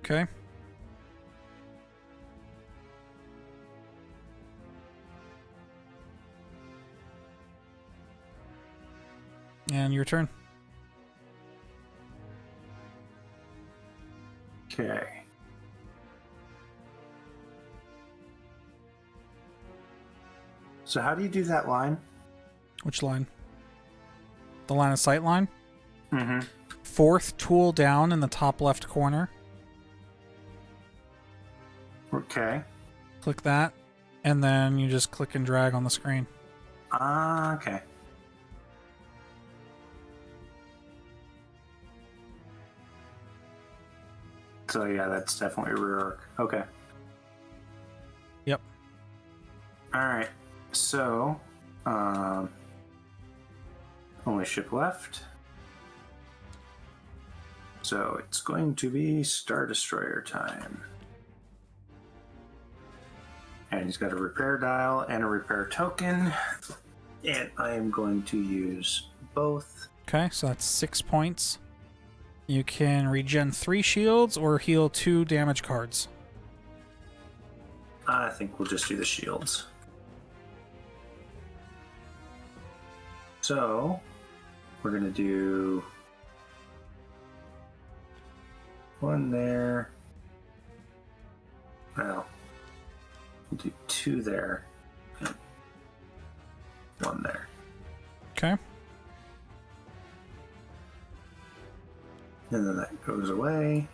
Okay. And your turn. Okay. So how do you do that line? Which line? The line of sight line? Mm-hmm. 4th tool down in the top left corner. Okay. Click that. And then you just click and drag on the screen. Ah, okay. So yeah, that's definitely rear arc. Okay. Yep. Alright. So, only ship left. So it's going to be Star Destroyer time. And he's got a repair dial and a repair token. And I am going to use both. Okay, so that's 6 points. You can regen 3 shields or heal 2 damage cards. I think we'll just do the shields. So, we're going to do one there. Well, we'll do 2 there. And 1 there. Okay. And then that goes away.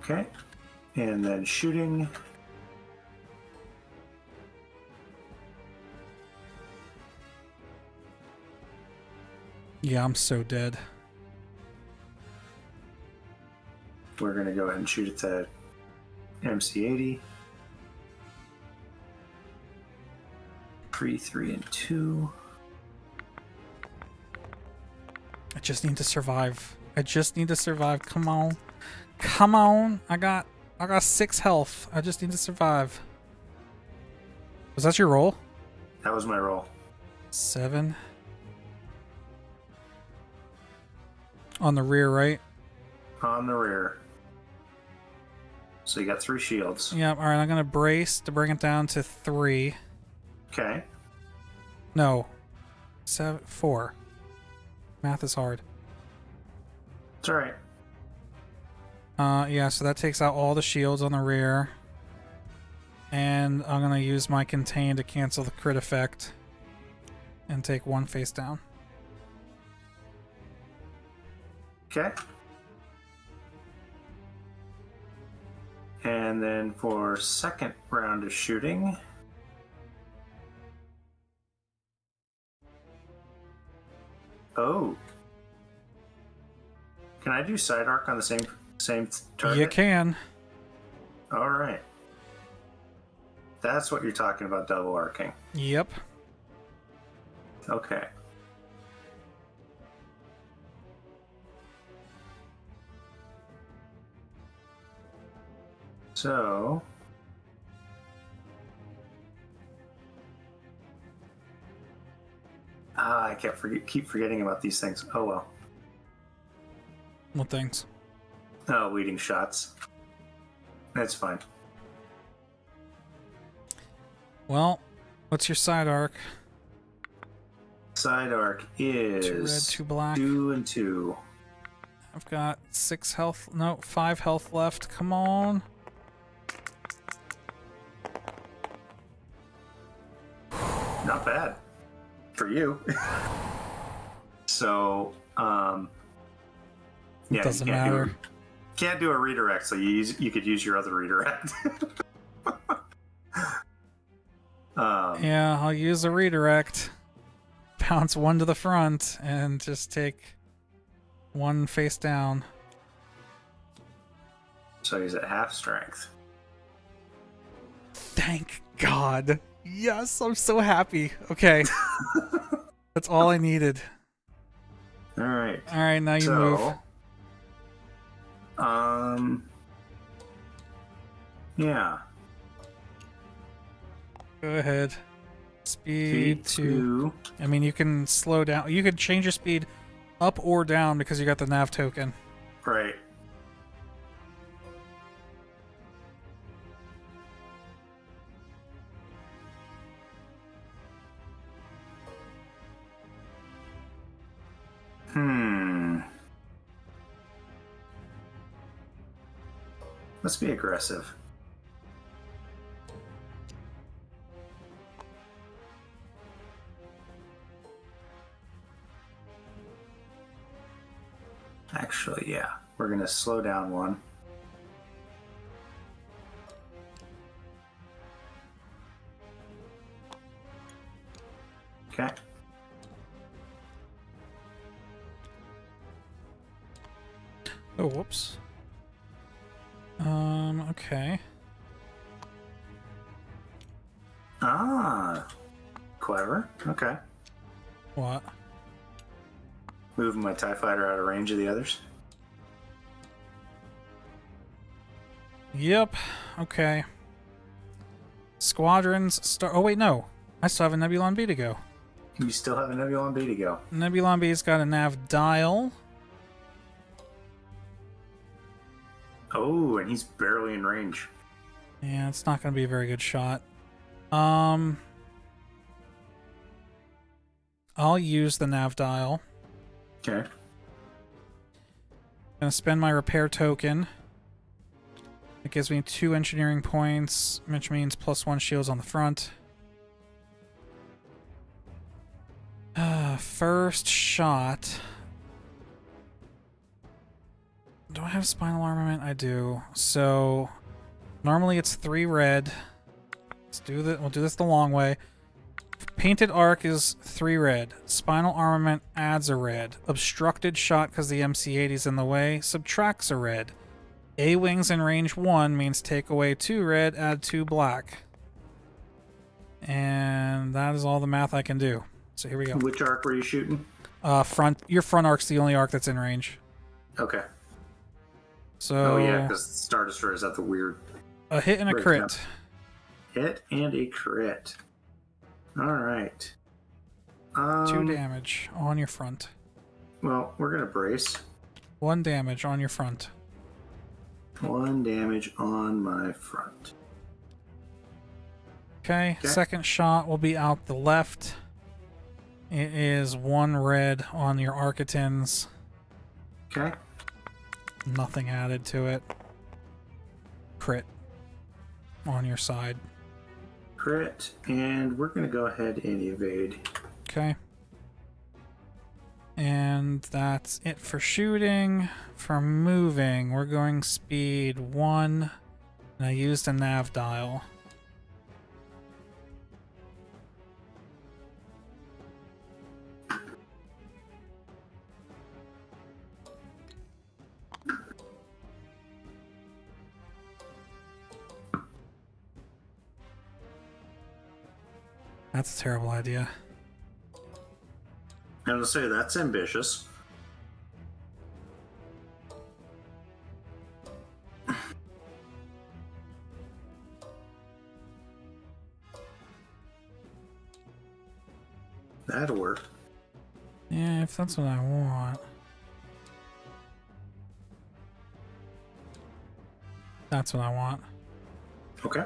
Okay. And then shooting. Yeah, I'm so dead. We're going to go ahead and shoot at the MC-80. 3, 3, and 2. I just need to survive. I just need to survive. Come on. Come on. I got 6 health. I just need to survive. Was that your roll? That was my roll. 7. On the rear, right? On the rear. So you got 3 shields. Yep. All right. I'm gonna brace to bring it down to 3. Okay. No. 4. Math is hard. It's alright. Yeah, so that takes out all the shields on the rear. And I'm gonna use my contain to cancel the crit effect. And take 1 face down. Okay. And then for second round of shooting. Oh. Can I do side arc on the same Same target? You can. All right. That's what you're talking about, double arcing. Yep. Okay. So... I keep forgetting about these things. Oh well. What things? Oh, leading shots. That's fine. Well, what's your side arc? Side arc is 2 red, 2 black. 2 and 2. I've got 6 health. No, 5 health left. Come on. Not bad for you. So, yeah, Doesn't matter. Can't do a redirect, so you could use your other redirect. Yeah, I'll use a redirect. Bounce 1 to the front and just take 1 face down. So he's at half strength. Thank God. Yes, I'm so happy. Okay. That's all I needed. All right. All right, now you move. Yeah. Go ahead. Speed 2. I mean, you can slow down. You can change your speed up or down because you got the nav token. Right. Let's be aggressive. Actually, yeah. We're going to slow down 1. Okay. Oh, whoops. Okay. Ah. Clever. Okay. What? Moving my TIE fighter out of range of the others. Yep. Okay. Squadrons start. Oh, wait, no. I still have a Nebulon B to go. You still have a Nebulon B to go. Nebulon B's got a nav dial. Oh, and he's barely in range. Yeah, it's not going to be a very good shot. I'll use the nav dial. Okay. Gonna spend my repair token. It gives me 2 engineering points, which means +1 shields on the front. First shot. Do I have spinal armament? I do. So normally it's 3 red. We'll do this the long way. Painted arc is 3 red. Spinal armament adds a red. Obstructed shot because the MC-80's in the way subtracts a red. A-wings in range 1 means take away 2 red, add 2 black. And that is all the math I can do. So here we go. Which arc were you shooting? Your front arc's the only arc that's in range. Okay. So. Oh yeah, because Star Destroyer is at the weird. A hit and a crit. Hit and a crit. All right. 2 damage on your front. Well, we're gonna brace. 1 damage on your front. 1 damage on my front. Okay, second shot will be out the left. It is 1 red on your Architins. Okay. Nothing added to it. Crit on your side. Crit, and we're going to go ahead and evade. Okay. And that's it for shooting. For moving, we're going speed 1. And I used a nav dial. That's a terrible idea. I'm gonna say that's ambitious. That'll work. Yeah, if that's what I want. That's what I want. Okay.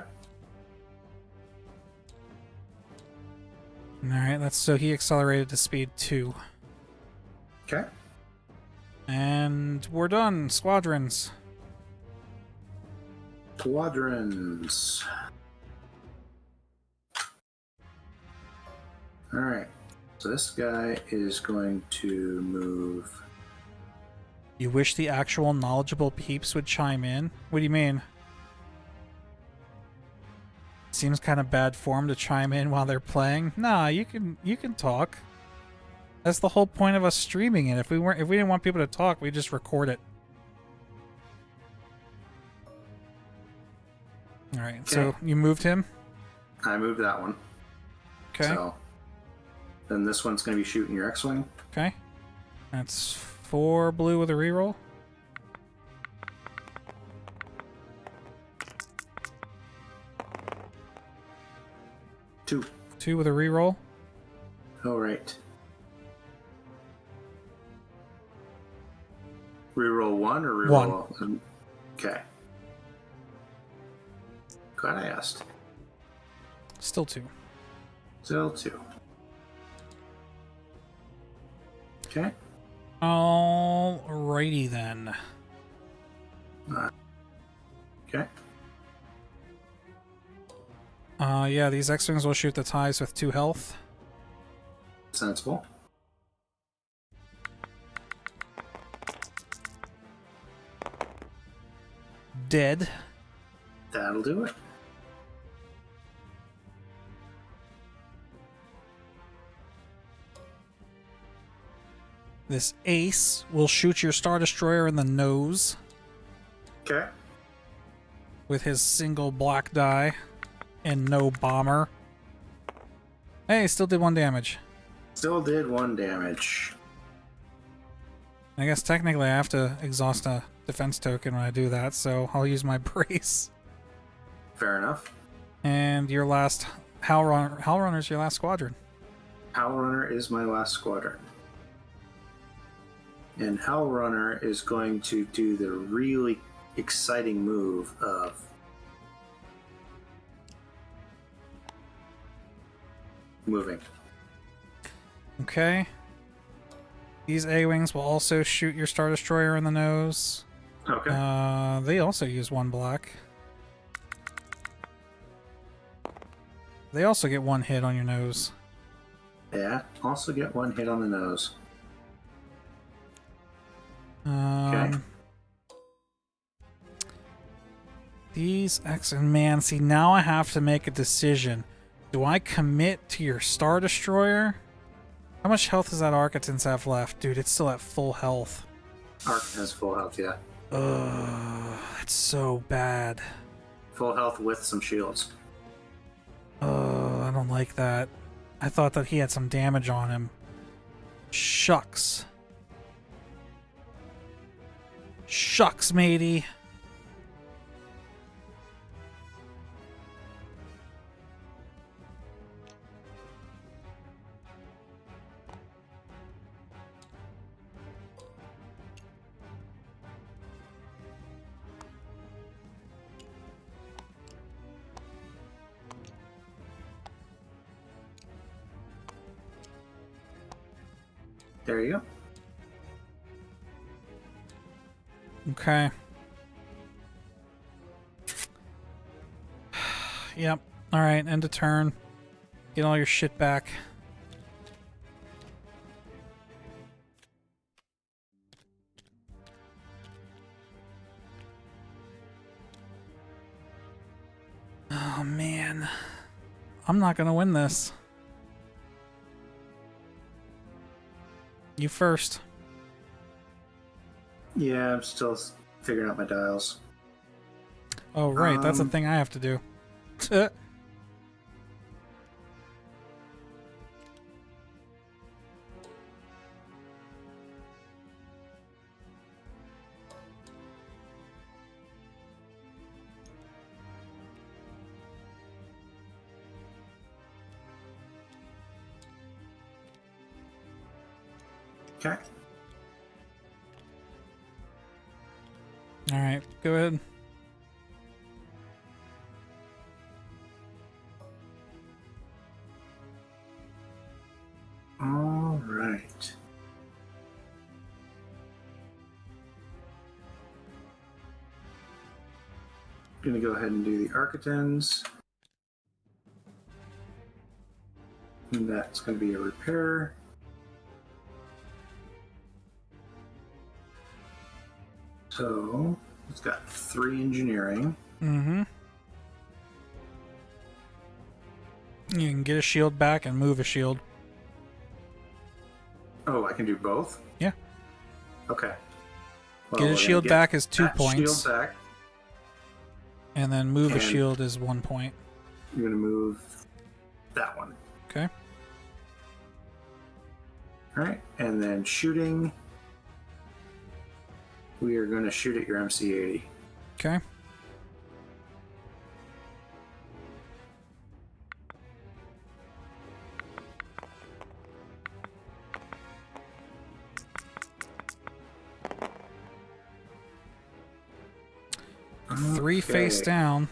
Alright, that's so he accelerated to speed 2. Okay. And we're done. Squadrons. Squadrons. Alright. So this guy is going to move. You wish the actual knowledgeable peeps would chime in? What do you mean? Seems kind of bad form to chime in while they're playing. Nah, you can talk. That's the whole point of us streaming it. If we didn't want people to talk, we just record it. All right. Okay. So you moved him. I moved that one. Okay. So then this one's going to be shooting your X-wing. Okay. That's 4 blue with a reroll. Two. 2 with a reroll. All right. Reroll 1 or reroll? 1. Okay. Glad I asked. Still 2. Still 2. Okay. Alrighty then. Okay. Yeah, these X-Wings will shoot the ties with 2 health. Sensible. Dead. That'll do it. This ace will shoot your Star Destroyer in the nose Okay. with his single black die and no bomber. Hey, still did 1 damage. Still did 1 damage. I guess technically I have to exhaust a defense token when I do that, so I'll use my brace. Fair enough. And your last Howlrunner's your last squadron. Howlrunner is my last squadron. And Howlrunner is going to do the really exciting move of moving. Okay. These A-Wings will also shoot your Star Destroyer in the nose. Okay. They also use 1 black. They also get 1 hit on your nose. Yeah. Also get 1 hit on the nose. Okay. These X and man, see now I have to make a decision. Do I commit to your Star Destroyer? How much health does that Architans have left? Dude, it's still at full health. Arc has full health, yeah. Ugh, that's so bad. Full health with some shields. I don't like that. I thought that he had some damage on him. Shucks. Shucks, matey. There you go. Okay. Yep. Alright, end of turn. Get all your shit back. Oh man. I'm not gonna win this. You first. Yeah, I'm still figuring out my dials. Oh, right. That's a thing I have to do. Okay. All right, go ahead. All right. Gonna go ahead and do the Architens. And that's gonna be a repair. So it's got 3 engineering. Mm-hmm. You can get a shield back and move a shield. Oh, I can do both? Yeah. Okay. Well, Get we're a gonna shield get back is 2 that points. Shield back. And then move a And- shield is 1 point. I'm gonna move that one. Okay. All right, and then shooting. We are gonna shoot at your MC-80. Okay. Three face down.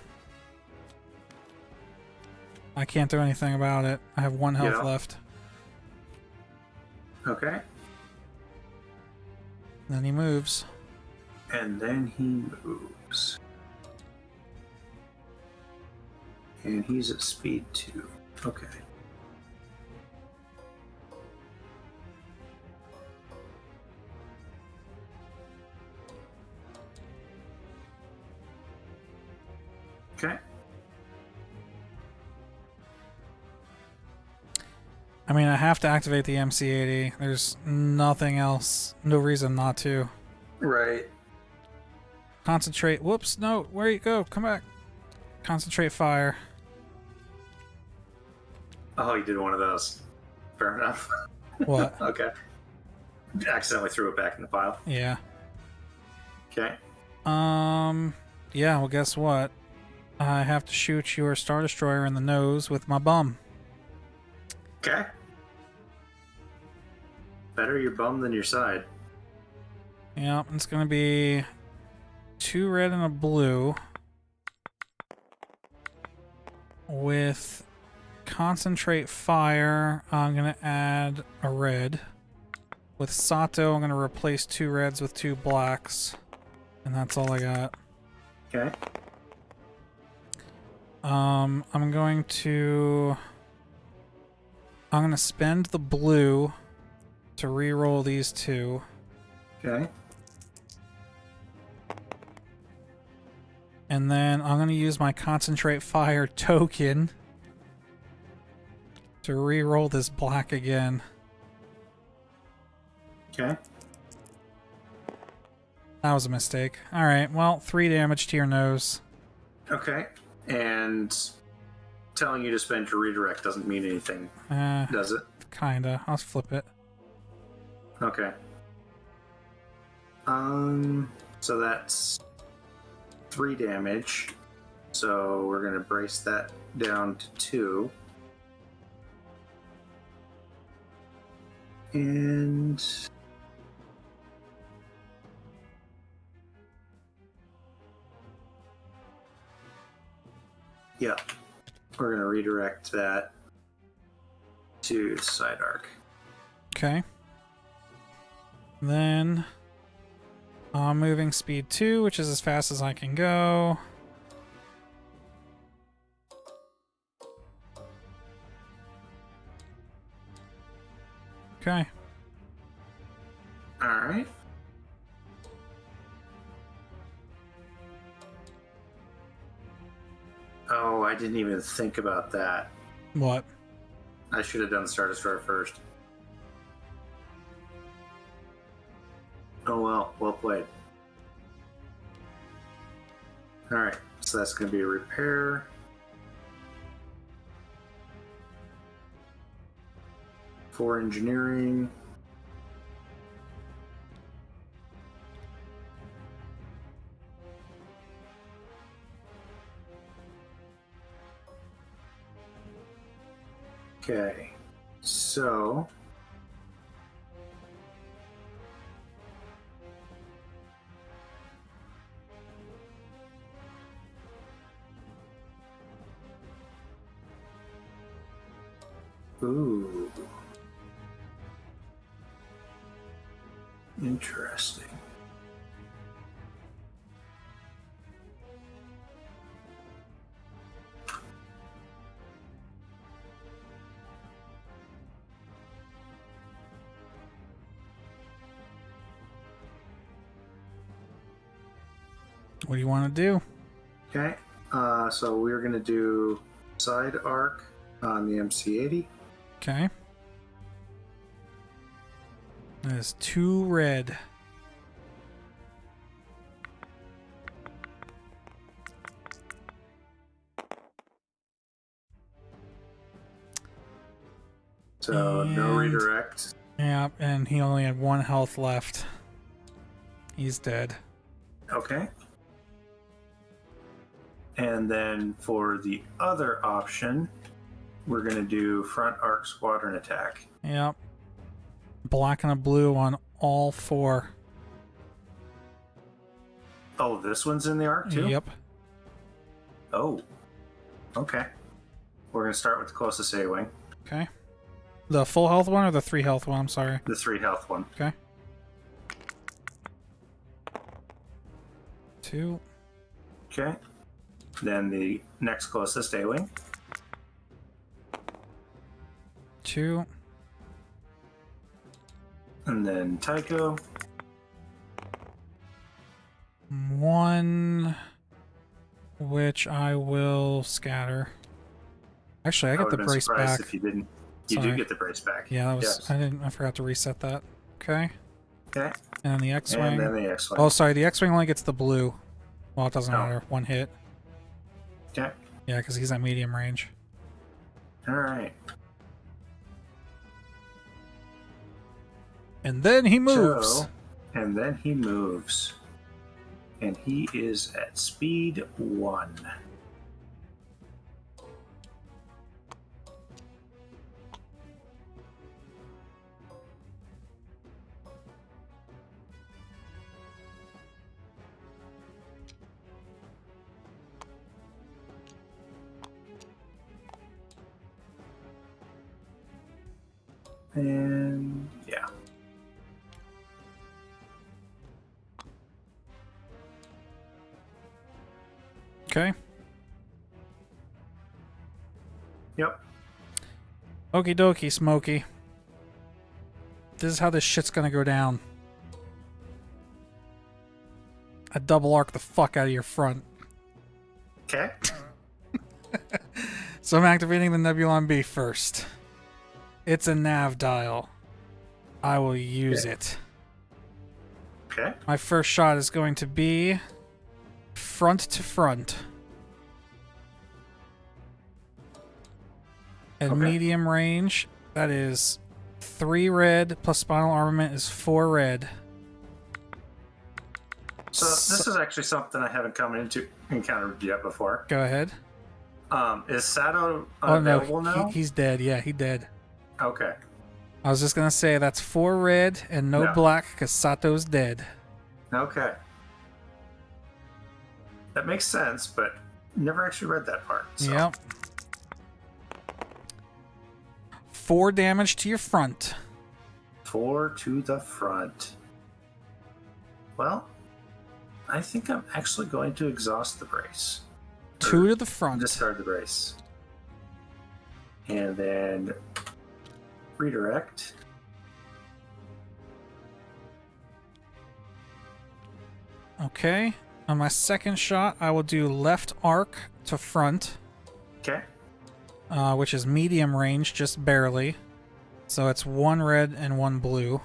I can't do anything about it. I have 1 health Yeah. left. Okay. Then he moves. And then he moves. And he's at speed 2. Okay. Okay. I mean, I have to activate the MC-80. There's nothing else. No reason not to. Right. Concentrate. Whoops. No. Where you go? Come back. Concentrate fire. Oh, you did one of those. Fair enough. What? Okay. Accidentally threw it back in the pile. Yeah. Okay. Yeah, well, guess what? I have to shoot your Star Destroyer in the nose with my bum. Okay. Better your bum than your side. Yeah, it's gonna be 2 red and a blue. With Concentrate Fire, I'm gonna add a red. With Sato, I'm gonna replace 2 reds with 2 blacks. And that's all I got. Okay. I'm gonna spend the blue to re-roll these 2. Okay. And then I'm gonna use my Concentrate Fire token to re-roll this black again. Okay. That was a mistake. Alright, well, 3 damage to your nose. Okay. And telling you to spend your redirect doesn't mean anything, does it? Kinda. I'll flip it. Okay. So that's 3 damage. So we're gonna brace that down to 2. And yeah, we're gonna redirect that to side arc. Okay. Then moving speed 2, which is as fast as I can go. Okay. All right. Oh, I didn't even think about that. What? I should have done Star Destroyer first. Oh well, well played. Alright, so that's going to be a repair. For engineering. Okay, so Ooh. Interesting. What do you want to do? Okay, so we're going to do side arc on the MC-80. Okay. That is 2 red. So no And- redirect. Yeah, and he only had 1 health left. He's dead. Okay. And then for the other option, we're going to do front arc squadron attack. Yep. Black and a blue on all 4. Oh, this one's in the arc too? Yep. Oh. Okay. We're going to start with the closest A-wing. Okay. The full health one or the 3 health one? I'm sorry. The 3 health one. Okay. 2. Okay. Then the next closest A-wing. 2. And then Tycho. 1. Which I will scatter. Actually, I get the would've been brace surprised back. if you didn't. You Sorry. do get the brace back. Yeah, that was. Yes. I forgot to reset that. Okay. Okay. And then the X-wing. And then the X-wing. Oh, sorry. The X-wing only gets the blue. Well, it doesn't Oh. matter. 1 hit. Okay. Yeah, because he's at medium range. All right. And then he moves. So, and then he moves. And he is at speed 1. And yeah. Okay. Yep. Okie dokie, Smokey. This is how this shit's gonna go down. I double arc the fuck out of your front. Okay. So I'm activating the Nebulon B first. It's a nav dial. I will use it. Okay. My first shot is going to be front to front. At Okay. medium range, that is 3 red plus spinal armament is 4 red. So this is actually something I haven't encountered yet before. Go ahead. Is Sato Oh available no, now? he's dead. Yeah, he dead. Okay. I was just gonna say that's 4 red and no Yeah. black because Sato's dead. Okay. That makes sense, but never actually read that part. So. Yep. 4 damage to your front. 4 to the front. Well, I think I'm actually going to exhaust the brace. 2 to the front. Discard the brace. And then redirect. Okay. On my second shot, I will do left arc to front, Okay. which is medium range, just barely. So it's 1 red and 1 blue.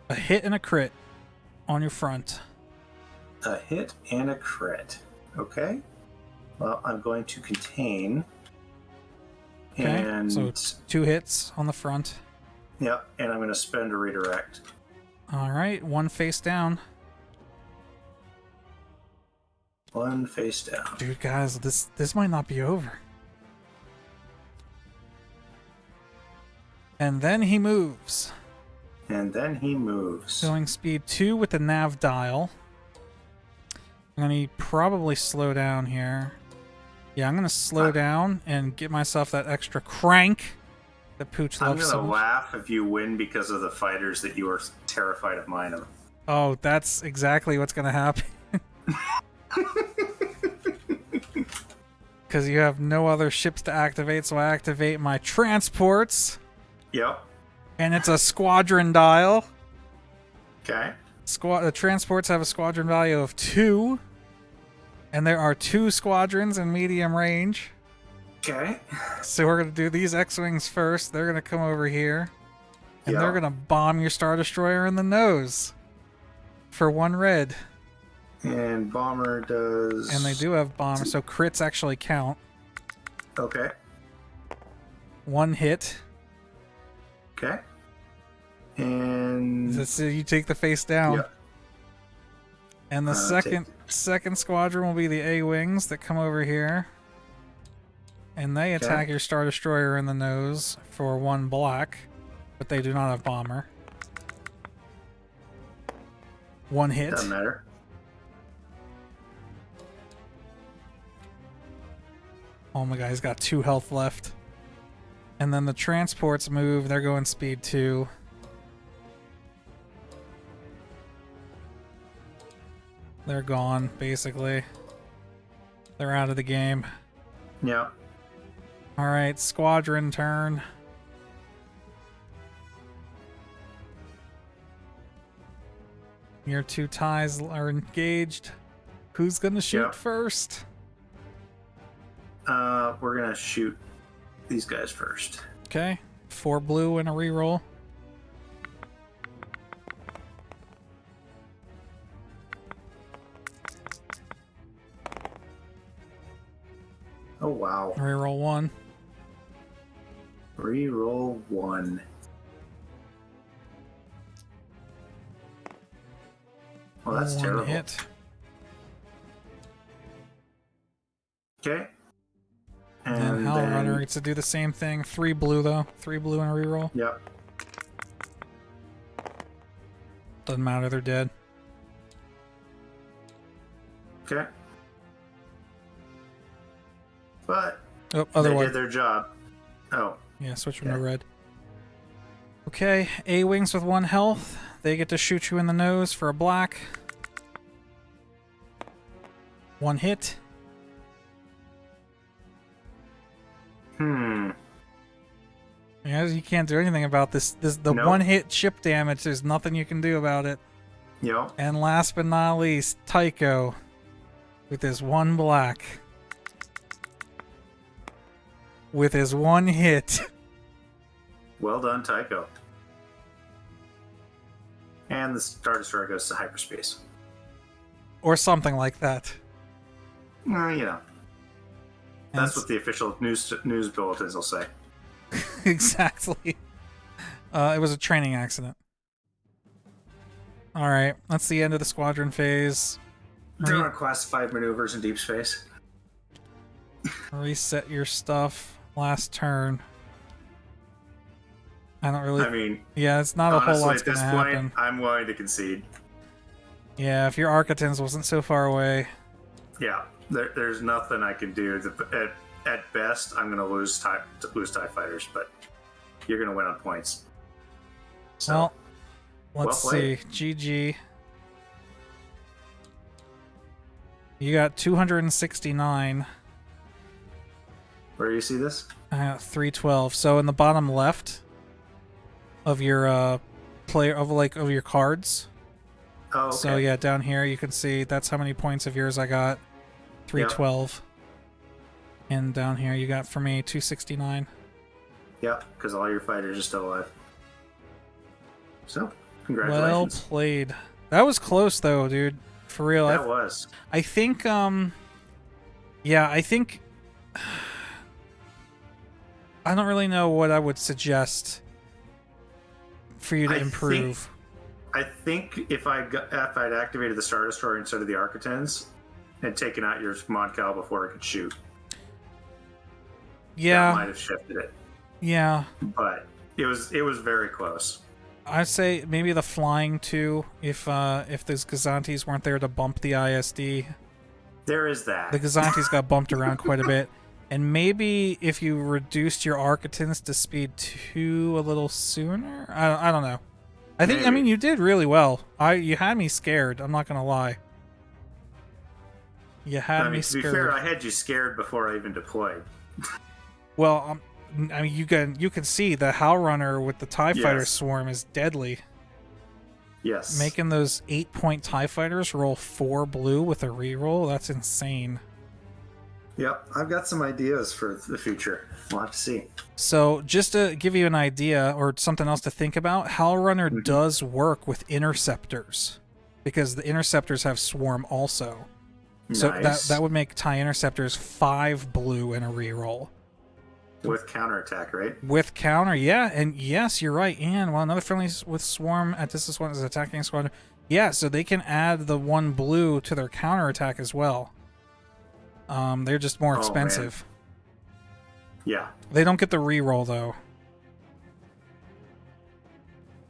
A hit and a crit on your front. A hit and a crit. Okay. Well, I'm going to contain. Okay. And So it's 2 hits on the front. yeah, and I'm going to spend a redirect. All right, 1 face down. 1 face down. Dude, guys, this might not be over. And then he moves. And then he moves. Going speed 2 with the nav dial. And he probably slow down here. Yeah, I'm gonna slow down and get myself that extra crank that Pooch I'm loves so gonna much. laugh if you win because of the fighters that you are terrified of mine of. Oh, that's exactly what's gonna happen. Because you have no other ships to activate, so I activate my transports. Yep. And it's a squadron dial. Okay. The transports have a squadron value of 2. And there are 2 squadrons in medium range. Okay. So we're going to do these X-Wings first. They're going to come over here. And they're going to bomb your Star Destroyer in the nose. For 1 red. And bomber does... And they do have bombers, so crits actually count. Okay. 1 hit. Okay. And... So you take the face down. Yep. And the second squadron will be the A-Wings that come over here. And they attack your Star Destroyer in the nose for 1 black. But they do not have bomber. 1 hit. Doesn't matter. Oh my god, he's got 2 health left. And then the transports move. They're going speed 2. They're gone, basically. They're out of the game. Yep. Alright, squadron turn. Your 2 ties are engaged. Who's gonna shoot first? We're gonna shoot these guys first. Okay. 4 blue and a reroll. Oh wow. Reroll 1. Reroll 1. Well, that's 1 terrible. hit. Okay. And then Hell Runner gets to do the same thing. 3 blue though. 3 blue and a reroll. Yep. Doesn't matter, they're dead. Okay. But Oh, they other one. did their job. Oh. Yeah, switch from to red. Okay, A-Wings with 1 health. They get to shoot you in the nose for a black. 1 hit. Yeah, you can't do anything about this. The Nope. 1 hit chip damage, there's nothing you can do about it. Yep. And last but not least, Tycho with his 1 black. With his 1 hit. Well done, Tycho. And the Star Destroyer goes to hyperspace. Or something like that. You know. That's what the official news bulletins will say. Exactly. It was a training accident. Alright, that's the end of the squadron phase. Doing classified maneuvers in deep space. Reset your stuff. Last turn. I don't really... I mean... Yeah, it's not honestly, a whole lot's at this gonna happen. point, I'm willing to concede. Yeah, if your Architans wasn't so far away... Yeah, there's nothing I can do. At best, I'm going to lose TIE fighters, but you're going to win on points. So, well, let's see. GG. You got 269. Where do you see this? 312. So in the bottom left of your of your cards. Oh, okay. So yeah, down here you can see that's how many points of yours I got. 312. Yep. And down here you got for me 269. Yep, because all your fighters are still alive. So, congratulations. Well played. That was close though, dude. For real. That was. I think yeah, I think I don't really know what I would suggest for you to improve. I think if I'd activated the Star Destroyer instead of the Architans and taken out your Mod Cal before it could shoot, that might have shifted it. Yeah, but it was very close. I'd say maybe the flying too. If those Gazantes weren't there to bump the ISD, There is that. The Gazantes got bumped around quite a bit. And maybe if you reduced your Architans to speed 2 a little sooner? I don't know. I mean, you did really well. You had me scared. I'm not going to lie. You had me scared. To be fair, I had you scared before I even deployed. Well, I mean, you can see the Howl Runner with the TIE Fighter swarm is deadly. Yes. Making those 8-point TIE Fighters roll 4 blue with a reroll, that's insane. Yep, I've got some ideas for the future. We'll have to see. So, just to give you an idea or something else to think about, Howl Runner does work with Interceptors because the Interceptors have Swarm also. So that would make TIE Interceptors 5 blue in a reroll. With counterattack, right? With counter, yeah. And yes, you're right. And while another friendly with Swarm at distance 1 is attacking squadron, yeah, so they can add the 1 blue to their counterattack as well. They're just more expensive. Man. Yeah. They don't get the reroll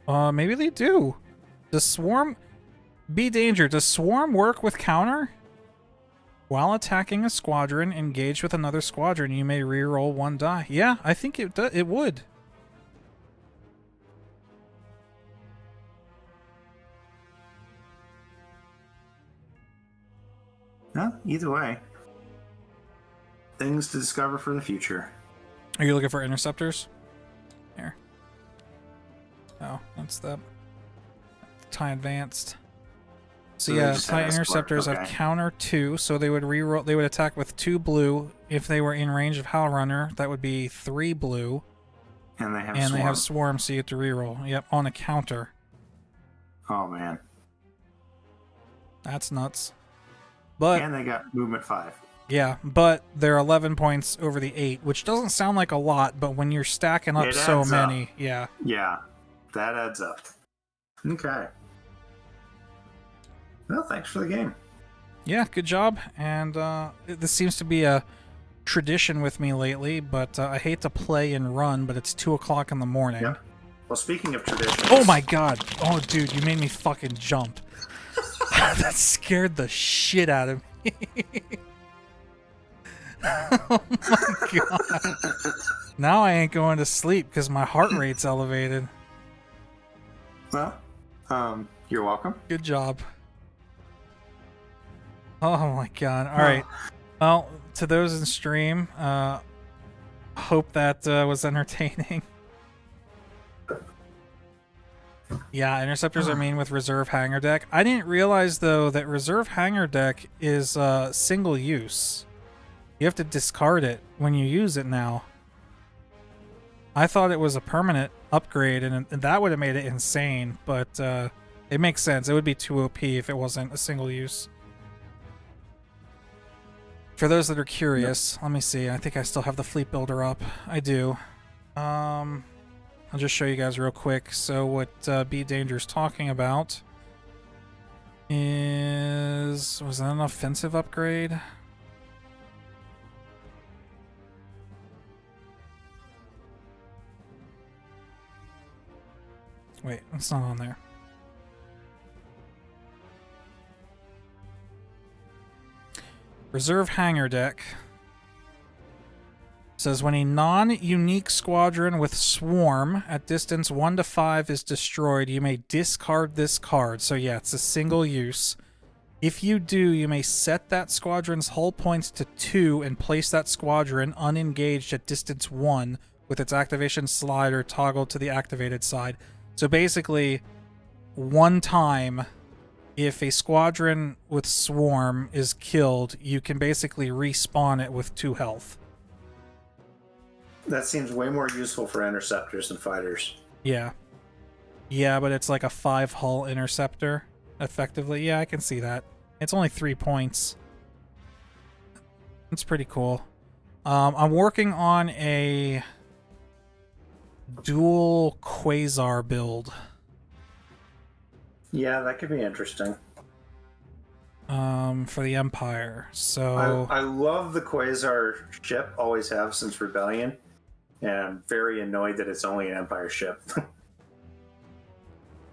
though. Maybe they do. Does Swarm be danger? Does Swarm work with counter? While attacking a squadron engaged with another squadron, you may reroll 1 die. Yeah, I think it would. No, either way. Things to discover for the future. Are you looking for Interceptors? Here. Oh, that's the TIE Advanced. So yeah, TIE Interceptors have counter 2, so they would reroll. They would attack with 2 blue. If they were in range of Howl Runner, that would be 3 blue. And they have Swarm. They have Swarm, so you have to reroll. Yep, on a counter. Oh man, that's nuts. But and they got movement 5. Yeah, but they're 11 points over the 8, which doesn't sound like a lot, but when you're stacking up so many, yeah. Yeah, that adds up. Okay. Well, thanks for the game. Yeah, good job. And this seems to be a tradition with me lately, but I hate to play and run, but it's 2 o'clock in the morning. Yep. Well, speaking of traditions... Oh my god! Oh, dude, you made me fucking jump. That scared the shit out of me. Oh my god. Now I ain't going to sleep because my heart rate's elevated. Well, you're welcome. Good job. Oh my god. Alright. Well, to those in stream, hope that was entertaining. Yeah, Interceptors are mean with Reserve Hangar Deck. I didn't realize, though, that Reserve Hangar Deck is single use. You have to discard it when you use it now. I thought it was a permanent upgrade, and that would have made it insane, but it makes sense. It would be too OP if it wasn't a single use. For those that are curious, let me see. I think I still have the Fleet Builder up. I do. I'll just show you guys real quick. So what B Danger's talking about is... Was that an offensive upgrade? Wait, it's not on there. Reserve Hangar Deck says when a non-unique squadron with Swarm at distance 1 to 5 is destroyed, you may discard this card. So yeah, it's a single use. If you do, you may set that squadron's hull points to 2 and place that squadron unengaged at distance 1 with its activation slider toggled to the activated side. So basically, one time, if a squadron with Swarm is killed, you can basically respawn it with 2 health. That seems way more useful for interceptors than fighters. Yeah. Yeah, but it's like a 5 hull interceptor, effectively. Yeah, I can see that. It's only 3 points. It's pretty cool. I'm working on a dual Quasar build. Yeah, that could be interesting. For the Empire. So I love the Quasar ship, always have since Rebellion, and I'm very annoyed that it's only an Empire ship.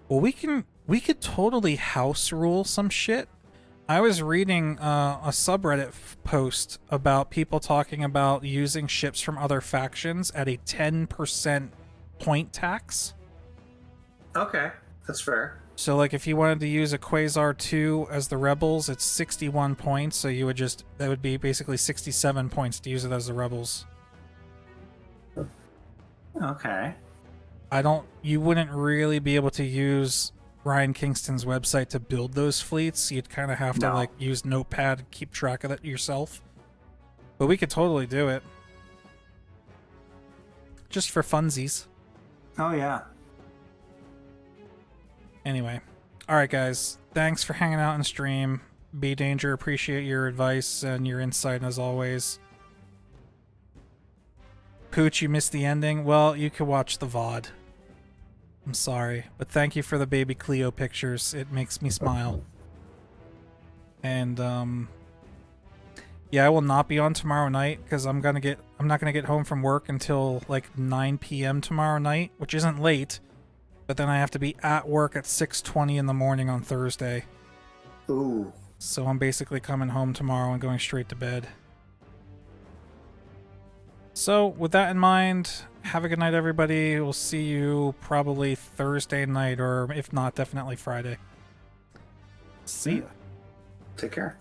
Well, we could totally house rule some shit. I was reading a subreddit post about people talking about using ships from other factions at a 10% point tax. Okay, that's fair. So, like, if you wanted to use a Quasar 2 as the Rebels, it's 61 points, so you would just... That would be basically 67 points to use it as the Rebels. Okay. You wouldn't really be able to use Ryan Kingston's website to build those fleets. You'd kind of have to, like, use Notepad and keep track of it yourself. But we could totally do it. Just for funsies. Oh, yeah. Anyway. Alright, guys. Thanks for hanging out in stream. Be Danger, appreciate your advice and your insight as always. Pooch, you missed the ending? Well, you could watch the VOD. I'm sorry, but thank you for the baby Cleo pictures. It makes me smile. And, yeah, I will not be on tomorrow night because I'm not gonna get home from work until like 9 p.m. tomorrow night, which isn't late, but then I have to be at work at 6:20 in the morning on Thursday. Ooh. So I'm basically coming home tomorrow and going straight to bed. So, with that in mind, have a good night, everybody. We'll see you probably Thursday night, or if not, definitely Friday. See ya. Take care.